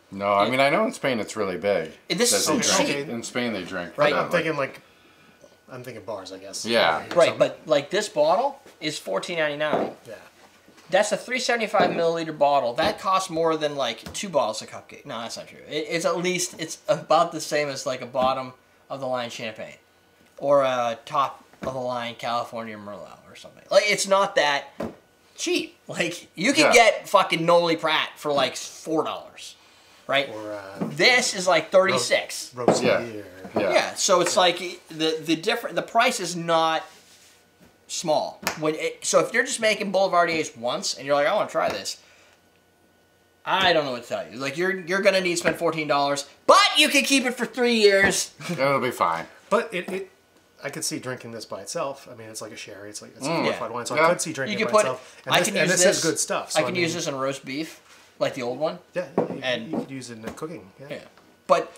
No, I mean I know in Spain it's really big. This is cheap. In Spain they drink. Right. I'm thinking bars, I guess. Yeah. Right, but like this bottle is $14.99. Yeah. That's a 375 milliliter bottle. That costs more than like 2 bottles of cupcake. No, that's not true. It's at least, it's about the same as like a bottom of the line champagne. Or a top of the line California Merlot or something. Like, it's not that cheap. Like, you can get fucking Noli Pratt for like $4. Right? Or, this is like 36. Rosé. Yeah, so it's like the price is not small. So if you're just making Boulevardiers once and you're like, I want to try this, I don't know what to tell you. Like you're gonna need to spend $14, but you can keep it for 3 years. It'll be fine. But I could see drinking this by itself. I mean, it's like a sherry. It's a fortified wine, so I could see drinking it by itself. And this is good stuff. So I can use this in roast beef, like the old one. Yeah, you could use it in cooking. Yeah. But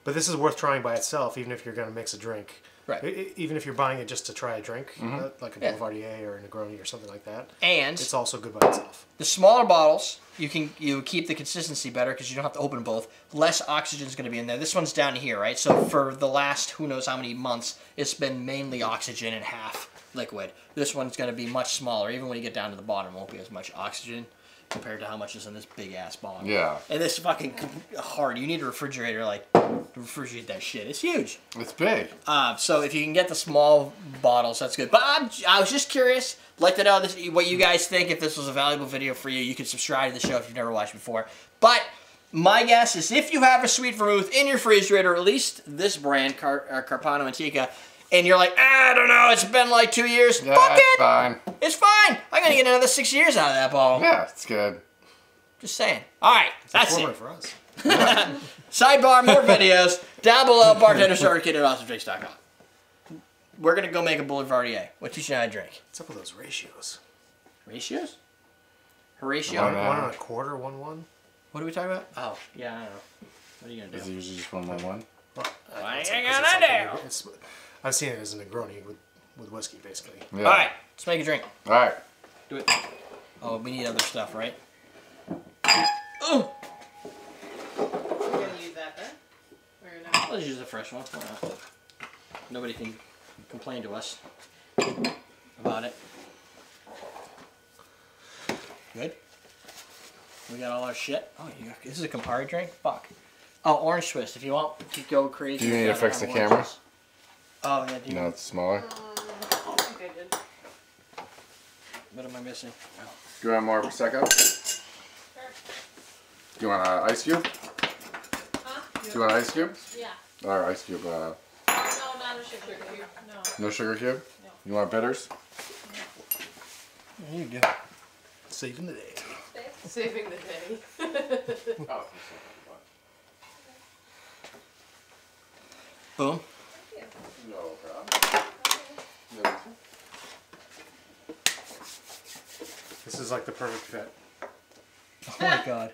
this is worth trying by itself, even if you're going to mix a drink. Right. Even if you're buying it just to try a drink, like a Boulevardier or a Negroni or something like that. And it's also good by itself. The smaller bottles, you keep the consistency better because you don't have to open both. Less oxygen is going to be in there. This one's down here, right? So for the last who knows how many months, it's been mainly oxygen and half liquid. This one's going to be much smaller. Even when you get down to the bottom, it won't be as much oxygen compared to how much is in this big ass bottle. Yeah. And this fucking hard. You need a refrigerator to refrigerate that shit. It's huge. It's big. So if you can get the small bottles, that's good. But I was just curious. Like to know what you guys think. If this was a valuable video for you, you can subscribe to the show if you've never watched before. But my guess is if you have a sweet vermouth in your refrigerator, or at least this brand, Carpano Antica, and you're like, I don't know, it's been like 2 years. Yeah, fuck it. It's fine. It's fine. I'm gonna get another 6 years out of that bottle. Yeah, it's good. Just saying. All right, that's it for us. Sidebar, more videos down below. BartenderStarterKit@AwesomeDrinks.com. We're gonna go make a Boulevardier. What teach you how to drink? What's up with those ratios? Ratios? Horatio? 1 1/4, 1 1. What are we talking about? Oh, yeah, I don't know. What are you gonna do? Is it usually just 1 1 1? What are you gonna do? I've seen it as a Negroni with whiskey, basically. Yeah. All right, let's make a drink. All right. Do it. Oh, we need other stuff, right? Oh. We're gonna use that then? Or no? Let's use the fresh one. Nobody can complain to us about it. Good. We got all our shit. Oh, this is a Campari drink? Fuck. Oh, orange twist. If you want to go crazy. Do you need to fix the camera? Oh, yeah. No, it's smaller. I think I did. What am I missing? Oh. Do you want more Prosecco? Sure. Do you want an ice cube? Huh? Do you want an ice cube? Yeah. Or ice cube? No, not a sugar cube. No. No sugar cube? No. You want bitters? There you go. Saving the day. Saving the day. Oh. Boom. No problem. This is like the perfect fit. Oh my god.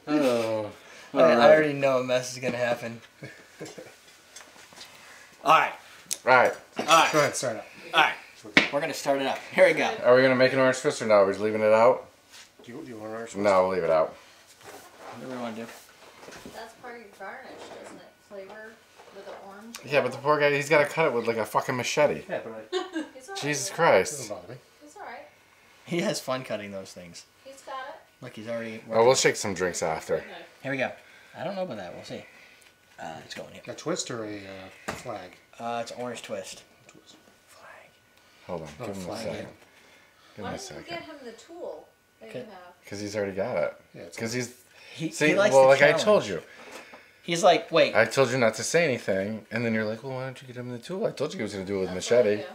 Oh. I already know a mess is gonna happen. Alright. Alright. Alright. Go ahead, start up. Alright. We're gonna start it up. Here we go. Are we gonna make an orange twist or no? We're just leaving it out? Do you want orange? No, we'll leave it out. Whatever you wanna do. That's part of your garnish, doesn't it? Flavor with the orange. Yeah, but the poor guy, he's gotta cut it with like a fucking machete. Yeah, but He's all Jesus right. Christ. doesn't bother me. He's alright. He has fun cutting those things. He's got it. Look, he's already. Oh, we'll shake some drinks after. Here we go. I don't know about that. We'll see. Let's go in here. A twist or a flag? It's orange twist. Flag. Hold on, Oh, give him a flag, second. yeah. Give Why him a didn't you second. get him the tool that you Okay. have? Because he's already got it. Yeah, it's Because he's... He See, likes well, the like I challenge. told you. He's like, wait. I told you not to say anything, and then you're like, well, why don't you get him the tool? I told you he was going to do it with That's what I machete. do.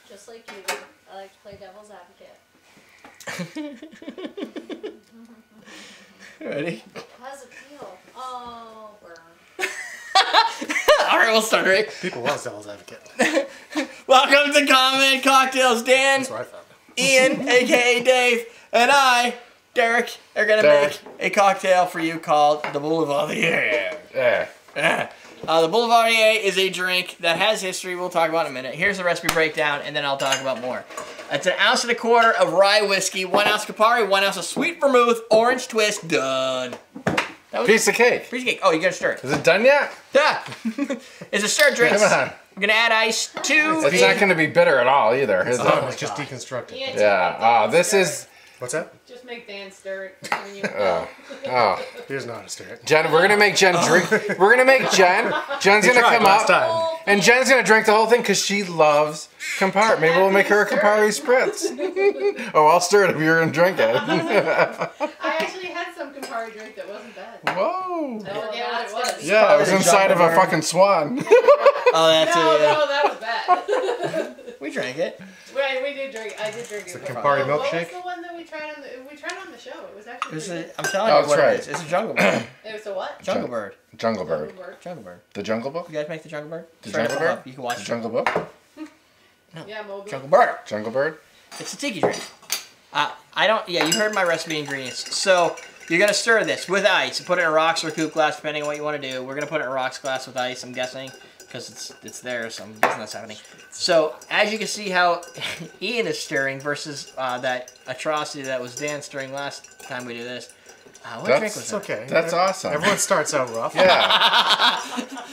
Just like you do. I like to play devil's advocate. Ready? How's it feel? Oh, burn. Alright, we'll start, right? People love devil's advocate. Welcome to Common Cocktails. Dan, That's what I thought. Ian, a.k.a. Dave, and I Derrick, they're gonna make a cocktail for you called the Boulevardier. Yeah. The Boulevardier is a drink that has history. We'll talk about in a minute. Here's the recipe breakdown, and then I'll talk about more. It's 1.25 ounces of rye whiskey, 1 ounce Campari, 1 ounce of sweet vermouth, orange twist. Done. Piece of cake. Piece of cake. Oh, you gotta stir it. Is it done yet? Yeah. It's a stir drink. Come on. We're gonna add ice to. It's not gonna be bitter at all either, is it? Oh, it's just deconstructed. Yeah. This is. What's that? Just make Dan stir it. When you He doesn't know how to stir it. Jen, we're gonna make Jen drink. We're gonna make Jen. Jen's gonna come up, and Jen's gonna drink the whole thing because she loves Campari. Maybe we'll make her a Campari spritz. Oh, I'll stir it if you're gonna drink it. I actually had some Campari drink that wasn't bad. Whoa. I forget what it was. Yeah, it was inside of a fucking swan. Oh, that's No, it. Yeah. no, that was bad. We drank it. We did drink. I did drink it. It's a Campari What milkshake. was the one that we tried on the show? It was actually. I'm telling you that's what right. it is. It's a jungle bird. It was a what? Jungle bird. Jungle Bird. Jungle bird. The Jungle Book? You guys make the jungle bird? The Straight Jungle up Bird? You can watch The it. Jungle Book? Yeah, Moby. Jungle bird. Jungle Bird? It's a tiki drink. Yeah, you heard my recipe ingredients. So you're gonna stir this with ice. Put it in a rocks or coupe glass, depending on what you want to do. We're gonna put it in a rocks glass with ice, I'm guessing, because it's there, so I'm guessing that's happening. So as you can see how Ian is stirring versus that atrocity that was Dan stirring last time we did this. What drink was It's that? okay. That's awesome. Everyone starts out rough. Yeah.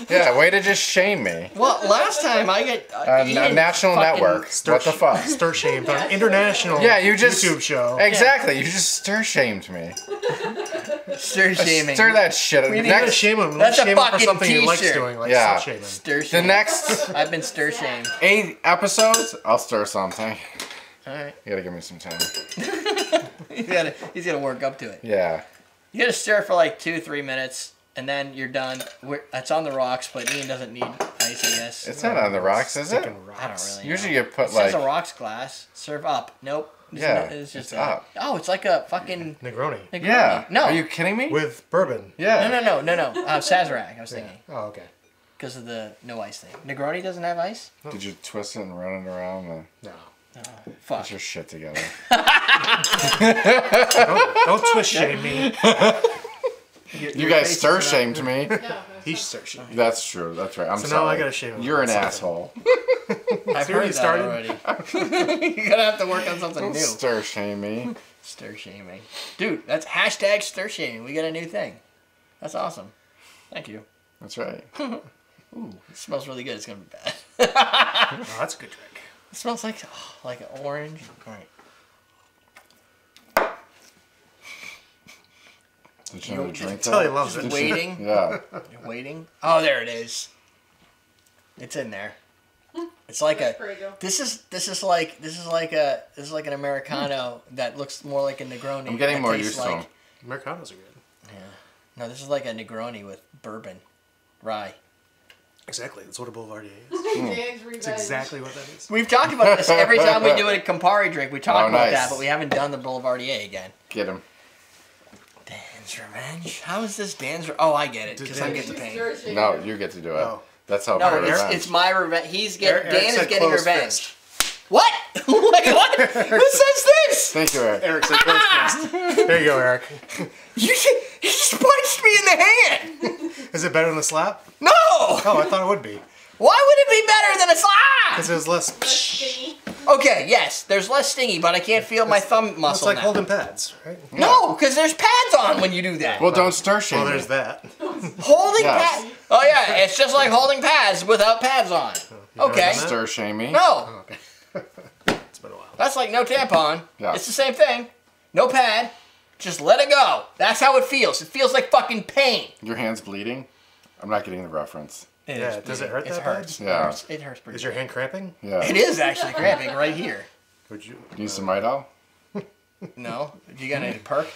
Yeah, way to just shame me. Well, last time I get Ian National fucking Network. What the fuck? Stir shamed on an international Yeah, you just YouTube show. Exactly. You just stir shamed me. stir shaming. Stir that shit. You gotta shame him. That's a shame him for fucking something he likes t-shirt. doing, like Yeah. shaming. Stir The shame. next I've been stir shamed. 8 episodes, I'll stir something. All right. You gotta give me some time. He's gonna work up to it. Yeah. You gotta stir for like 2-3 minutes, and then you're done. It's on the rocks, but Ian doesn't need ice, I guess. It's not on the rocks, is it? I don't really. Usually know. you put It says like. a rocks glass. Serve up. Nope. Yeah, It's just it's up. Oh, it's like a fucking. Negroni. Negroni. Yeah. No. Are you kidding me? With bourbon. Yeah. No. Sazerac. I was thinking Oh, okay. because of the no ice thing. Negroni doesn't have ice. Did you twist it and run it around? No. Fuck. Get your shit together. Don't twist shame me. You guys stir shamed me. He stir shamed me. That's true. That's right. I'm So sorry. now I gotta shame him. You're an Something. asshole. I've See heard where you that started? already. You're gonna have to work on something Don't new. stir shame me. Stir shaming. Dude, that's hashtag stir shaming. We got a new thing. That's awesome. Thank you. That's right. Ooh, it smells really good. It's gonna be bad. Oh, that's a good drink. It smells like an orange. All right. Did you know to drink Tell he that? loves it. Waiting. Yeah. You're waiting. Oh, there it is. It's in there. It's like a. This is like an Americano that looks more like a Negroni. I'm getting that more tastes used to them. like, Americanos are good. Yeah. No, this is like a Negroni with bourbon, rye. Exactly. That's what a Boulevardier is. Dan's revenge. That's exactly what that is. We've talked about this every time we do a Campari drink. We talk about nice. that, but we haven't done the Boulevardier again. Get him. Dan's revenge. How is this Dan's? Oh, I get it because I'm getting the pain. No, you get to do it. Oh. That's how. No, revenge. it's my revenge. He's getting. Eric Dan is said getting closed revenge. fist. What? Wait, what? Who says this? Thank you, Eric. Eric said close fist. There you go, Eric. He just punched me in the hand. Is it better than a slap? No. Oh, I thought it would be. Why would it be better than a slap? Because it was less. Stingy. Okay, yes, there's less stingy, but I can't feel my thumb muscle It's like now. holding pads, right? No, because there's pads on when you do that. Well, don't stir shame Well, me. there's that. Holding Yes. pads. Oh yeah, it's just like holding pads without pads on. never Okay. done that? Stir shame me. No, Oh, okay. It's been a while. that's like no tampon. Yeah. It's the same thing. No pad. Just let it go. That's how it feels. It feels like fucking pain. Your hand's bleeding. I'm not getting the reference. Yeah, does it hurt It that hurts. bad? Yeah. It hurts pretty Is your bad. hand cramping? Yeah. It is actually cramping right here. Would you? Need some Midol? No? You got any perk?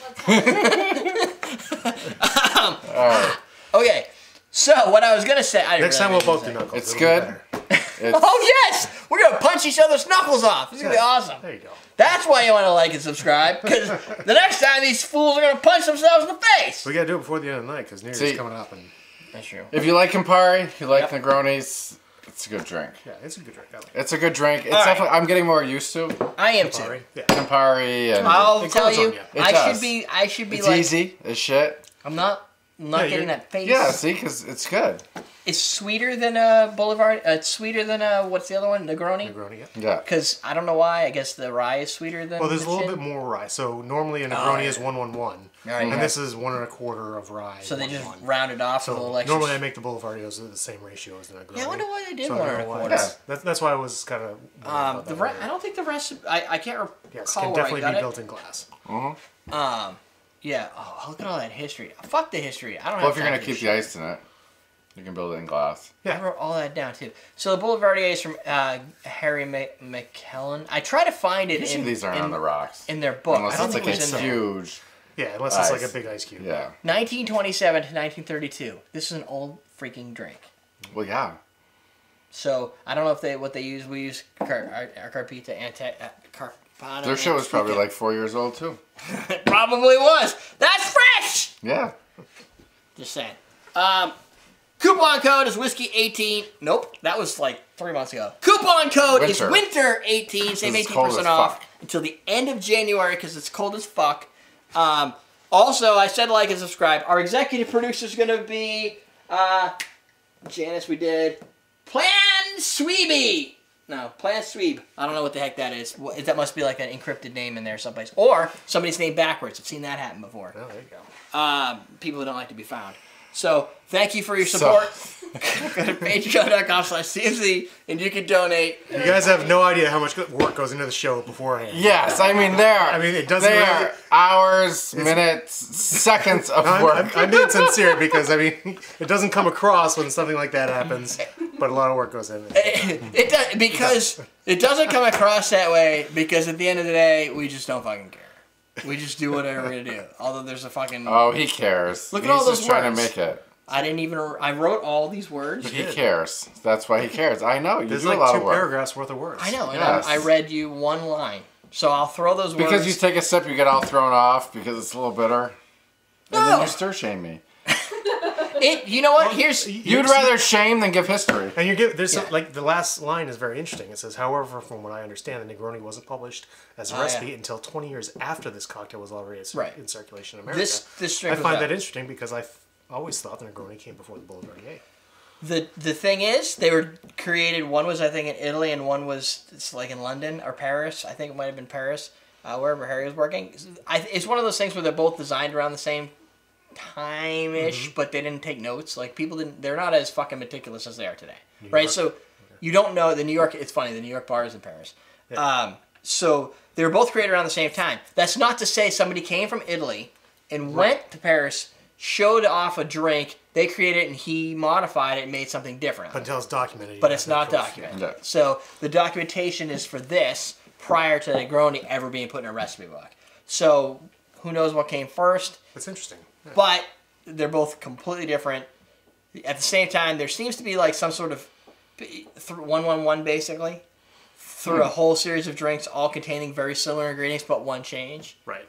Alright. Okay. So, what I was going to say... I didn't Next really time we'll have anything both to do say. knuckles. It's It'll be good. better. It's, Oh, yes! We're going to punch each other's knuckles off. It's going to be awesome. There you go. That's why you want to like and subscribe, because the next time these fools are going to punch themselves in the face. We gotta do it before the end of the night because New Year's See- coming up and That's true. if you like Campari, if you like Negronis, It's a good drink. Yeah, it's a good drink. I like it. It's a good drink. It's All right. definitely. I'm getting more used to I am Campari. too. Yeah. Campari and. I'll It tell grows on you, you. It I does. should be It's like, easy as shit. I'm not Yeah, getting that face. Yeah, see, because it's good. It's sweeter than a Boulevard. It's sweeter than a, what's the other one? Negroni? Negroni, yeah. Yeah. Because I don't know why. I guess the rye is sweeter than Well, there's the a little gin. bit more rye. So normally a Negroni is 111, Right, and yeah. this is 1 1/4 of rye. So they just 1-1. round it off a So little extra. normally I make the Boulevardios at the same ratio as the Negroni. Yeah, I wonder why they did So I 1 don't know why 1/4. it's- That's why I was kind of. I don't think the recipe. I can't recall Yes, can where I definitely got be it. built in glass. Yeah. Oh, look at all that history. Fuck the history. I don't Well, have if you're time gonna for keep this the ice in it, you can build it in glass. I wrote all that down too. So the Boulevardier is from Harry McKellen. I try to find it Usually these aren't on the rocks. in their book. I Unless don't it's think like it a was in there. huge. Yeah, unless it's like Ice. a big ice cube. Yeah. 1927 to 1932. This is an old freaking drink. Well, yeah. So I don't know if what they use. We use Carpita Carpana. Their show was probably Antica. like 4 years old too. It probably was. That's fresh. Yeah. Just saying. Coupon code is whiskey 18. Nope, that was like 3 months ago. Coupon code is Winter. winter 18. Save It's cold 18% as off fuck. until the end of January because it's cold as fuck. Also, I said like and subscribe. Our executive producer is going to be Janice. We did Plan Sweeby. No, Plan Sweeb. I don't know what the heck that is. That must be like an encrypted name in there someplace. Or somebody's name backwards. I've seen that happen before. Oh, there you go. People who don't like to be found. So, thank you for your support. Go to patreon.com/CMC and you can donate. You guys have no idea how much work goes into the show beforehand. Yes, I mean it doesn't There really- are hours, minutes, seconds of No, work. I'm being sincere because it doesn't come across when something like that happens, but a lot of work goes into it. It does, because it doesn't come across that way because at the end of the day, we just don't fucking care. We just do whatever we're gonna do. Although there's a fucking... Oh, he cares. Look at He's all those just trying words. to make it. I wrote all these words. He cares. That's why he cares. I know. You There's do like a lot 2 of work. paragraphs worth of words. I know, and Yes. I read you one line. So I'll throw those words... Because you take a sip, you get all thrown off because it's a little bitter. And then No. you stir shame me. You know what? Here's... You'd rather shame than give history. And you give Yeah. like the last line is very interesting. It says, however, from what I understand, the Negroni wasn't published as a recipe yeah. until 20 years after this cocktail was already Right. in circulation in America. This drink I was find out. that interesting because I always thought the Negroni came before the Boulevardier. The thing is, they were created. One was I think in Italy, and one was it's like in London or Paris. I think it might have been Paris, wherever Harry was working. It's one of those things where they're both designed around the same time-ish, but they didn't take notes. Like people didn't. They're not as fucking meticulous as they are today, right? York. So you don't know the New York. It's funny. The New York bar is in Paris. So they were both created around the same time. That's not to say somebody came from Italy and went to Paris, showed off a drink. They created it and he modified it and made something different. But until it's documented. But you it's have no not proof. documented. Yeah. So the documentation is for this prior to Negroni ever being put in a recipe book. So who knows what came first? That's interesting. Yeah. But they're both completely different. At the same time, there seems to be like some sort of 1-1-1 basically through a whole series of drinks, all containing very similar ingredients but one change. Right.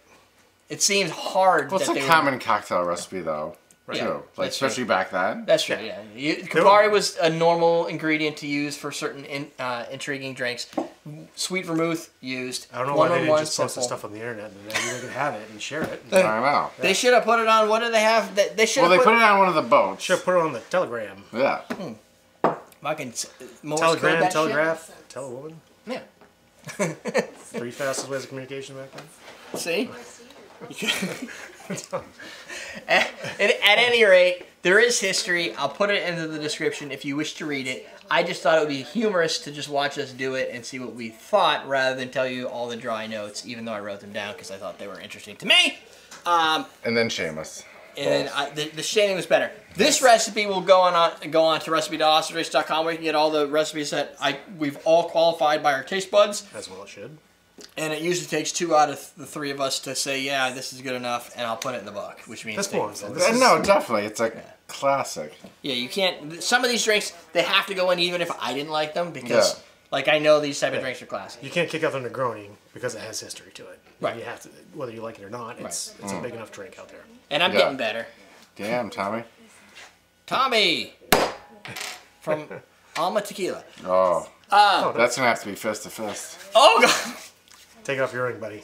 It seems hard. Well, it's that a they common cocktail recipe, though. Right. Too. Yeah, Like, that's true. especially back then. That's true. Yeah, Campari was a normal ingredient to use for certain intriguing drinks. Sweet vermouth used. I don't know why they didn't 1-1 just post the simple. stuff on the internet and then you could have it and share it. I don't know. They should have put it on. What do they have? They should Well, have they put it on one of the boats. Should have put it on the Telegram. Yeah. fucking Morse Telegram, code that Telegraph, Telewoman. shit? 3 fastest ways of communication back then. Yeah. See. At any rate, there is history. I'll put it into the description if you wish to read it. I just thought it would be humorous to just watch us do it and see what we thought rather than tell you all the dry notes, even though I wrote them down because I thought they were interesting to me. And then Seamus. And the shaming was better. This recipe will go on to recipe.awesometrace.com where you can get all the recipes that we've all qualified by our taste buds. As well it should. And it usually takes 2 out of the 3 of us to say, yeah, this is good enough, and I'll put it in the book, which means That's taking more. full- This is- No, definitely. It's a classic. Yeah, you can't. Some of these drinks they have to go in even if I didn't like them because, like, I know these type of drinks are classic. You can't kick out the Negroni because it has history to it. Right. You have to, whether you like it or not. It's a big enough drink out there. And I'm Yeah. getting better. Damn, Tommy. Tommy from Alma tequila. Oh. That's gonna have to be fist to fist. Oh god. Take off your ring, buddy.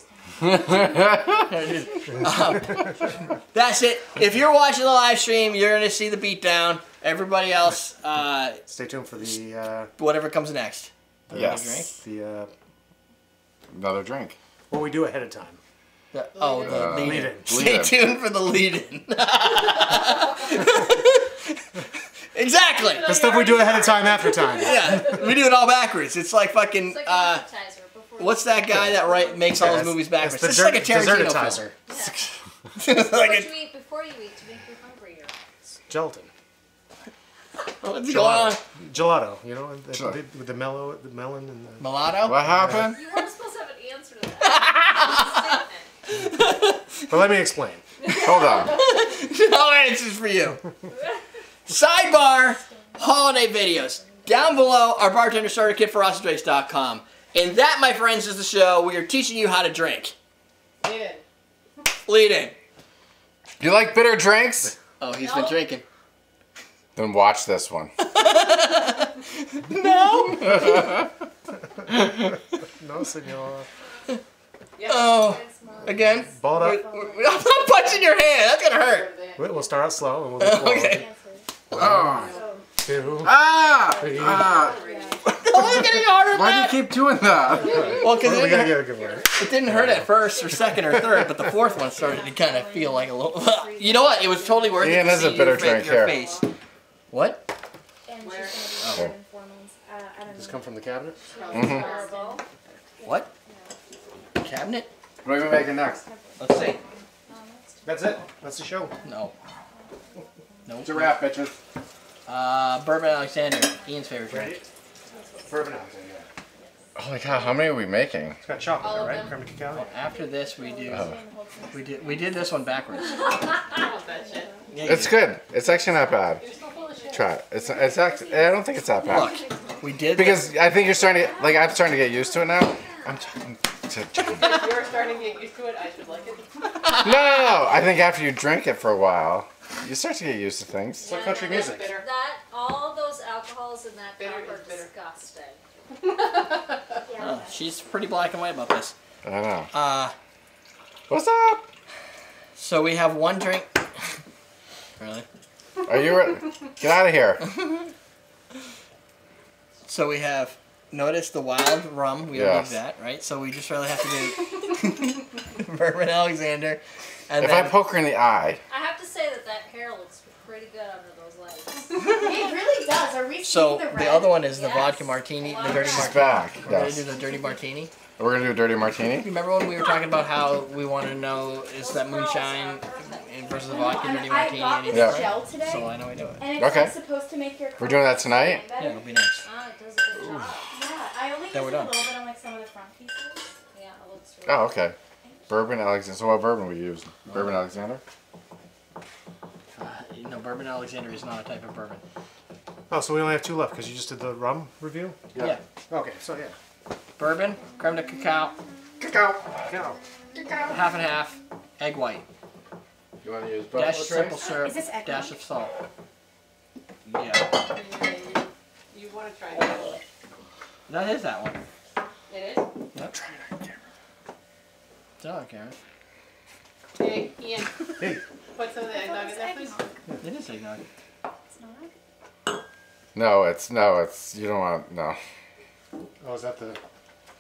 That's it. If you're watching the live stream, you're gonna see the beatdown. Everybody else, stay tuned for the whatever comes next. Yes. the Another drink. what we do ahead of time. The lead-in. Stay Lead-in. tuned for the lead-in. Exactly. The stuff we do ahead of time, after time. Yeah, we do it all backwards. It's like fucking. It's like an appetizer before What's that guy that makes all his movies backwards? It's like a Tarantino film. What Like would you eat before you eat to make you hungrier? Gelatin. what's going on? Gelato. You know, with the melon and the. Mulatto? What happened? You weren't supposed to have an answer to that. But let me explain. Hold on. No answers for you. Sidebar, holiday videos. Down below, our bartender starter kit for awesomedrinks.com. And that, my friends, is the show. We are teaching you how to drink. Lead in. You like bitter drinks? Oh, he's been drinking. Then watch this one. No. No, senor. Oh, again? Ball it up. I'm not punching your hand. That's going to hurt. We'll start out slow and we'll move forward. Okay. Oh. 2. Ah! Three. Ah! Oh, it's getting harder. Why do you keep doing that? Well, because We gotta get a good one. it didn't hurt at first or second or third, but the fourth one started to kind of feel like a little... You know what? It was totally worth Ian it to has a see bitter your drink your here. face. What? And Where? she's going to be in 4 months. I don't Just know. come from the cabinet. Horrible. What? Cabinet? What are we making next? Let's see. That's it. That's the show. No. No. It's a wrap, bitches. Bourbon Alexander, Ian's favorite drink. Bourbon Alexander. Holy cow, how many are we making? It's got chocolate, All of right? them. Creme de cacao. After this, we do. Oh. We did this one backwards. I want that shit. Yeah, It's good. It's actually not bad. You're still full of shit. Try it. It's actually. I don't think it's that bad. Look, we did. Because I think you're starting to get, like, I'm starting to get used to it now. I'm talking to John. If you're starting to get used to it, I should like it. No, I think after you drink it for a while, you start to get used to things. It's like country music. Bitter. That, all those alcohols in that Bitter cup are is bitter. disgusting. She's pretty black and white about this. I know. What's up? So we have one drink. Really? Are you ready? Get out of here. So we have. Notice the wild rum. We don't Yes. do that, right? So we just really have to do Bourbon Alexander. And If then, I poke her in the eye, I have to say that hair looks pretty good under those lights. It really does. Are we so seeing the the red? other one is the Yes. vodka martini, the dirty she's martini. back. We're gonna Yes. do the dirty martini. We're gonna do a dirty martini. Remember when we were talking about how we wanted to know is that moonshine versus the vodka dirty I martini? got anything this Yeah. different? gel today, So I know we do it. and it's Okay. like supposed to make your. We're doing that tonight? better. Yeah, it'll be nice. Ah, it does a good job. Yeah, I only Then use we're it a done. little bit on like some of the front pieces. Yeah, it looks really Oh, okay. Bourbon Alexander. So what bourbon we use? Bourbon Alexander? No, Bourbon Alexander is not a type of bourbon. Oh, so we only have 2 left because you just did the rum review? Yeah. Okay, so yeah. Bourbon, creme de cacao, Cacao. Cow. half and half, egg white, You want to use dash of simple syrup, Is this eggnog? dash of salt. Yeah. You want to try it. That is that one. It is? Yep. Try it on camera. It's on camera. Hey, Ian. Hey. Put some of the eggnog in there, please. It is eggnog. It's not. No, it's, you don't want, no. Oh, is that the...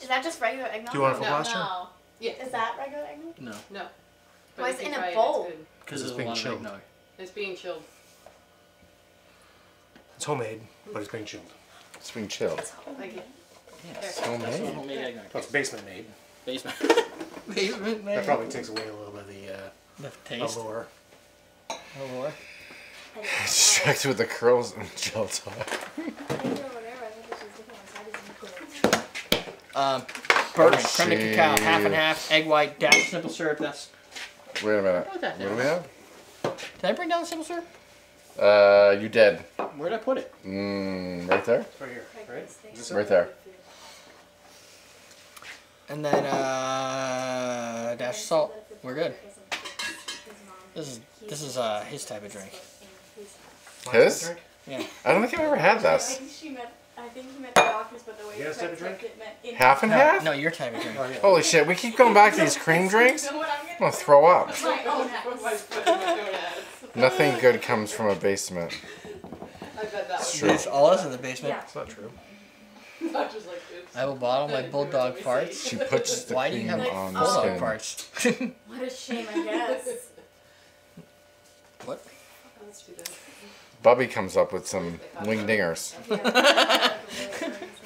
Is that just regular eggnog? Do you want it for No, glass, Jim? No. Yeah. Is that regular eggnog? No, No. Why you is it can in a try it, bowl? It's good. because It's there's a being lot of chilled. eggnog. It's being chilled. It's homemade, but it's being chilled. It's being chilled. Like it. Yes. Homemade. That's what homemade eggnog. Oh, it's basement made. Basement. Basement, man. That probably takes away a little bit of The the taste. allure. Allure. Distracted with the curls and gel top. Bourbon, Oh, creme de cacao, shit. half and half, egg white, dash of simple syrup. That's. Wait a minute. What was that What do now? we have? Did I bring down the simple syrup? You did. Where'd I put it? Right there? It's right here, right? Is this Right there. And then dash of salt. We're good. This is his type of drink. His? Drink? Yeah. I don't think I've ever had this. She meant I think he meant the doctors, but the way You guys have a drink? it meant in Half and half? No, your type of drink. Oh, yeah. Holy shit, we keep going back to these cream drinks? You know what I'm I'm gonna throw up. My own house. Nothing good comes from a basement. I bet that was True. It's all us in the basement. Yeah. It's not true. not just like this. I have a bottle of my bulldog farts. She puts the Why do you cream have on the bulldog skin. farts? What a shame, I guess. What? Let's do this. Bubby comes up with some wing dingers. I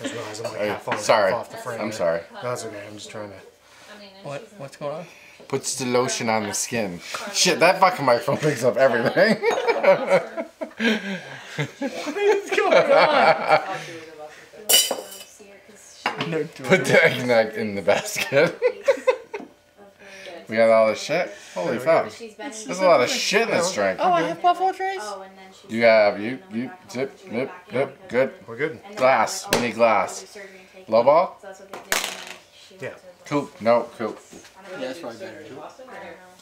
just realized I'm like half on, Sorry. half off the frame. I'm sorry. No, that's okay. I'm just trying to. I mean, and What? she's in What's going on? Puts the lotion on the skin. Shit, that fucking microphone picks up everything. What's going on? I'll do it about something. see her 'cause she No, Put the eggnog in the basket. We got all this shit? Holy fuck. she's been There's a lot of shit in this drink. Oh, I have Buffalo Trace? Oh, and then she's You have, you, zip, zip, zip, good. We're good. Glass. We need glass. Low ball? Yeah. Coupe. No, coupe. Yeah, that's probably better.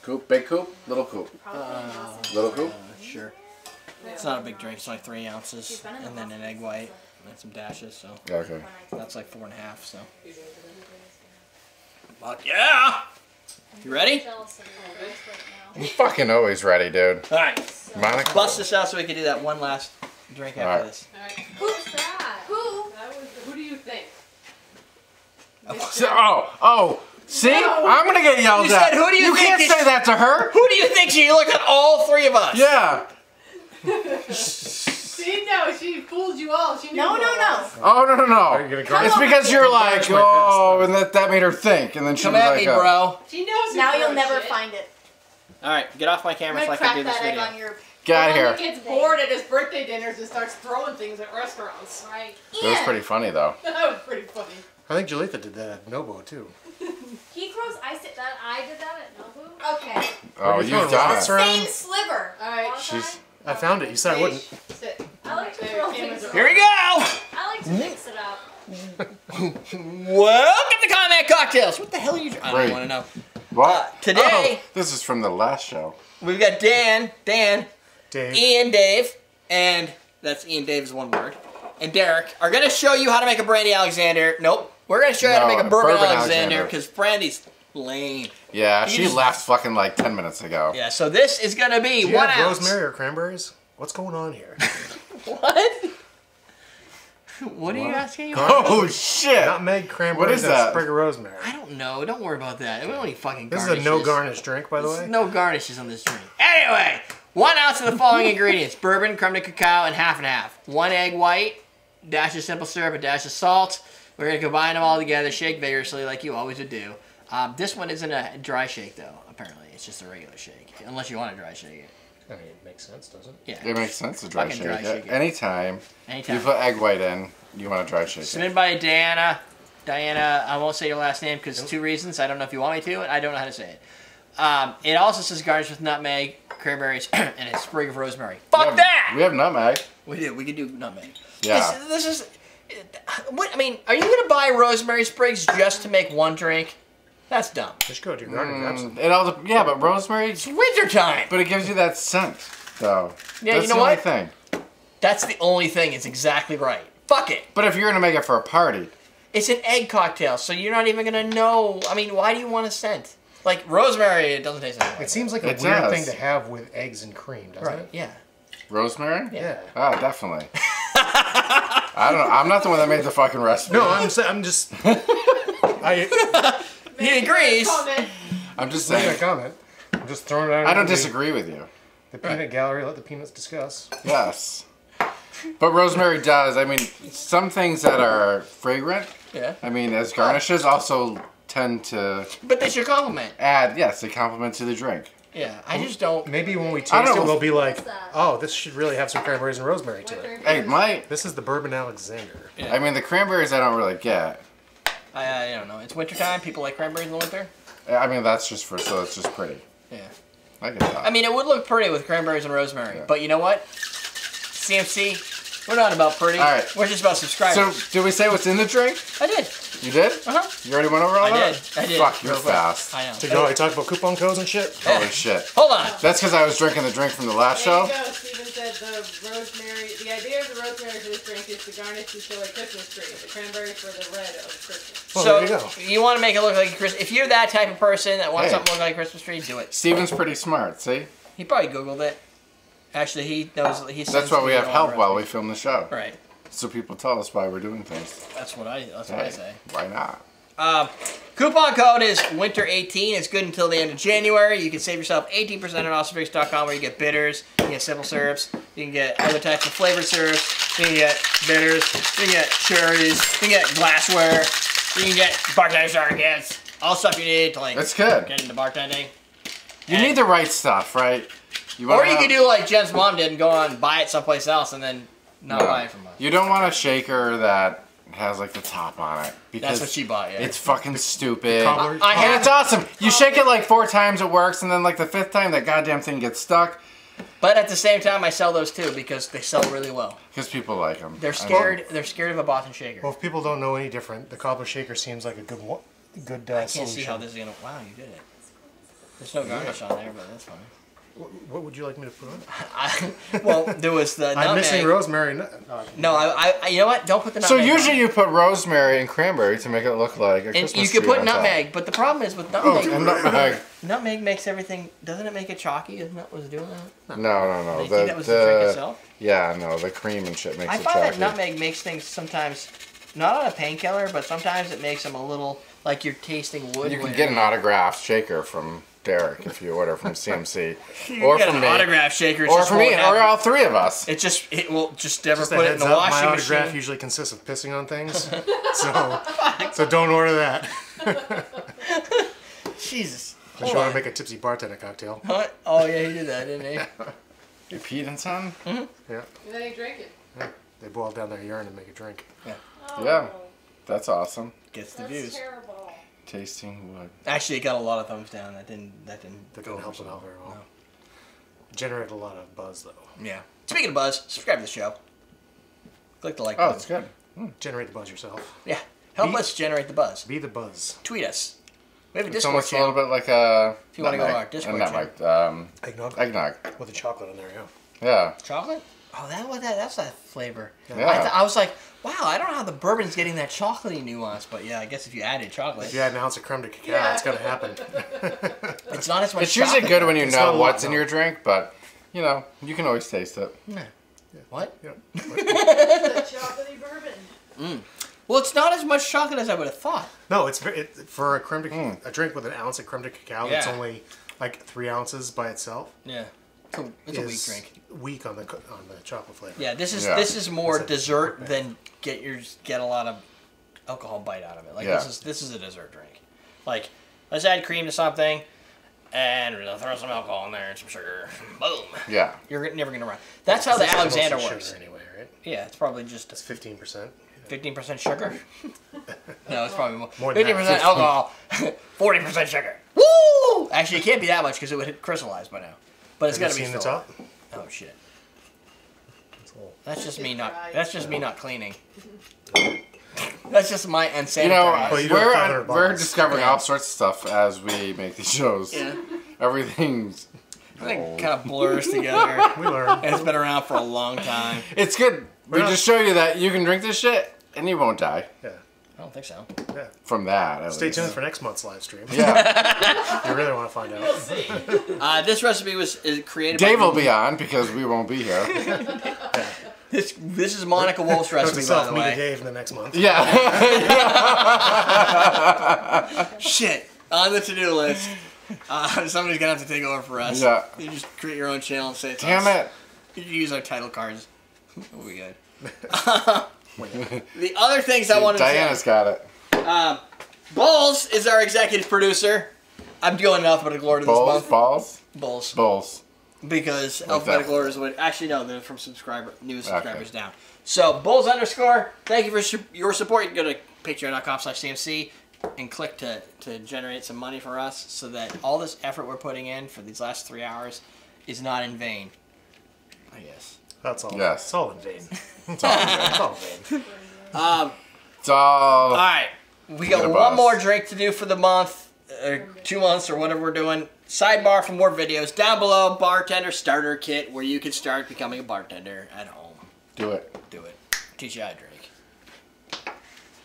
Coupe, big coupe, little coupe. Little coupe? Sure. It's not a big drink. It's like 3 ounces, and then an egg white, and some dashes. So Okay. that's like 4.5. So. Fuck yeah! You ready? jealous of her right now. I'm fucking always ready, dude. All right. Monica? Bust this out so we can do that one last drink after Alright. this. Alright. Who's that? Who? Who do you think? Oh, see? I'm gonna get yelled You at. said, who do you think can't is- say that to her. Who do you think she? You look at all 3 of us. Yeah. See, no, she fooled you all. She knew No, who no, it no. was. Oh, no, no, Are you no. gonna go? It's because you're like, Embarrass my oh, best. and that made her think. And then she Come was at like, me, oh. bro. She knows who Now throws you'll never shit. find it. All right, get off my camera I'm so I gonna can do crack this that egg video. on your. Get out of The here. one that gets bored at his birthday dinners and starts throwing things at restaurants. Right. That was pretty funny, though. That was pretty funny. I think Jalitha did that at Nobo too. He throws ice at that. I did that at Nobu. Okay. Oh, you you've throwing done rocks it. around? Same sliver. Alright. She's. I found it. You said I wouldn't. Sit. I like to There, throw cameras things. are Here we go. I like to mix it up. Welcome to Combat Cocktails. What the hell are you? I don't Right. want to know. What? Today- Oh, this is from the last show. We've got Dan, Dave. Ian, Dave, and that's Ian, Dave is one word, and Derrick are going to show you how to make a Brandy Alexander. Nope. We're going to show you how to No, make a Bourbon Bourbon Alexander Alexander. because Brandy's lame. Yeah, You she just- left fucking like 10 minutes ago. Yeah, so this is going to be Do you 1 have ounce. rosemary or cranberries? What's going on here? What? What are you asking? Oh, shit. Nutmeg, cranberries, What is and that? a sprig of rosemary. I don't know. Don't worry about that. We don't need fucking This garnishes. is a no garnish drink, by the There's way. no garnishes on this drink. Anyway, 1 ounce of the following ingredients: bourbon, creme de cacao, and half and half. 1 egg white, dash of simple syrup, a dash of salt. We're gonna combine them all together, shake vigorously like you always would do. This one isn't a dry shake though. Apparently, it's just a regular shake, unless you want to dry shake it. I mean, it makes sense, doesn't it? Yeah. It makes sense to dry Fucking shake dry it. shake it. Anytime Anytime. you put egg white in, you want to dry shake it. Submitted by Diana. Diana, I won't say your last name because 2 reasons. I don't know if you want me to, and I don't know how to say it. It also says garnish with nutmeg, cranberries, and a sprig of rosemary. Fuck that! We have nutmeg. We do. We could do nutmeg. Yeah. This is. What I mean, are you gonna buy rosemary sprigs just to make one drink? That's dumb. Just go to your garden and grab some. It all, yeah, but rosemary, It's wintertime. but it gives you that scent, though. Yeah, That's you know the only what? thing. That's the only thing. It's exactly right. Fuck it. But if you're gonna make it for a party, It's an egg cocktail, so you're not even gonna know. I mean, why do you want a scent? Like rosemary, it doesn't taste like It seems like a It weird does. thing to have with eggs and cream, doesn't right. it? Yeah. rosemary? Yeah. Ah, definitely. I don't know. I'm not the one that made the fucking recipe. No, I'm just. I He agrees. Comment. I'm just making a saying. comment. I'm just throwing it out. I don't into disagree with you. The peanut gallery. Let the peanuts discuss. Yes. But rosemary does. I mean, some things that are fragrant, Yeah. I mean, as garnishes, also tend to But that's your compliment. add, yes, a compliment to the drink. Yeah. I just don't. Maybe when we I taste don't it, know. we'll be like, What's that? "Oh, this should really have some cranberries and rosemary to it." Hey, This is the Bourbon Alexander. I mean, the cranberries I don't really get. I don't know. It's wintertime. People like cranberries in the winter. I mean, that's just for, so it's just pretty. Yeah. I get that. I mean, it would look pretty with cranberries and rosemary. Yeah. But you know what? CMC, we're not about pretty. All right. We're just about So, subscribers. did we say what's in the drink? I did. You did? Uh-huh. You already went over all I that? did. I did. Fuck, you're Real quick. fast. I know. So, you know, I talk about coupon codes and shit. Holy shit. Hold on. That's because I was drinking the drink from the last There show? you go. Steven said the rosemary. The idea of the rosemary for this drink is to garnish the chili Christmas tree. The cranberry for the red of Christmas. Well, So there you go. you want to make it look like a Christmas. If you're that type of person that wants something to look like a Christmas tree, do it. Steven's pretty smart, see? He probably Googled it. Actually, he knows. That's why we have help while we film the show. Right. So people tell us why we're doing things. That's what I say. Why not? Coupon code is winter18. It's good until the end of January. You can save yourself 18% at awesomedrinks.com, where you get bitters, you can get simple syrups, you can get other types of flavored syrups, you can get bitters, you can get cherries, you can get glassware, you can get bartender starter kits, all stuff you need to like That's good. get into bartending. You need the right stuff, right? Or you can do like Jen's mom did and go on and buy it someplace else and then not buy it from us. You don't want a shaker that has like the top on it. Because That's what she bought, yeah. it's fucking stupid. Cobbler- And it's awesome. You shake it like 4 times, it works, and then like the 5th time, that goddamn thing gets stuck. But at the same time, I sell those too because they sell really well. Because people like them. They're scared. They're scared of a Boston shaker. Well, if people don't know any different, the cobbler shaker seems like a good one. Good I can't solution. see how this is gonna. Wow, you did it. There's no garnish on there, but that's fine. What would you like me to put on? Well, there was the nutmeg. I'm missing rosemary. No, I you know what? Don't put the So nutmeg. usually on. you put rosemary and cranberry to make it look like a And Christmas you could tree put on top. nutmeg, but the problem is with Oh, nutmeg. and nutmeg. Nutmeg makes everything. Doesn't it make it chalky? Isn't that what's doing that? No. You think that was the trick itself? Yeah, no, the cream and shit makes I it find that chalky. nutmeg makes things sometimes, not on a painkiller, but sometimes it makes them a little like you're tasting wood. You can when- get an autographed shaker from Derrick if you order from CMC. You Or get from an me. autograph shaker. Or from me, or all 3 of us. It will just never Just a put it in heads the up, washing my autograph machine. usually consists of pissing on things, so don't order that. Jesus. Unless you want to make a tipsy bartender cocktail. What? Oh yeah, he did that, didn't he? You peed in some? Yeah, And then you drink it. they boil down their urine and make a drink. Oh, Yeah. That's awesome. Gets the That's views. terrible. Tasting wood. Actually, it got a lot of thumbs down. That didn't. That go didn't help them out very well. Generated a lot of buzz though. Yeah. Speaking of buzz, subscribe to the show. Click the like Oh, button. it's good. Generate the buzz yourself. Yeah. Help Be- us generate the buzz. Be the buzz. Tweet us. We have a It's Discord almost a channel. little bit like a If you wanna go to nutmeg. our Discord Nutmeg, Eggnog. eggnog. With the chocolate in there, yeah. Yeah. Chocolate? Oh, that's that flavor. Yeah. I was like, wow, I don't know how the bourbon's getting that chocolatey nuance, but yeah, I guess if you added chocolate, If you add an ounce of creme de cacao, it's gonna happen. it's not as much. It's usually chocolate, good though. when you It's not a know lot, what's in no. your drink, but you know, you can always taste it. Yeah. What? Yeah. The chocolatey bourbon. Well, it's not as much chocolate as I would have thought. No, for a creme de a drink with an ounce of creme de cacao. It's Yeah. only like 3 ounces by itself. Yeah. It's a weak is drink. Weak on the chocolate flavor. Yeah, this Yeah. is more It's a dessert dessert than get a lot of alcohol bite out of it. Like Yeah. this is a dessert drink. Like let's add cream to something and we'll throw some alcohol in there and some sugar. Boom. Yeah. You're never gonna run. That's how the It's mostly Alexander sugar works. anyway, right? Yeah, it's probably just It's 15%. 15% sugar. No, it's probably More than 50% that. alcohol, 40% sugar. Woo! Actually, it can't be that much because it would crystallize by now. But it's Have got you to be seen the filled. top? Oh shit. It's a little- That's just me not. Right. That's just me not cleaning. That's just my unsanitary. You know, Well, you do have 500 we're bottles. discovering Yeah. all sorts of stuff as we make these shows. Yeah. Everything's Everything kind of blurs together. We learn. And it's been around for a long time. It's good. We not- just show you that you can drink this shit and you won't die Yeah. I don't think so. Yeah. from that. At Stay least. tuned for next month's live stream. Yeah, If you really want to find out. This recipe is created Dave by will be on because we won't be here. This is Monica Wolf's Note to recipe, by self, the meet a way. Dave in the next month. Yeah, Shit, on the to-do list. Somebody's gonna have to take over for us. Yeah. You just create your own channel and say it's damn us. it. You can use our title cards. We'll be good. The other things I wanted Diana's to got it. say. Bowles is our executive producer. I'm doing alphabetical order this Bowls, month. balls, Bowles. bowls. Because Like alphabetical that. order is what. Actually, no, they're from new subscribers down. So, Bowles _ thank you for your support. You can go to patreon.com/CMC and click to generate some money for us so that all this effort we're putting in for these last 3 hours is not in vain. I guess. That's all. Yes. It's all in vain. It's all good. It's all in vain. It's all. Alright, we got Get a one boss. more drink to do for the month, or 2 months, or whatever we're doing. Sidebar for more videos. Down below, bartender starter kit, where you can start becoming a bartender at home. Do it. Do it. Teach you how to drink.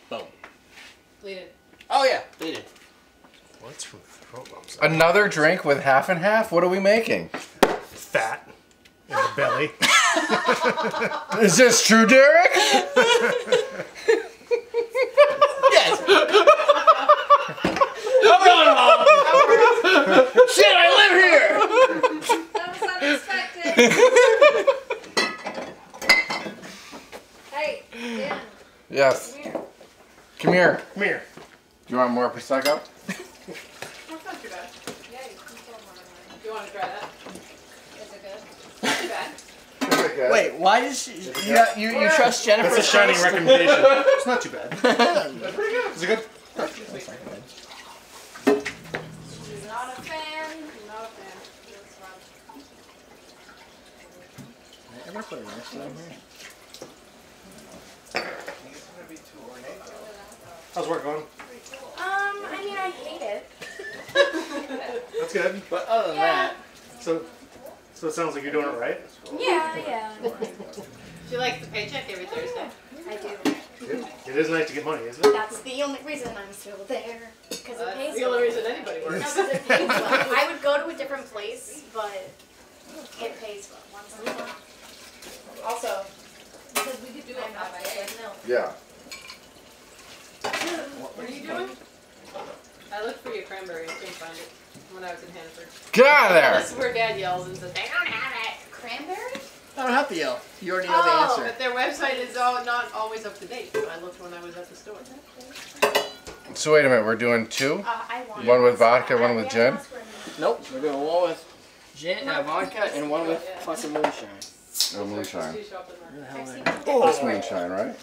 Boom. Bleed it. Oh yeah, bleed it. What's from throat lumps? Another drink with half and half? What are we making? Fat in the belly. Is this true, Derrick? Yes. I'm going home. Shit, I live here. That was unexpected. Hey, Dan. Yes. Come here. Come here. Come here. Do you want more Prosecco? That's not too bad. Yeah, you can throw more in mine. Do you want to try that? Is it good? Not too bad. Wait, why does she, you trust Jennifer? That's a shining recommendation. It's not too bad. That's pretty good. Is it good? She's not a fan. Not a fan. That's fine. I'm gonna put a rest down here. How's work going? I mean, I hate it. That's good. But other than that, So it sounds like you're doing it right. Yeah. She likes the paycheck every Thursday. I do. It is nice to get money, isn't it? That's the only reason I'm still there. Because it That's pays the only well. reason anybody No, works. because it pays well. I would go to a different place, but it pays well once in a while. Also, Because we could do it I'm not that like way. milk. Yeah. What are you doing? I looked for your cranberry and couldn't find it when I was in Hanford. Get out of there! That's where Dad yells and says, they don't have it. Cranberry? I don't have to yell. You already know the Oh. answer. But their website is not always up to date. So I looked when I was at the store. So wait a minute, we're doing two? I want One with vodka, one with gin? Nope, we're doing one with gin, vodka, and one with fucking moonshine. Oh, moonshine. Tea shop in there. Where the hell are they? This moonshine, right?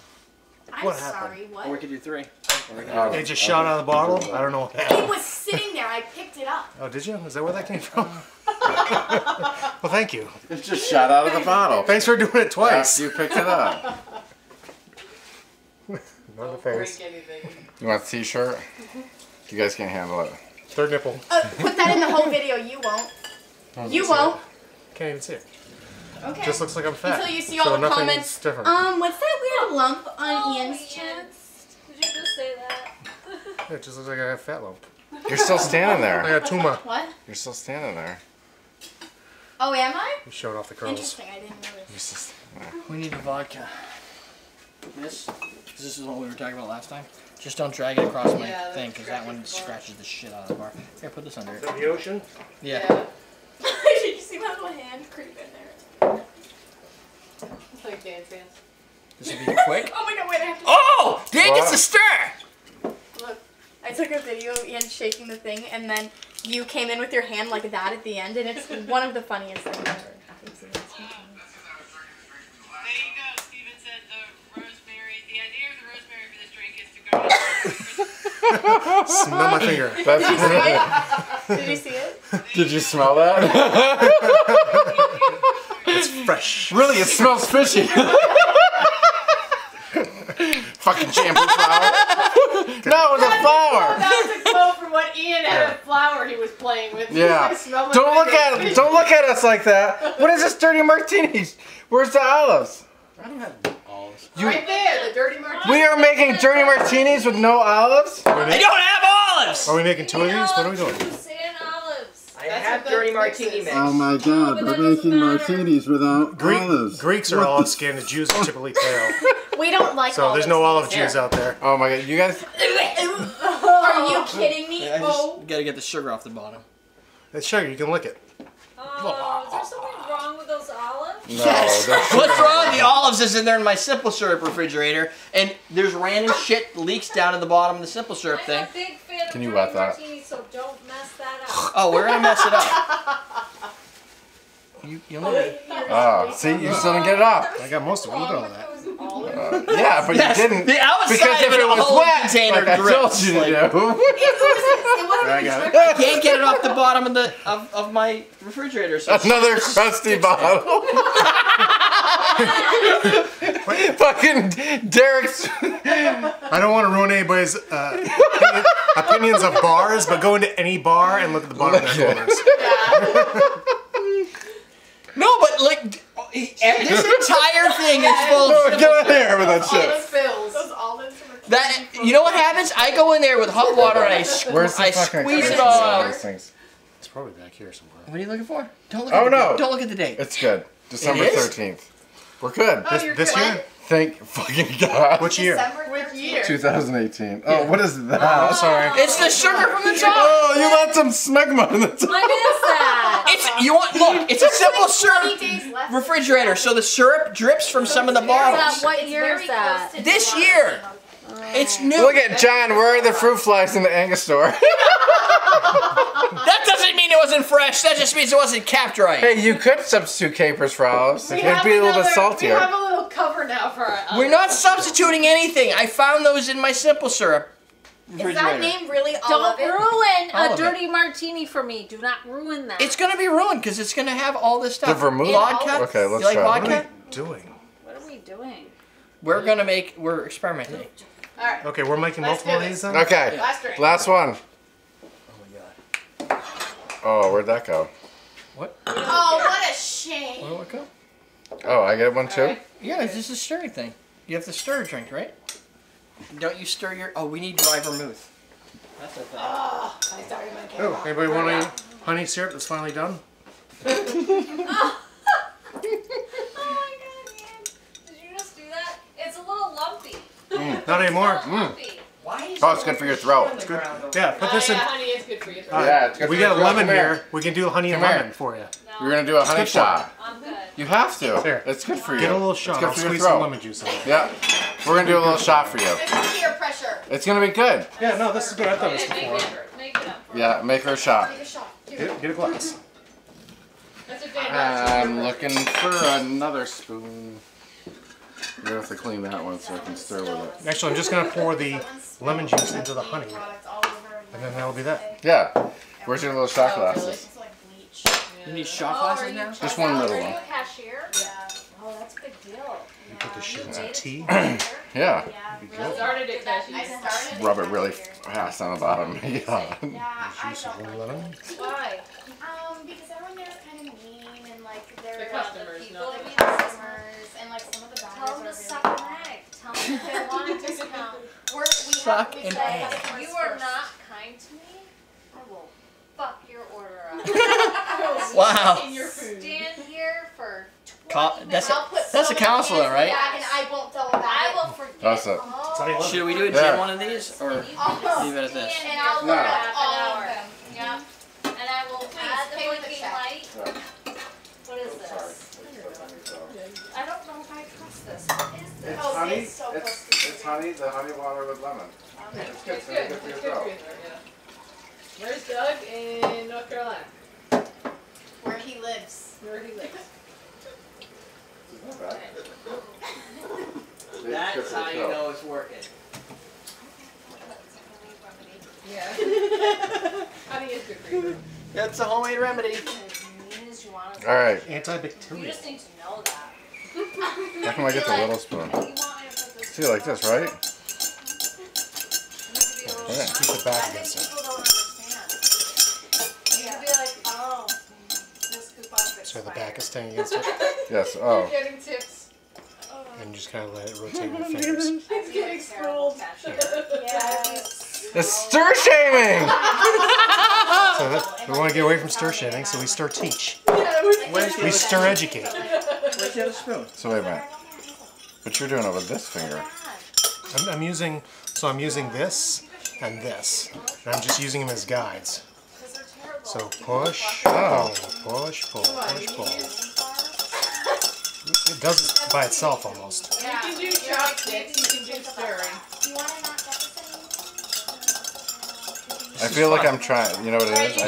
I'm What sorry, happened? what? Or we could do three. Oh, It just shot out of the bottle? I don't know what It happened. was sitting there. I picked it up. Oh, did you? Is that where that came from? Well, thank you. It just shot out of the bottle. Thanks for doing it twice. After you picked it up. Not the Don't face. break anything. You want a t-shirt? You guys can't handle it. Third nipple. Put that in the whole video. You won't. You won't. Can't even see it. Okay. Just looks like I'm fat. Until you see all so the nothing's comments. different. What's that weird lump on Oh, Ian's Ian. chest? Did you just say that? It just looks like I have a fat lump. You're still standing I there. got tumor. What? You're still standing there. Oh, am I? You showed off the curls. Interesting. I didn't You're notice. still standing there. We need the vodka. This is what we were talking about last time. Just don't drag it across my Yeah, that thing, because that one scratches the bar. scratches the shit out of the bar. Here, put this under Is it. that the ocean? Yeah. Did you see my little hand creep in there? It's like dance hands. This will be quick. Oh my god, wait, I have to. Oh! Dan gets What? a stir! Look. I took a video of Ian shaking the thing, and then you came in with your hand like that at the end, and it's one of the funniest things ever. There you go. Steven said the rosemary. The idea of the rosemary for this drink is to go. Smell my finger. Did you see it? Did you smell that? It's fresh. Really, it smells fishy. Fucking shampoo flour. No, the flour. That was a quote from what Ian had a flower he was playing with. Yeah. Smell my Don't look fingers. at Don't look at us like that. What is this dirty martinis? Where's the olives? I don't have olives. Right there, the dirty martini. We are making dirty martinis with no olives. I don't have olives! Are we making two of these? What are we doing? Juice and olives. I That's have what dirty the martini mix is. mix. Oh my God! but that doesn't matter. without Greeks are olive skin. The Jews are typically pale. We don't like So there's no olive Jews out there. Oh my God! You guys. Are you kidding me? Yeah, I just gotta get the sugar off the bottom. It's sugar. You can lick it. Oh, is there something wrong with those olives? No. that's- What's wrong? The olives is in there in my simple syrup refrigerator, and there's random shit leaks down at the bottom of the simple syrup I'm thing. a big fan Can of you dirty wet that? martinis, so don't mess that up. Oh, we're gonna mess it up. You'll know me. Oh, see, you still didn't get it off. I got most of it. Look at all that. Yeah, but Yes, you didn't. the outside Because if of it was olive wet, container like I told drips. you to Like, do. It wasn't I got it. I can't get it off the bottom of the of my refrigerator. So Another crusty bottle. Fucking Derrick's. I don't want to ruin anybody's opinions of bars, but go into any bar and look at the bottom of their corners. no, but like This entire thing is full No, of get out of here with that shit. Those almonds from that. You know what happens? I go in there with hot water and I Where's the fucking squeeze it extension all on out. these things? It's probably back here somewhere. What are you looking for? Don't look. Oh, at the no. date. Don't look at the date. It's good. December It is? 13th. We're good. Oh, you're This good. year? Thank fucking God. Which year? Which year? 2018. Oh, what is that? I'm sorry. It's the sugar from the top. Oh, you let some smegma in the top. What is that? It's you want look. It's a simple syrup 20 days left. refrigerator, so the syrup drips from some of the bottles. What year is that? This year. It's new. Look at John. Where are the fruit flies in the Angus store? That doesn't mean it wasn't fresh. That just means it wasn't capped right. Hey, you could substitute capers for olives. It could be a little bit We saltier. have a little cover now for our We're not substituting anything. I found those in my simple syrup Is that refrigerator. name really Don't Olive? ruin All a of dirty martini for me. Do not ruin that. It's gonna be ruined because it's gonna have all this stuff. The vermouth? Vodka. Okay, let's You like try. What are vodka? we doing? What are we doing? We're experimenting. Alright. Okay, we're making Let's multiple do of this. these then? Okay, Last drink. last one. Oh my god. Oh, where'd that go? What? Oh, what a shame. Where'd it go? Oh, I get one too? Alright. Yeah, it's just a stirring thing. You have to stir a drink, right? Don't you stir your? Oh, we need dry vermouth. That's a thing. Oh, I started my camera. Oh, anybody want any honey syrup that's finally done? Oh my god, man. Did you just do that? It's a little lumpy. Not anymore. Lumpy. Why is Oh, it's good for your throat. It's good. Yeah, put this in. honey is good for you. Yeah, it's good We for your got a throat. lemon Come here. We can do honey and Come here. lemon for you. No, We're gonna do a honey good for shot. I'm good. You have to. Here. It's good for you. Get a little It's shot. good I'll for your squeeze some throat. lemon juice in it. Yeah. We're gonna do a little shot for you. It's peer pressure. It's gonna be good. Yeah, no, this is good. I've done this Okay, before. make it up. Yeah, make her a shot. Take a shot. Get a glass. That's a good I'm looking for another spoon. You're gonna have to clean that one so I can stir with it. Actually, I'm just going to pour the lemon juice into the honey. And then that'll be that. Yeah. Where's your little shot Oh, glasses? It's like bleach. You need shot Oh, glasses are you now? Just one little Are you one. a cashier? Yeah. Oh, that's a big deal. You put this shit in some tea. Yeah. Yeah. Be I good. started it I cashews. started Rub it really fast on the bottom. Yeah. Yeah, I Juice of don't one like lemon. Why? because everyone there is kind of mean and like they're The customers, people, not the the customers, and like some of the baggers Tell them are to really suck bad. an egg. Tell them if they want a discount. We Suck we an say egg. customers You are first. not kind to me. I will fuck your order up. Wow. In your food. Stand here for 20 That's minutes. I'll put That's a soda counselor, cans in right? the bag and I won't tell them I that. will forget. That's it. Sunny lemon. Should we do a Yeah. gin one of these or leave it at this? And I'll No. look up Half all an of hour. them. Yeah. And I will add the pay with a blinking check. light. What is this? I don't know if I trust this. What is this? It's Oh, honey. it's so close to It's honey. The honey water with lemon. It's good. It's It's good. good for It's your good for throat. your throat, yeah. Where's Doug? In North Carolina. Where he lives. Where he lives. It's not bad. That's how you know it's working. Yeah. Honey is good for you. That's a homemade remedy. As mean as you want to. All right. You Antibacterial. just need to know that. How come I get the little spoon? You want me to put this? See, like this, right? Yeah. Keep the back I think against it. people don't understand. You could be like, oh, this coupon's expired. So the back is staying against it. Yes. You're Oh. getting tips. And you just kind of let it rotate your fingers. He's getting scrolled. It's stir shaming. So we want to get away from stir shaving, so we stir teach. Where's the We other, stir educate. where's the other spoon? So wait a minute. What you're doing over this finger? I'm using this and this. And I'm just using them as guides. So push, pull, push, pull, push, pull. It does it by itself almost. You can do chopsticks, you can do stirring. Do you want to not get this anymore? I feel like I'm trying. You know what it is?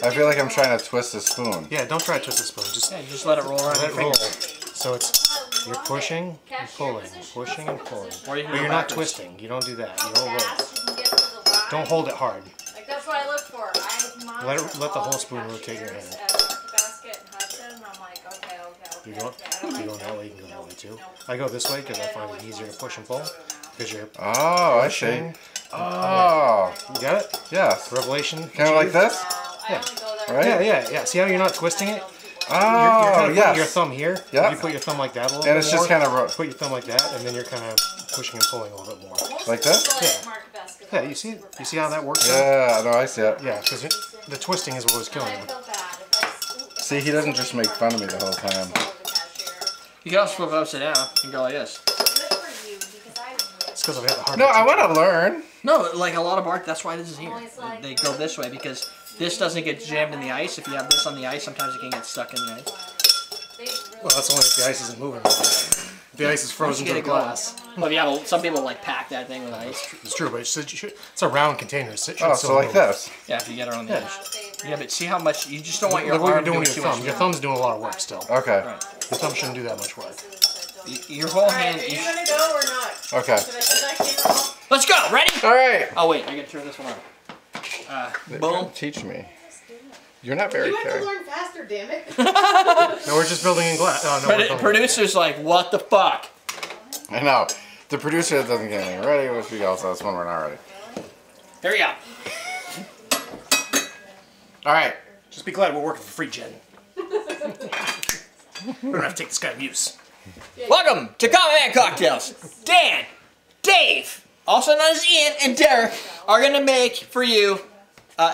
I feel like I'm trying to twist a spoon. Yeah, don't try to twist the spoon. Just Yeah, you just let it roll around let your it roll. finger. So it's you're pushing and pulling, pushing and pulling. Or you can But go you're not backwards. twisting. You don't do that. You don't roll. Fast, you can get to the line. Don't hold it hard. Like that's what I look for. I monitor Let the all whole spoon rotate your cashiers hand. at Market Basket and Hudson, and I'm like, okay. You go, you go that way, you can go that way too. I go this way because I find it easier to push and pull. Because you're Oh, I see. pushing. Oh, You got it? yes. Revelation. Kind of like this, I only go there. right? Yeah. See how you're not twisting it? Oh, you're yes. your thumb here. Yeah. You put your thumb like that a little And bit it's more. just kind of Put your thumb like that, and then you're kind of pushing and pulling a little bit more. like this. Yeah, you see it? You see how that works? Yeah, no, I see it. Yeah, because the twisting is what was killing him. See, he doesn't just make fun of me the whole time. You can also flip it upside down. You can go like this. It's because I've had the hard. No, I want to learn. No, like a lot of art, that's why this is here. They go this way because this doesn't get jammed in the ice. If you have this on the ice, sometimes it can get stuck in the ice. Well, that's only if the ice isn't moving. If the ice is frozen to the glass. Well, yeah, some people like pack that thing with ice. It's true, but it's a round container. So like this. Yeah, if you get it on the edge. Yeah, but see how much, you just don't want your Look what arm you're doing with too your much. thumb. Your thumb's doing a lot of work still. Okay. Right. Your thumb shouldn't do that much work. Your whole hand. Are you gonna go or not? Okay. Should I turn that camera off? Let's go. Ready? All right. Oh wait, I gotta turn this one on. Boom. Teach me. You're not very You have to caring. learn faster, damn it. No, we're just building in glass. Oh, no, we're building Producer's like, what the fuck? I know. The producer doesn't get anything ready, which we also that's when we're not ready. Here we go. All right. Just be glad we're working for free, Jen. We don't have to take this guy abuse. Welcome to Common Man Cocktails. Dan, Dave, also known as Ian, and Derrick are gonna make for you.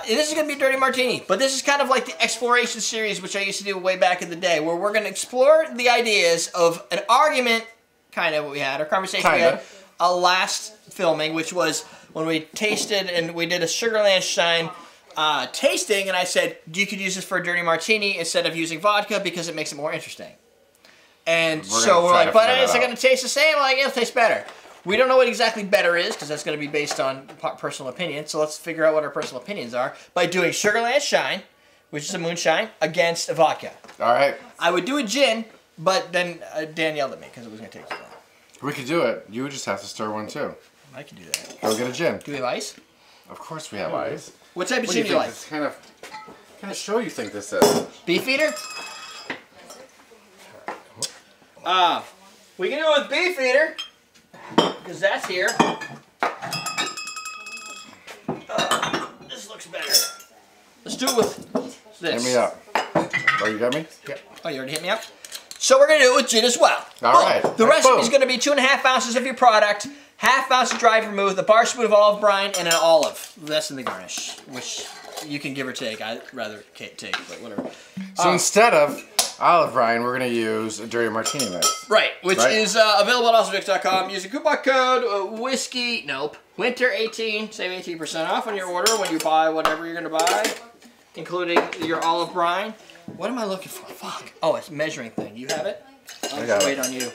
This is going to be a dirty martini, but this is kind of like the exploration series, which I used to do way back in the day, where we're going to explore the ideas of an argument, kind of what we had, or conversation we had, last filming, which was when we tasted and we did a Sugarland Shine tasting, and I said, you could use this for a dirty martini instead of using vodka because it makes it more interesting. And so we're like, but is it going to taste the same? Like, it'll taste better. We don't know what exactly better is because that's going to be based on personal opinion. So let's figure out what our personal opinions are by doing Sugarland Shine, which is a moonshine, against a vodka. All right. I would do a gin, but then Dan yelled at me because it was going to take too long. We could do it. You would just have to stir one too. I can do that. Go get a gin. Do we have ice? Of course we have ice. What type of What do gin do you like? What kind of show you think this is? Beefeater? We can do it with Beefeater. Because that's here. This looks better. Let's do it with this. Hit me up. Oh, you got me? Yep. Oh, you already hit me up? So we're going to do it with gin as well. All right. The recipe is going to be 2.5 ounces of your product, half ounce of dried vermouth, a bar spoon of olive brine, and an olive. That's in the garnish, which you can give or take. I'd rather take, but whatever. So instead of olive brine, we're going to use a dirty martini mix. Right, which is available at awesomedrinks.com. Use the coupon code winter18, save 18% off on your order when you buy whatever you're going to buy, including your olive brine. What am I looking for? Fuck. Oh, it's a measuring thing. You have it? I'll just wait on you.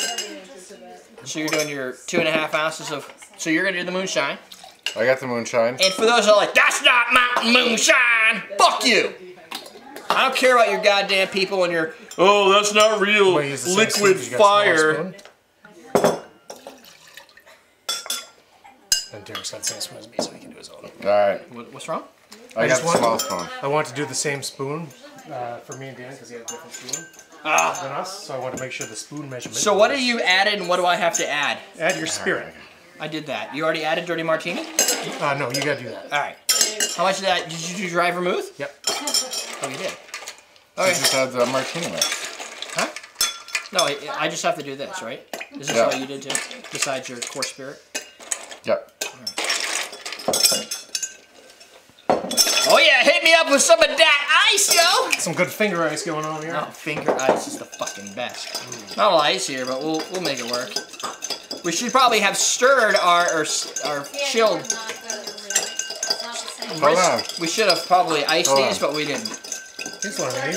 So you're doing your 2.5 ounces of... So you're going to do the moonshine. I got the moonshine. And for those who are like, that's not mountain moonshine, fuck you. I don't care about your goddamn people and your, oh, that's not real liquid fire. And Derrick's got the same spoon as me, so he can do his own. All right. What's wrong? I got the small spoon. I want to do the same spoon for me and Dan because he had a different spoon than us, so I want to make sure the spoon measurement. So what do you added and what do I have to add? Add your spirit. I did that. You already added dirty martini? No, you gotta do that. All right. How much of that? Did you do dry vermouth? Yep. Oh, you did? Okay. You just had the martini mix. Huh? No, I just have to do this, right? Is this all you did too? Besides your core spirit? Yep. Oh yeah, hit me up with some of that ice, yo! Some good finger ice going on here. Oh, finger ice is the fucking best. Not a lot of ice here, but we'll make it work. We should probably have stirred our chilled. Hold on. We should have probably iced these, but we didn't. He's learning.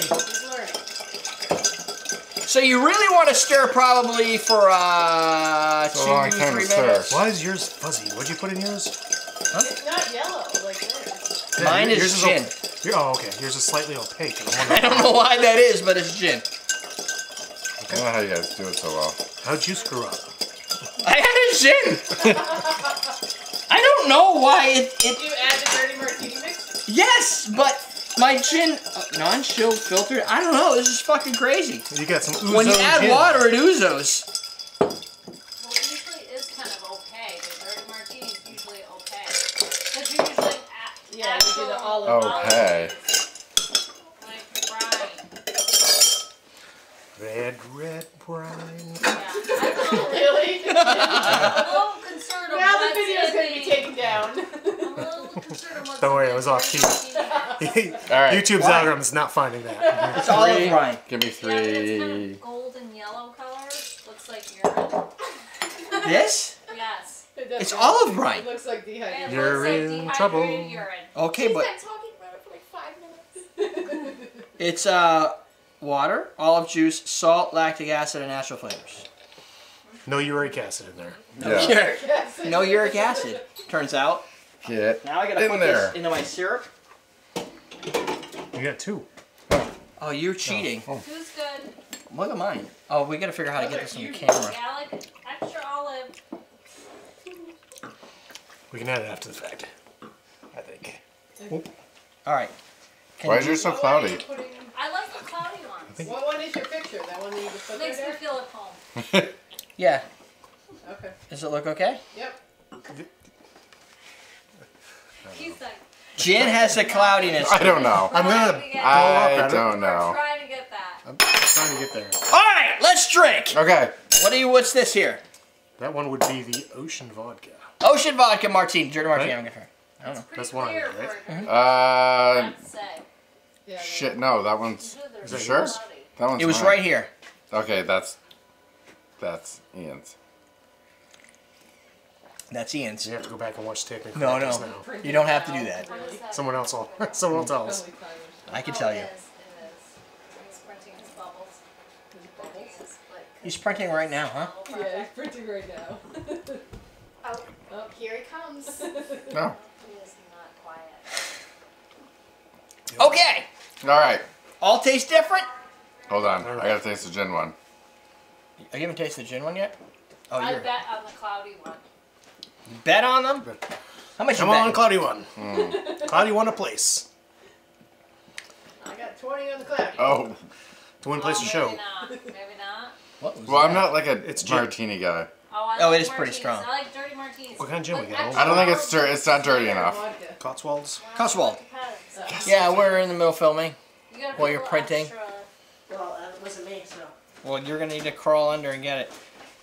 So you really want to stir probably for 2 to 3 minutes. Why is yours fuzzy? What'd you put in yours? Huh? It's not yellow like this. Yeah, Mine is gin. Oh, okay. Yours is slightly opaque. I don't know why that is, but it's gin. I don't know how you guys do it so well. How'd you screw up? I had a gin. I don't know why it. Did you add the dirty martini mix? Yes, but my gin non-chilled filtered. I don't know. This is fucking crazy. You got some ouzo When you add gin. water, it oozos. Well, it usually is kind of opaque. The dirty martini is usually opaque. Because you usually You do the olive. Okay. like the brine. Red brine. Yeah. I know. Really? I'm a little concerned of Now the what's video's in gonna be taken down. I'm a little concerned of what's Don't worry, in it was the off key. martini. All right. YouTube's algorithm's not finding that. It's olive brine. Give me Yeah, but it's kind three. of golden yellow color. Looks like urine. This? Yes. It does It's look- olive brine. It looks like It dehydrated. You're looks like in dehydrated trouble. urine. Okay, but He's been talking about it for like 5 minutes. it's water, olive juice, salt, lactic acid, and natural flavors. No uric acid in there. Yeah. Yes. No uric acid. Turns out. Get Now I gotta in put there. this into my syrup. You got 2. Oh, you're cheating. Who's good? Look at mine. Oh, we gotta figure out how to get this on the Those are camera. Yeah, I like extra olive. We can add it after the fact. I think. All right. Can Why you- is yours so What one are you cloudy? putting- I like the cloudy ones. What one is your picture? That one that you just put Makes me there? feel at home. Yeah. Okay. Does it look okay? Yep. He's like, Gin has the cloudiness. I don't know. I'm gonna I don't we're know. trying to get that. I'm trying to get there. All right, let's drink. Okay. What's this here? That one would be the ocean vodka. Ocean vodka martini, dirty martini. Right. I'm gonna try. I don't know. Pretty That's one clear of them, for right? a Uh, say. Yeah. shit. No, that one's. Is that Sure? yours? That one's. It was mine. right here. Okay, that's Ian's. That's Ian's. You have to go back and watch the technical No, records no. now. You don't have to do that. What is that? Someone else will. Someone will tell us. Totally fine. I can tell you. It is. He's printing his bubbles. Bubbles. He's printing right now, huh? Yeah, he's printing right now. Oh, Oh. here he comes. No. He is not quiet. Okay. All right. All taste different. Hold on. All I right. gotta taste the gin one. Oh, you haven't tasted the gin one yet? Oh, I you're bet on the cloudy one. bet on them. How much Come you on, bet? Cloudy one. Cloudy won a place. I got 20 on the cloud. Oh. To win place to show. Maybe not. Maybe not. What was Well, I'm that? not like a It's gin. martini guy. Oh, I Oh, like it is pretty martinis. strong. I like dirty martinis. What kind of gin we With got? extra I don't think olive it's not dirty Vodka. enough. Cotswolds. Cotswold. Depends. Yeah, we're in the middle of filming. You gotta While put you're a little printing. extra- Well, that wasn't me, so. Well, you're gonna need to crawl under and get it.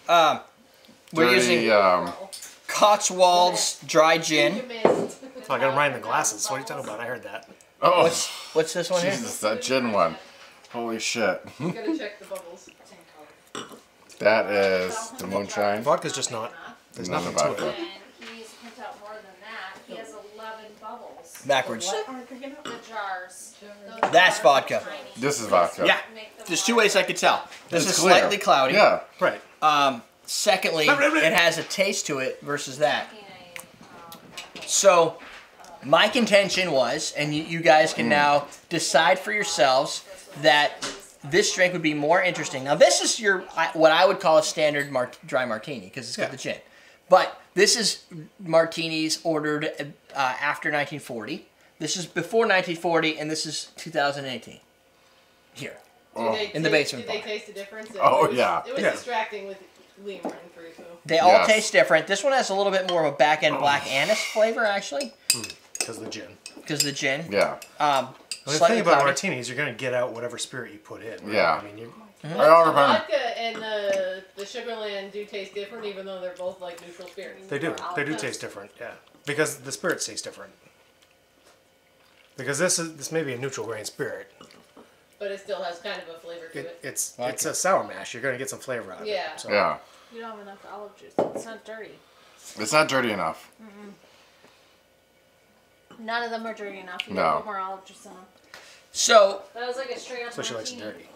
We're Dirty, using Oh, Cotswold's dry You gin. missed. Oh, I got them right in the glasses. What are you talking about? I heard that. Oh, What's this one here? Jesus, that gin one. Holy shit. You gotta check the bubbles. That is the moonshine. Vodka's just not. There's None nothing of to vodka. it. And he needs to print out more than that. He has 11 bubbles. Backwards. The jars. Those That's jars are vodka. tiny. This is vodka. Yeah. Make them There's two more- ways I could tell. This It's is clear. slightly cloudy. Yeah. Right. Secondly, it has a taste to it versus that. making a, So, my contention was, and you guys can now decide for yourselves, that this drink would be more interesting. Now, this is what I would call a standard dry martini because it's got the gin. But this is martinis ordered after 1940. This is before 1940, and this is 2018. Here. Oh. In the basement Did they bar. taste the difference? Oh, It was, yeah. It was Yeah. distracting with Liam running through, so. They all Yes. taste different. This one has a little bit more of a back-end black anise flavor, actually, Because of the gin. because of the gin. Yeah. Well, the Slightly thing about cloudy. martinis, you're going to get out whatever spirit you put in. Right? Yeah. I mean, you I all remember. Vodka and the Sugarland do taste different, even though they're both like neutral spirits. they do. They do taste different. Yeah. Because the spirits taste different. Because this may be a neutral grain spirit. But it still has kind of a flavor to it. It's a sour mash. You're going to get some flavor out of Yeah. it. So. Yeah. You don't have enough olive juice. It's not dirty. It's not dirty enough. None of them are dirty enough. You No. gotta put more olive juice in them. So, That was like a straight up So she likes it martini. dirty.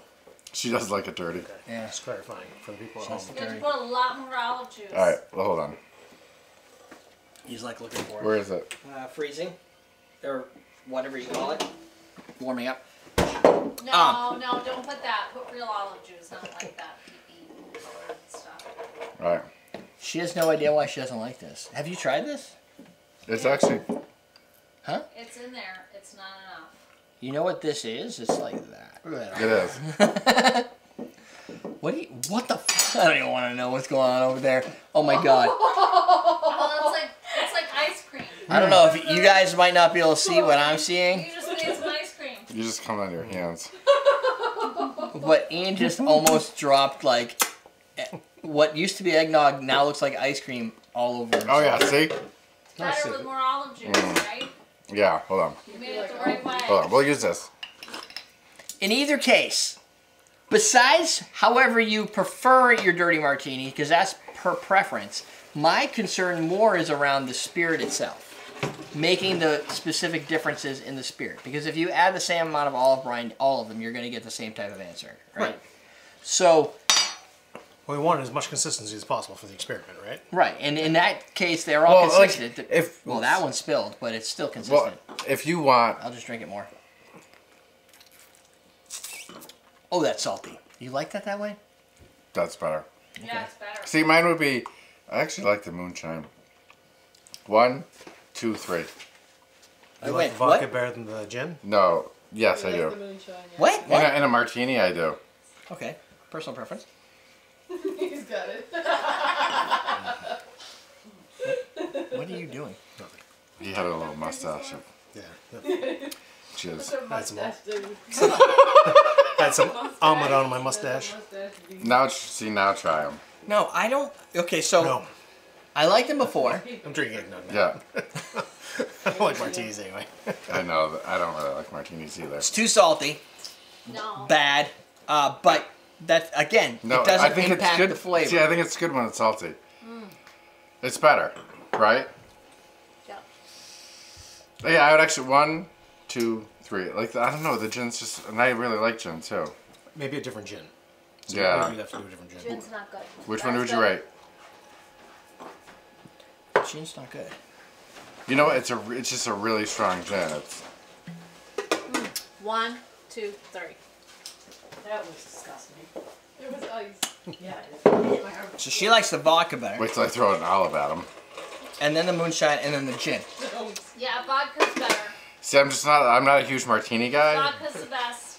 She does like it dirty. Okay. Yeah. Just clarifying for the people at home. You have to put a lot more olive juice. All right. Well, hold on. he's like looking for Where is it? freezing, or whatever you call it, warming up. No, no, don't put that. Put real olive juice, not like that pee colored stuff. All right. She has no idea why she doesn't like this. Have you tried this? It's actually. It's in there. It's not enough. You know what this is? It's like that. It is. What the f- I don't even want to know what's going on over there. Oh my god. Oh, it's like ice cream. I don't know if you guys might not be able to see what I'm seeing. You just made some ice cream. You just come on your hands. but Ian just almost dropped like what used to be eggnog now looks like ice cream all over. Oh yeah, see? Better with more olive juice, right? Yeah, hold on. You made it the right way. Hold on, we'll use this. In either case, besides however you prefer your dirty martini, because that's per preference, my concern more is around the spirit itself. Making the specific differences in the spirit. Because if you add the same amount of olive brine, all of them, you're going to get the same type of answer. Right? So... What we want as much consistency as possible for the experiment, right? Right, and in that case, they're all consistent. Like, well, that one spilled, but it's still consistent. Well, if you want... I'll just drink it more. Oh, that's salty. You like that way? That's better. Okay. Yeah, it's better. See, mine would be... I actually like the moonshine. 1, 2, 3. You like the vodka better than the gin? No. Yes, I do. What? In a martini, I do. Okay. Personal preference. He's got it. What are you doing? Nothing. He had a little mustache. Yeah. Cheers. Had some almond on my mustache. Now, see, now try them. No, I don't... Okay, so... No. I liked them before. I'm drinking eggnog now. Yeah. I don't like martinis anyway. I know. I don't really like martinis either. It's too salty. No. Bad. But... That again, No, it doesn't I think impact it's good. the flavor. See, I think it's good when it's salty. It's better, right? Yeah. Yeah, I would actually 1, 2, 3. Like I don't know, the gin's just, and I really like gin too. Maybe a different gin. So Yeah. maybe we'd have to do a different gin. Gin's not good. Which one would you rate? Gin's not good. You know, it's just a really strong gin. It's 1, 2, 3. That was disgusting. It was ice. Yeah. So she likes the vodka better, wait till I throw an olive at him. and then the moonshine, and then the gin. Yeah, vodka's better. See, I'm not a huge martini guy. Vodka's the best.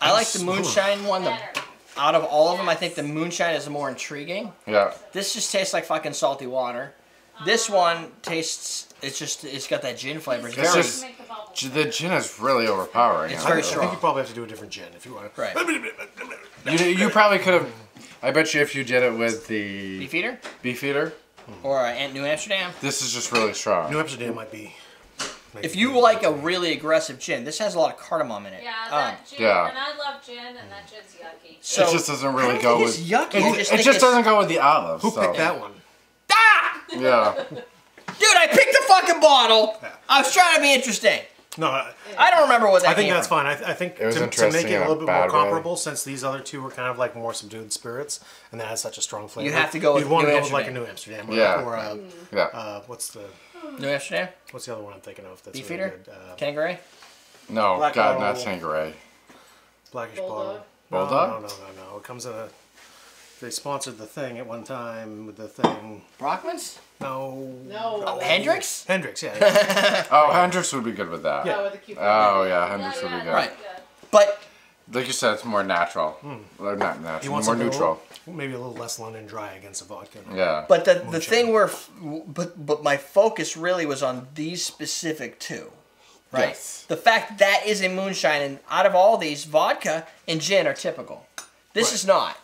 I like the moonshine one. Better. Out of all of them, I think the moonshine is the more intriguing. Yeah. This just tastes like fucking salty water. This one tastes. It's got that gin flavor. It's It's very. just- The gin is really overpowering. It's I very think. I strong. think you probably have to do a different gin if you want to. Right. You probably could have. I bet you if you did it with the Beef eater Beefeater, or New Amsterdam. this is just really strong. New Amsterdam might be. If you like a really aggressive gin, this has a lot of cardamom in it. Yeah, that gin, yeah. and I love gin, and that gin's yucky. So it just doesn't I really don't go think with. it's yucky. I It just just, think it's- doesn't go with the olive. Who so. picked that one? Ah! Yeah. Dude, I picked the fucking bottle. Yeah. I was trying to be interesting. No, I don't remember what that I think came that's from. fine. I think It was to interesting make it in a a little bit more bad way. comparable, since these other two were kind of like more subdued spirits, and that has such a strong flavor. You have to go with You'd want to New go with like a Amsterdam. New Amsterdam, or, Yeah. or Yeah. what's the New Amsterdam? the other one I'm thinking of? That's Beef really eater? good. Tanqueray? No, Black God, not bottle. Tanqueray. Blackish Bulldog? bottle. Bulldog? No. It comes in a. They sponsored the thing at one time with the thing. Brockman's? No. No. Oh, Hendrix? Hendrix, yeah. Oh, Hendrix would be good with that. Yeah, with the cucumber. Oh yeah, Hendrix would be good. Right. But Like you said, it's more natural. Or not You natural, want more something neutral. maybe a little less London Dry against a vodka. Yeah. but the thing where but my focus really was on these specific two. Right? Yes. The fact that is a moonshine, and out of all these, vodka and gin are typical. This is not.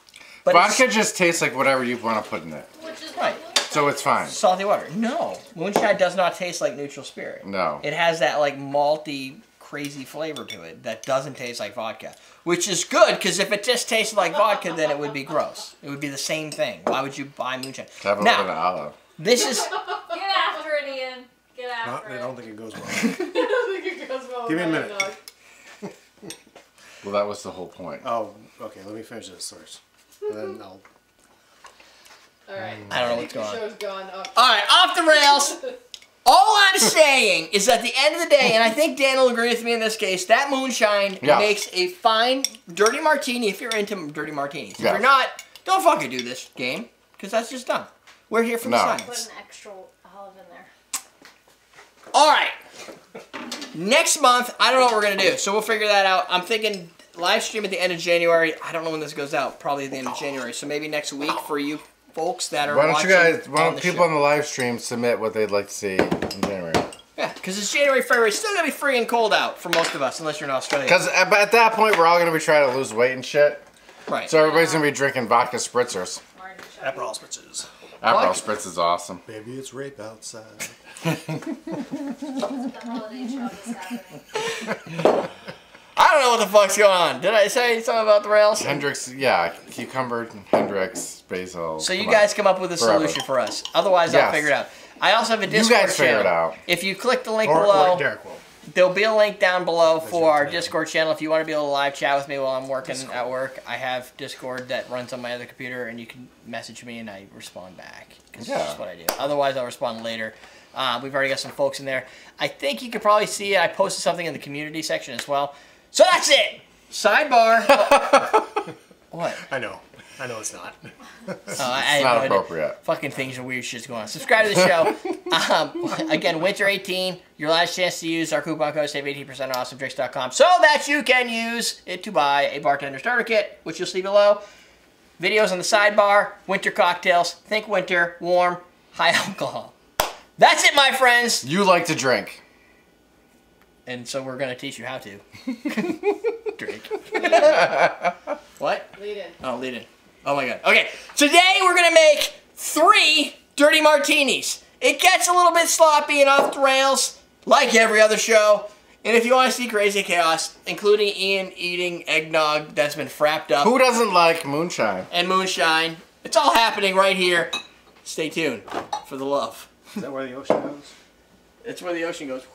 But Vodka just tastes like whatever you want to put in it. Which is Right. So it's fine. salty water. No. Moonshine does not taste like neutral spirit. No. It has that like malty, crazy flavor to it that doesn't taste like vodka. Which is good, because if it just tasted like vodka, then it would be gross. It would be the same thing. Why would you buy moonshine? Have it Now, with an olive. this is... Get after it, Ian. Get after I it. don't think it goes well. I don't think it goes well Give me a with minute. eggnog. Well, that was the whole point. Oh, okay. Let me finish this first, and then I'll. Alright. I don't know think what's the going on. show's gone up. Alright, off the rails. All I'm saying is at the end of the day, and I think Dan will agree with me in this case, that moonshine Yeah. makes a fine dirty martini if you're into dirty martinis. If Yeah. you're not, don't fucking do this game, because that's just dumb. We're here for the No. Put science. an extra olive in there. Alright. Next month, I don't know what we're going to do, so we'll figure that out. I'm thinking live stream at the end of January. I don't know when this goes out, probably at the end of January, so maybe next week for you folks that are Why don't watching you guys, why on don't the people show. on the live stream submit what they'd like to see in January? Yeah, Because it's January, February. It's still going to be freaking cold out for most of us, unless you're in Australia. Because at that point, we're all going to be trying to lose weight and shit. Right. So everybody's going to be drinking vodka spritzers. Aperol spritzers. Aperol Spritz is awesome. Baby, it's rape outside. The holiday show is happening. I don't know what the fuck's going on. Did I say something about the rails? Hendrix, yeah, cucumber, Hendrix, basil. So you guys come up with a solution for us. Otherwise, I'll figure it out. I also have a Discord channel. You guys figure it out. If you click the link below, Or Derrick will. there'll be a link down below for our Discord channel. If you want to be able to live chat with me while I'm working at work, I have Discord that runs on my other computer, and you can message me and I respond back. Because that's just what I do. Otherwise, I'll respond later. We've already got some folks in there. I think you can probably see it. I posted something in the community section as well. So that's it. Sidebar. What? I know it's not. It's not appropriate. Fucking things and weird shit's going on. Subscribe to the show. Again, Winter 18, your last chance to use our coupon code, save 18% on awesomedrinks.com, so that you can use it to buy a bartender starter kit, which you'll see below. Videos on the sidebar, winter cocktails. Think winter, warm, high alcohol. That's it, my friends. You like to drink. And so we're going to teach you how to. Drink. What? Lead in. Oh, lead in. Oh my god. Okay, today we're going to make 3 dirty martinis. It gets a little bit sloppy and off the rails, like every other show. And if you want to see crazy chaos, including Ian eating eggnog that's been frapped up. Who doesn't like moonshine? And moonshine. It's all happening right here. Stay tuned for the love. Is that where the ocean goes? It's where the ocean goes.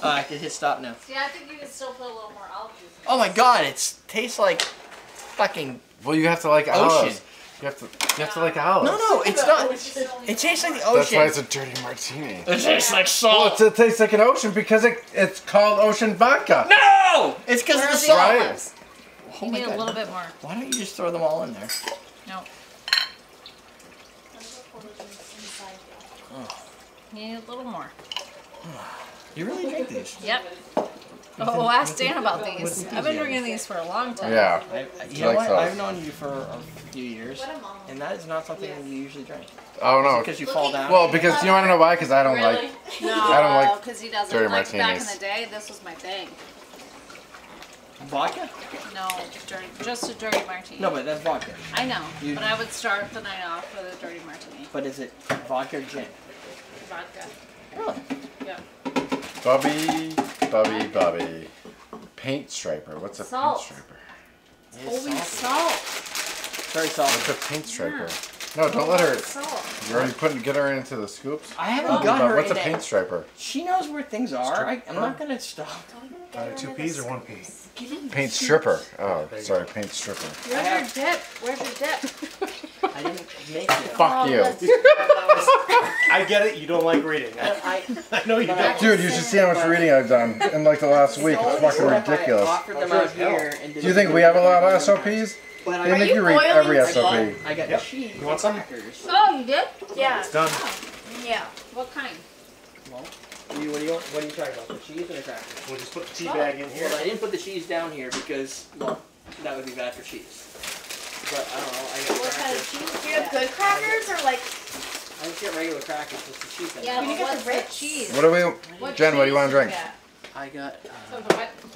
I can hit stop now. See, I think you could still put a little more olive juice. Oh my god, it tastes like fucking Well, you have to like ocean. olives. You have to like olives. No, it's not. It tastes like the ocean. That's why it's a dirty martini. It tastes like Well, salt. it tastes like an ocean because it's called ocean vodka. No! It's because of the salt. Right. Oh You my need god. a little bit more. Why don't you just throw them all in there? No. You need a little more. You really drink these? Yep. Oh, ask Dan about these. I've been drinking these for a long time. Yeah. You know like what? those. I've known you for a few years, and that is not something you usually drink. Oh no. Because you fall down. Well, because you want to know why? Because I don't like. No, I don't like because he doesn't. dirty Like back in martinis. the day, this was my thing. Vodka? No, just a dirty martini. No, but that's vodka. I know, You- but I would start the night off with a dirty martini. But is it vodka or gin? Vodka. Really? Yeah. Bubby. Paint striper. What's a Salt. paint striper? Holy salt. Very salty. What's a paint striper? No, don't let her. Salt. You're already get her into the scoops. I haven't got her What's a into- paint striper? She knows where things are. I'm not gonna stop. 2 peas or 1 pea? Paint stripper. Oh, sorry, paint stripper. Where's your dip? Where's your dip? I didn't make it. Fuck you. I get it. You don't like reading. I know you don't. Dude, you should see how much reading I've done in like the last week. It's fucking ridiculous. Offered them out here and Do you think we have a lot of SOPs? But They make you read every SOP. I got cheese. You want some? Crackers. Oh, you did? Yeah. It's done. Yeah. What kind? Well, what are you talking about? The cheese or the crackers? We'll just put the tea bag in here. Well, I didn't put the cheese down here because, well, that would be bad for cheese. But I don't know. I got What kind of crackers. cheese? Do you have good crackers or like? I just get regular crackers with the cheese in it. Yeah, You but got the what's the Ritz? cheese? What do we? Jen, what do you want to drink? I got.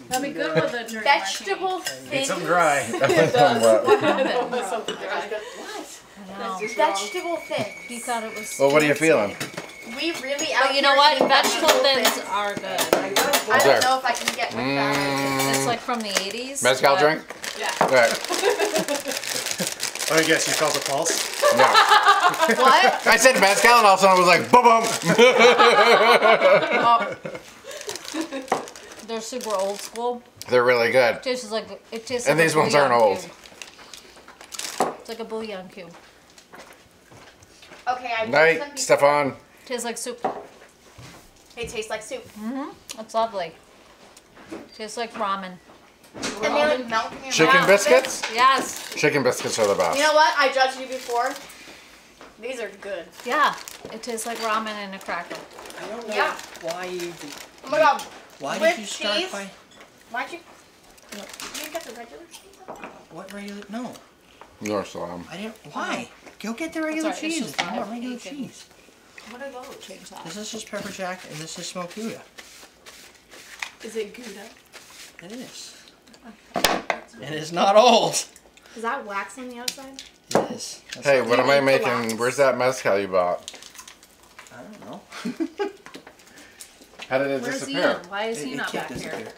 That'd be good with a dirty Vegetable Need things. something dry. What? Vegetable things. He thought it was. Well, what are you feeling? We really out But you know here what? eating Vegetable thins things. are good. I there. don't know if I can get with that. It's like from the 80s. Mezcal but- drink? Yeah. Right. Oh, I guess you call it a pulse? No. What? I said mezcal and all of a sudden I was like, boom, boom. They're super old school. They're really good. Tastes like it tastes. And like these a ones aren't bouillon old. cube. It's like a bouillon cube. Okay, I Night, some people- Stefan. Tastes like soup. They taste like soup. It's lovely. Tastes like ramen. And they like melt in your Chicken mouth. biscuits? Yes. Chicken biscuits are the best. You know what? I judged you before. These are good. Yeah. It tastes like ramen and a cracker. I don't know Yeah. why you. Oh my god. Why With did you start cheese? by? Why'd you? Did you get the regular cheese? What regular? No, Nor salam. I didn't. Why? Go get the regular That's all right, it's cheese. just I want fine. regular You can- cheese. What are those? Change that. This is just pepper jack, and this is smoked Gouda. Is it Gouda? It is. And it's not old. Is that wax on the outside? It is. That's Hey, what- what am I eat the wax? making? Where's that mezcal you bought? I don't know. How did it Where's disappear? Ian? Why is he It not can't back here? disappear.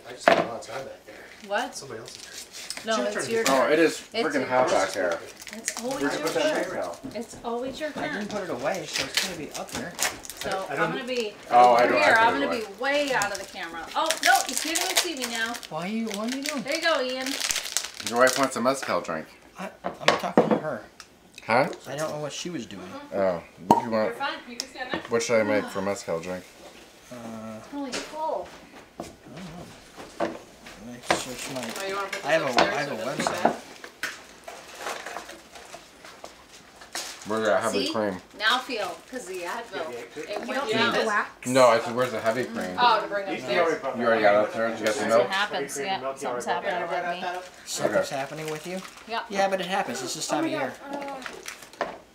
I just spent a lot of time back there. What? Somebody else's turn. No, your it's turn. your Oh, turn. it is It's freaking your hot turn. back there. It's always Where'd you your put that turn. mezcal? It's always your I didn't turn. put it away, so it's gonna be up here. So I I'm don't- gonna be Oh, I over know, I here. put I'm it gonna away. be way out of the camera. Oh no, you can't even see me now. What are you doing? There you go, Ian. Your wife wants a mezcal drink. I'm talking to her. Huh? I don't know what she was doing. Oh, what do you You're want? fine. You can stand there. What should I make for mezcal drink? Holy cool. Let me search my. Oh, you want to put I have this a upstairs so it doesn't website. go bad? Where's that heavy See? cream? Now feel, because the Advil. It You went don't Yeah. need the wax. No, I said, where's the heavy cream? Oh, to bring upstairs. You already got up there? Did you get the That's what milk? happens. Yeah, something's happening with me. Something's happening with you? Yeah. Yeah, but it happens. It's this time of year.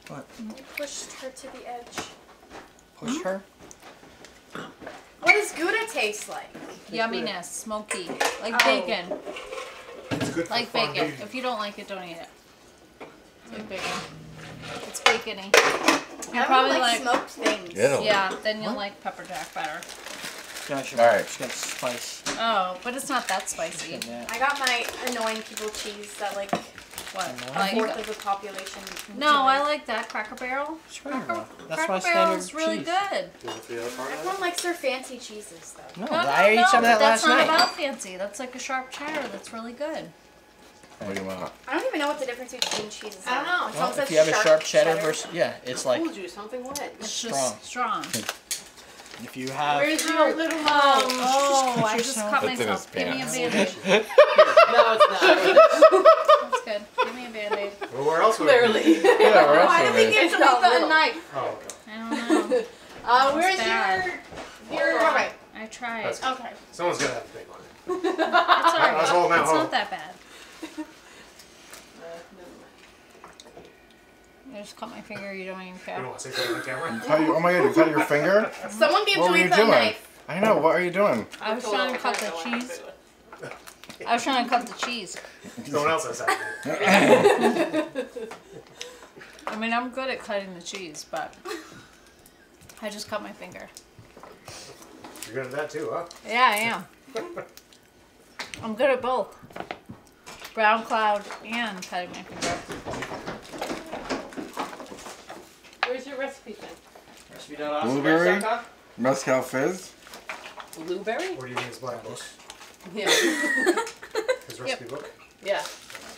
What? You pushed her to the edge. Push her? What does Gouda taste like? Yumminess, smoky, like Oh. bacon. It's good for Like fondue. bacon. If you don't like it, don't eat it. It's like bacon. It's bacony. I You don't probably like like. smoked things. Ew. Yeah, then you'll like pepper jack better. Gosh, All right. It's got spice. Oh, but it's not that spicy. Get that. I got my annoying people cheese that like What? Annoying? Like, fourth of the population. no, I like that Cracker Barrel. It's really well. That's my Cracker standard Barrel's really cheese. good. You want the other part of Everyone likes their fancy cheeses though. No, No, I ate some of that but that's last not night. about fancy. That's like a sharp cheddar. That's really good. What do you want? I don't even know what the difference between cheeses I don't know. are. Well, Someone if you have a sharp cheddar cheddar. versus, yeah, it's I like told you something wet. It's strong. just strong. If you have, Where's your little Oh, I just yourself. cut That's in myself. his Give me a pants. band-aid. No, it's not. That's good. Give me a band-aid. Well, where else would it be? Clearly. Yeah, where else Why would do we it get It's to not leave the little. knife? Oh, okay. I don't know. Where's bad. your Alright. I tried. That's- Okay. Someone's gonna have to think on it. It's I was alright. holding that It's home. not that bad. I just cut my finger. You don't even You care. don't want to say that on camera? Oh my god, you cut your finger? Someone gave What were you Julie the doing? knife. I know, what are you doing? I was trying to cut the cheese. I was trying to cut the cheese. Someone else has that. I mean, I'm good at cutting the cheese, but I just cut my finger. You're good at that too, huh? Yeah, I am. I'm good at both. Brown cloud and cutting my finger. Where's your recipe thing? recipe dot Blueberry? Mezcal fizz? Blueberry? Or do you think it's black book? Yeah. His recipe book? Yeah.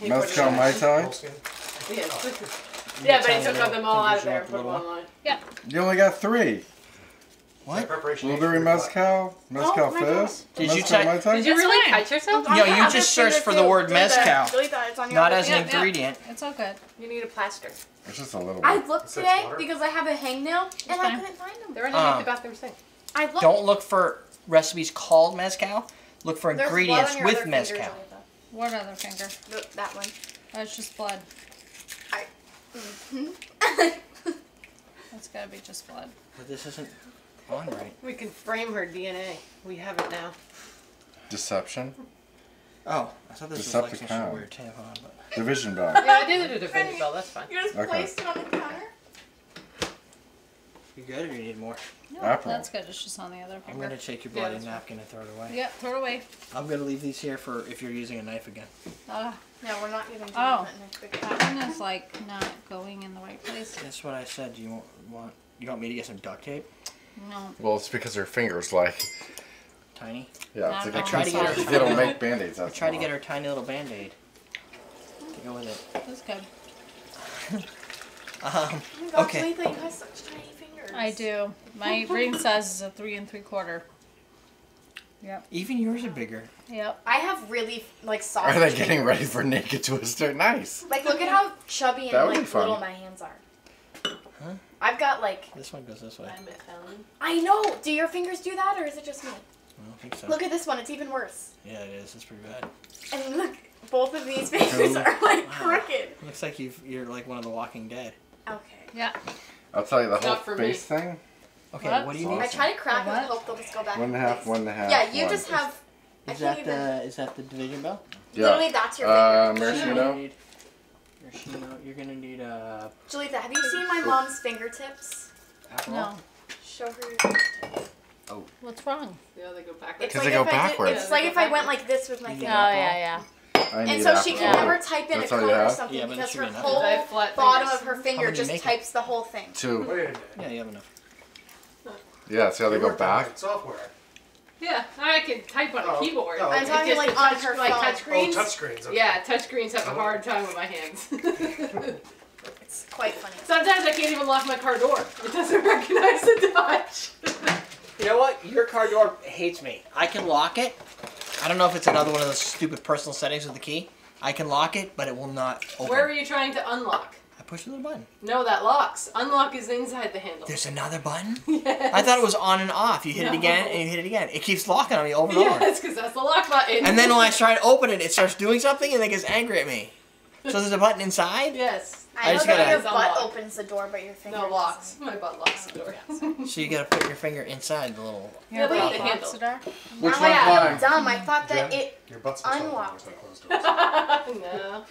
He put it Mezcal in. Mai Tai? Moleskin? Yeah. Yeah, but he took them all out of there and put them online. You only got 3. What? Preparation Blueberry mezcal, mezcal my God. fizz, Did you mezcal type- Mai Tai? Did you That's really fine. cut yourself? No, you just searched for the word mezcal, Julie thought it's on your not other as finger. an ingredient. It's all good. You need a plaster. It's just a little I bit. looked It says today water. because I have a hangnail and I fine. couldn't find them. They're underneath Um, the bathroom sink. I looked. Don't look for recipes called mezcal. Look for There's blood ingredients on your with other mezcal. fingers, What other finger? Aletha. That one. That's just blood. Mhm. That's gotta be just blood. But this isn't on right. We can frame her DNA. We have it now. Deception. Oh, I thought this was like some sort Decepticon. of weird tampon, but Division bell. Yeah, I did it a different bell. That's fine. You just Okay. placed it on the counter. you good or you need more? No, Apple. that's good. It's just on the other I'm finger. gonna take your Yeah, bloody that's fine. napkin and throw it away. Yep, throw it away. I'm gonna leave these here for if you're using a knife again. No, we're not giving Julie Oh. that next week. That one is like not going in the right place. That's what I said. Do you want me to get some duct tape? No. Well, it's because her finger's like, Tiny. yeah, it's Not like a try to get her- They don't make band-aids. I That's tried to all. get her tiny little band-aid to go with it. That's good. Oh my God, Okay. Aletha, you have such tiny fingers. I do. My ring size is a 3 3/4. Yep. Even yours are bigger. Yep. I have really like soft. Are they getting fingers. ready for Naked Twister? Nice. Like, look at how chubby That and would be like fun. little my hands are. Huh? I've got like. This one goes this way. I'm Ellen. I know. Do your fingers do that, or is it just me? I don't think so. Look at this one. It's even worse. Yeah, it is. It's pretty bad. And look, both of these fingers are like Wow. crooked. Looks like you're like one of the Walking Dead. Okay. Yeah. I'll tell you the Not whole for base me. thing. Okay, What? what do you Awesome. need? I try to crack it What? and hope they'll just go back. 1.5, 1.5. Yeah, you one. just have. I Is can't that even. the division bell? Yeah. Literally, that's your finger. Maraschino. You're gonna need Julita, have you seen my mom's fingertips? No. Show her. What's wrong? Yeah, they go It's backwards. 'Cause like they go if I did, backwards. it's like if I went like this with my Oh, finger. yeah. I And need so she apple. can never type in That's a all you code or have? something Yeah, but because it should her be enough. whole I have flat bottom fingers. of her How finger many just make it? types the whole thing. 2. Wait a minute. Yeah, you have enough. Yeah, see how they You go worked on back? that Software. Yeah, I can type on a Oh, keyboard. oh, I'm okay. talking It's like just on touch- her like phone. touchscreens. Oh, touchscreens. Okay. Yeah, touchscreens have a hard time with my hands. It's quite funny. Sometimes I can't even lock my car door. It doesn't recognize the touch. You know what? Your car door hates me. I can lock it. I don't know if it's another one of those stupid personal settings with the key. I can lock it, but it will not open. Where are you trying to unlock? I push the little button. No, that locks. Unlock is inside the handle. There's another button? Yes. I thought it was on and off. You hit it No. again and you hit it again. It keeps locking on me over and over. Yes, because that's the lock button. And then when I try to open it, it starts doing something and then gets angry at me. So there's a button inside? Yes. I I know just that gotta- your It's butt unlocked. opens the door, but your finger No locks. My butt locks the door. So you gotta put your finger inside the little... Yeah, Wait, the locks handle. the door? Which Now one I feel flying? dumb. I thought that Jen? it. Your butt's supposed to open Unlocked. with closed doors. No.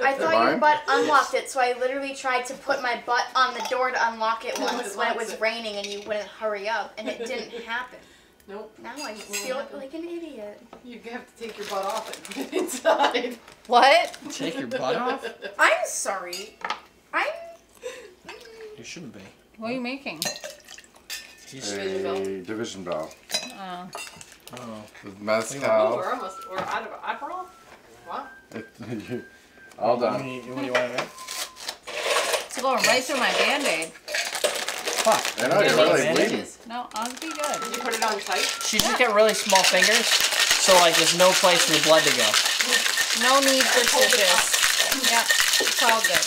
I thought your Mine? butt unlocked it, so I literally tried to put my butt on the door to unlock it once It when it locks was it. raining and you wouldn't hurry up, and it didn't happen. Nope. Now I feel like an idiot. You have to take your butt off and put it inside. What? Take your butt off? I'm sorry. I'm. You shouldn't be. What are you making? A division bell. Oh. Oh. With Oh, mezcal. we're out of Aperol? Wow. All What done. do you want to do? It's going right through my Band-Aid. Fuck. I know, you're really Band-Aid? bleeding. No, I'll be good. Did you put it on tight? She's just got really small fingers, so like there's no place for the blood to go. No need for stitches. Yeah, it's all good.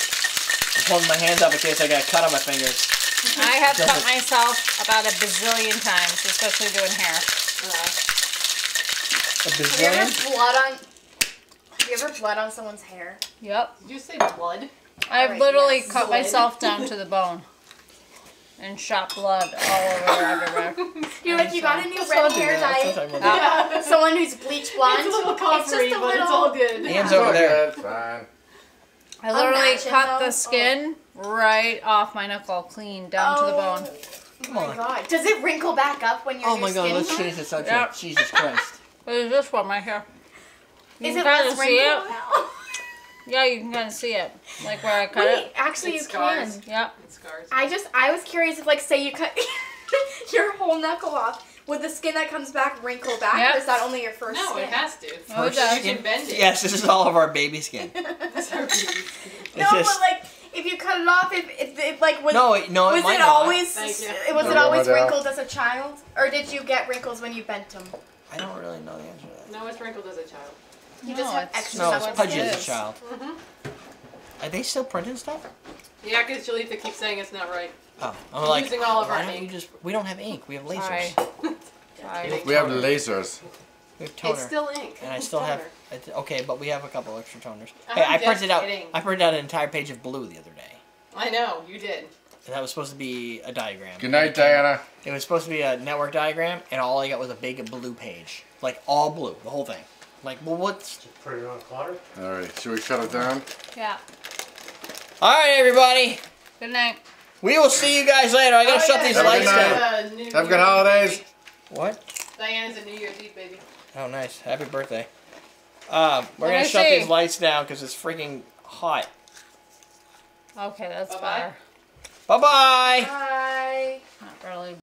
I'm holding my hands up in case I got a cut on my fingers. I have cut myself about a bazillion times, especially doing hair. A Have you ever bazillion? blood on? Have you ever blood on someone's hair? Yep. Did you say blood? I've Alright, literally yes. cut Blood. myself down to the bone. And shot blood all over everywhere. You're like, you got a new Let's red not do hair that. dye. Let's not talk about Someone who's bleach blonde. It's a little It's coppery, just a but it's little- all good. that. Hands over there. Fine. I literally Imagine, cut though. the skin right off my knuckle clean down to the bone. Come Oh my on. god. Does it wrinkle back up when you're Oh my god, let's skin? change the subject. Yep. Jesus Christ. What is this one right here? You Is can it kind less of see wrinkle it. now? Yeah, you can kind of see it. Like where I cut Wait, it. actually It's you scars. can. Yep. It's scars. I was curious if, like, say you cut your whole knuckle off, would the skin that comes back wrinkle back, Yep. or is that only your first No, skin? it has to. Oh, it does. You can bend it. Yes, this is all of our baby skin. That's our baby. No, It's just- but like, if you cut it off, if like, was, No, no, it was might it not. always, Thank you. was it No, always no doubt. wrinkled as a child? Or did you get wrinkles when you bent them? I don't really know the answer to that. No, it's wrinkled as a child. You No, just have it's- extra No, stuff it's on pudgy your as a skin. child. Are they still printing stuff? Yeah, because Jalita keeps saying it's not right. Oh, I'm like, Using all of our why don't you ink. just? We don't have ink. We have lasers. Sorry. Sorry. We have lasers. We have toner. It's still ink. And I It's still have. toner. Okay, but we have a couple extra toners. I'm Hey, I just printed out. kidding. I printed out an entire page of blue the other day. I know, you did. And that was supposed to be a diagram. Good night, Diana. It was supposed to be a network diagram, and all I got was a big blue page, like all blue, the whole thing. Like, well, what's? Put it on a plotter. All right, should we shut it down? Yeah. All right, everybody. Good night. We will see you guys later. I gotta Oh, shut yeah, these Have a lights good down. night. New Have good Year's holidays. Eve, What? baby. Diana's a New Year's Eve baby. Oh, nice. Happy birthday. We're Let gonna me shut see. these lights down because it's freaking hot. Okay, that's Bye-bye. better. Bye bye. Bye. Not really.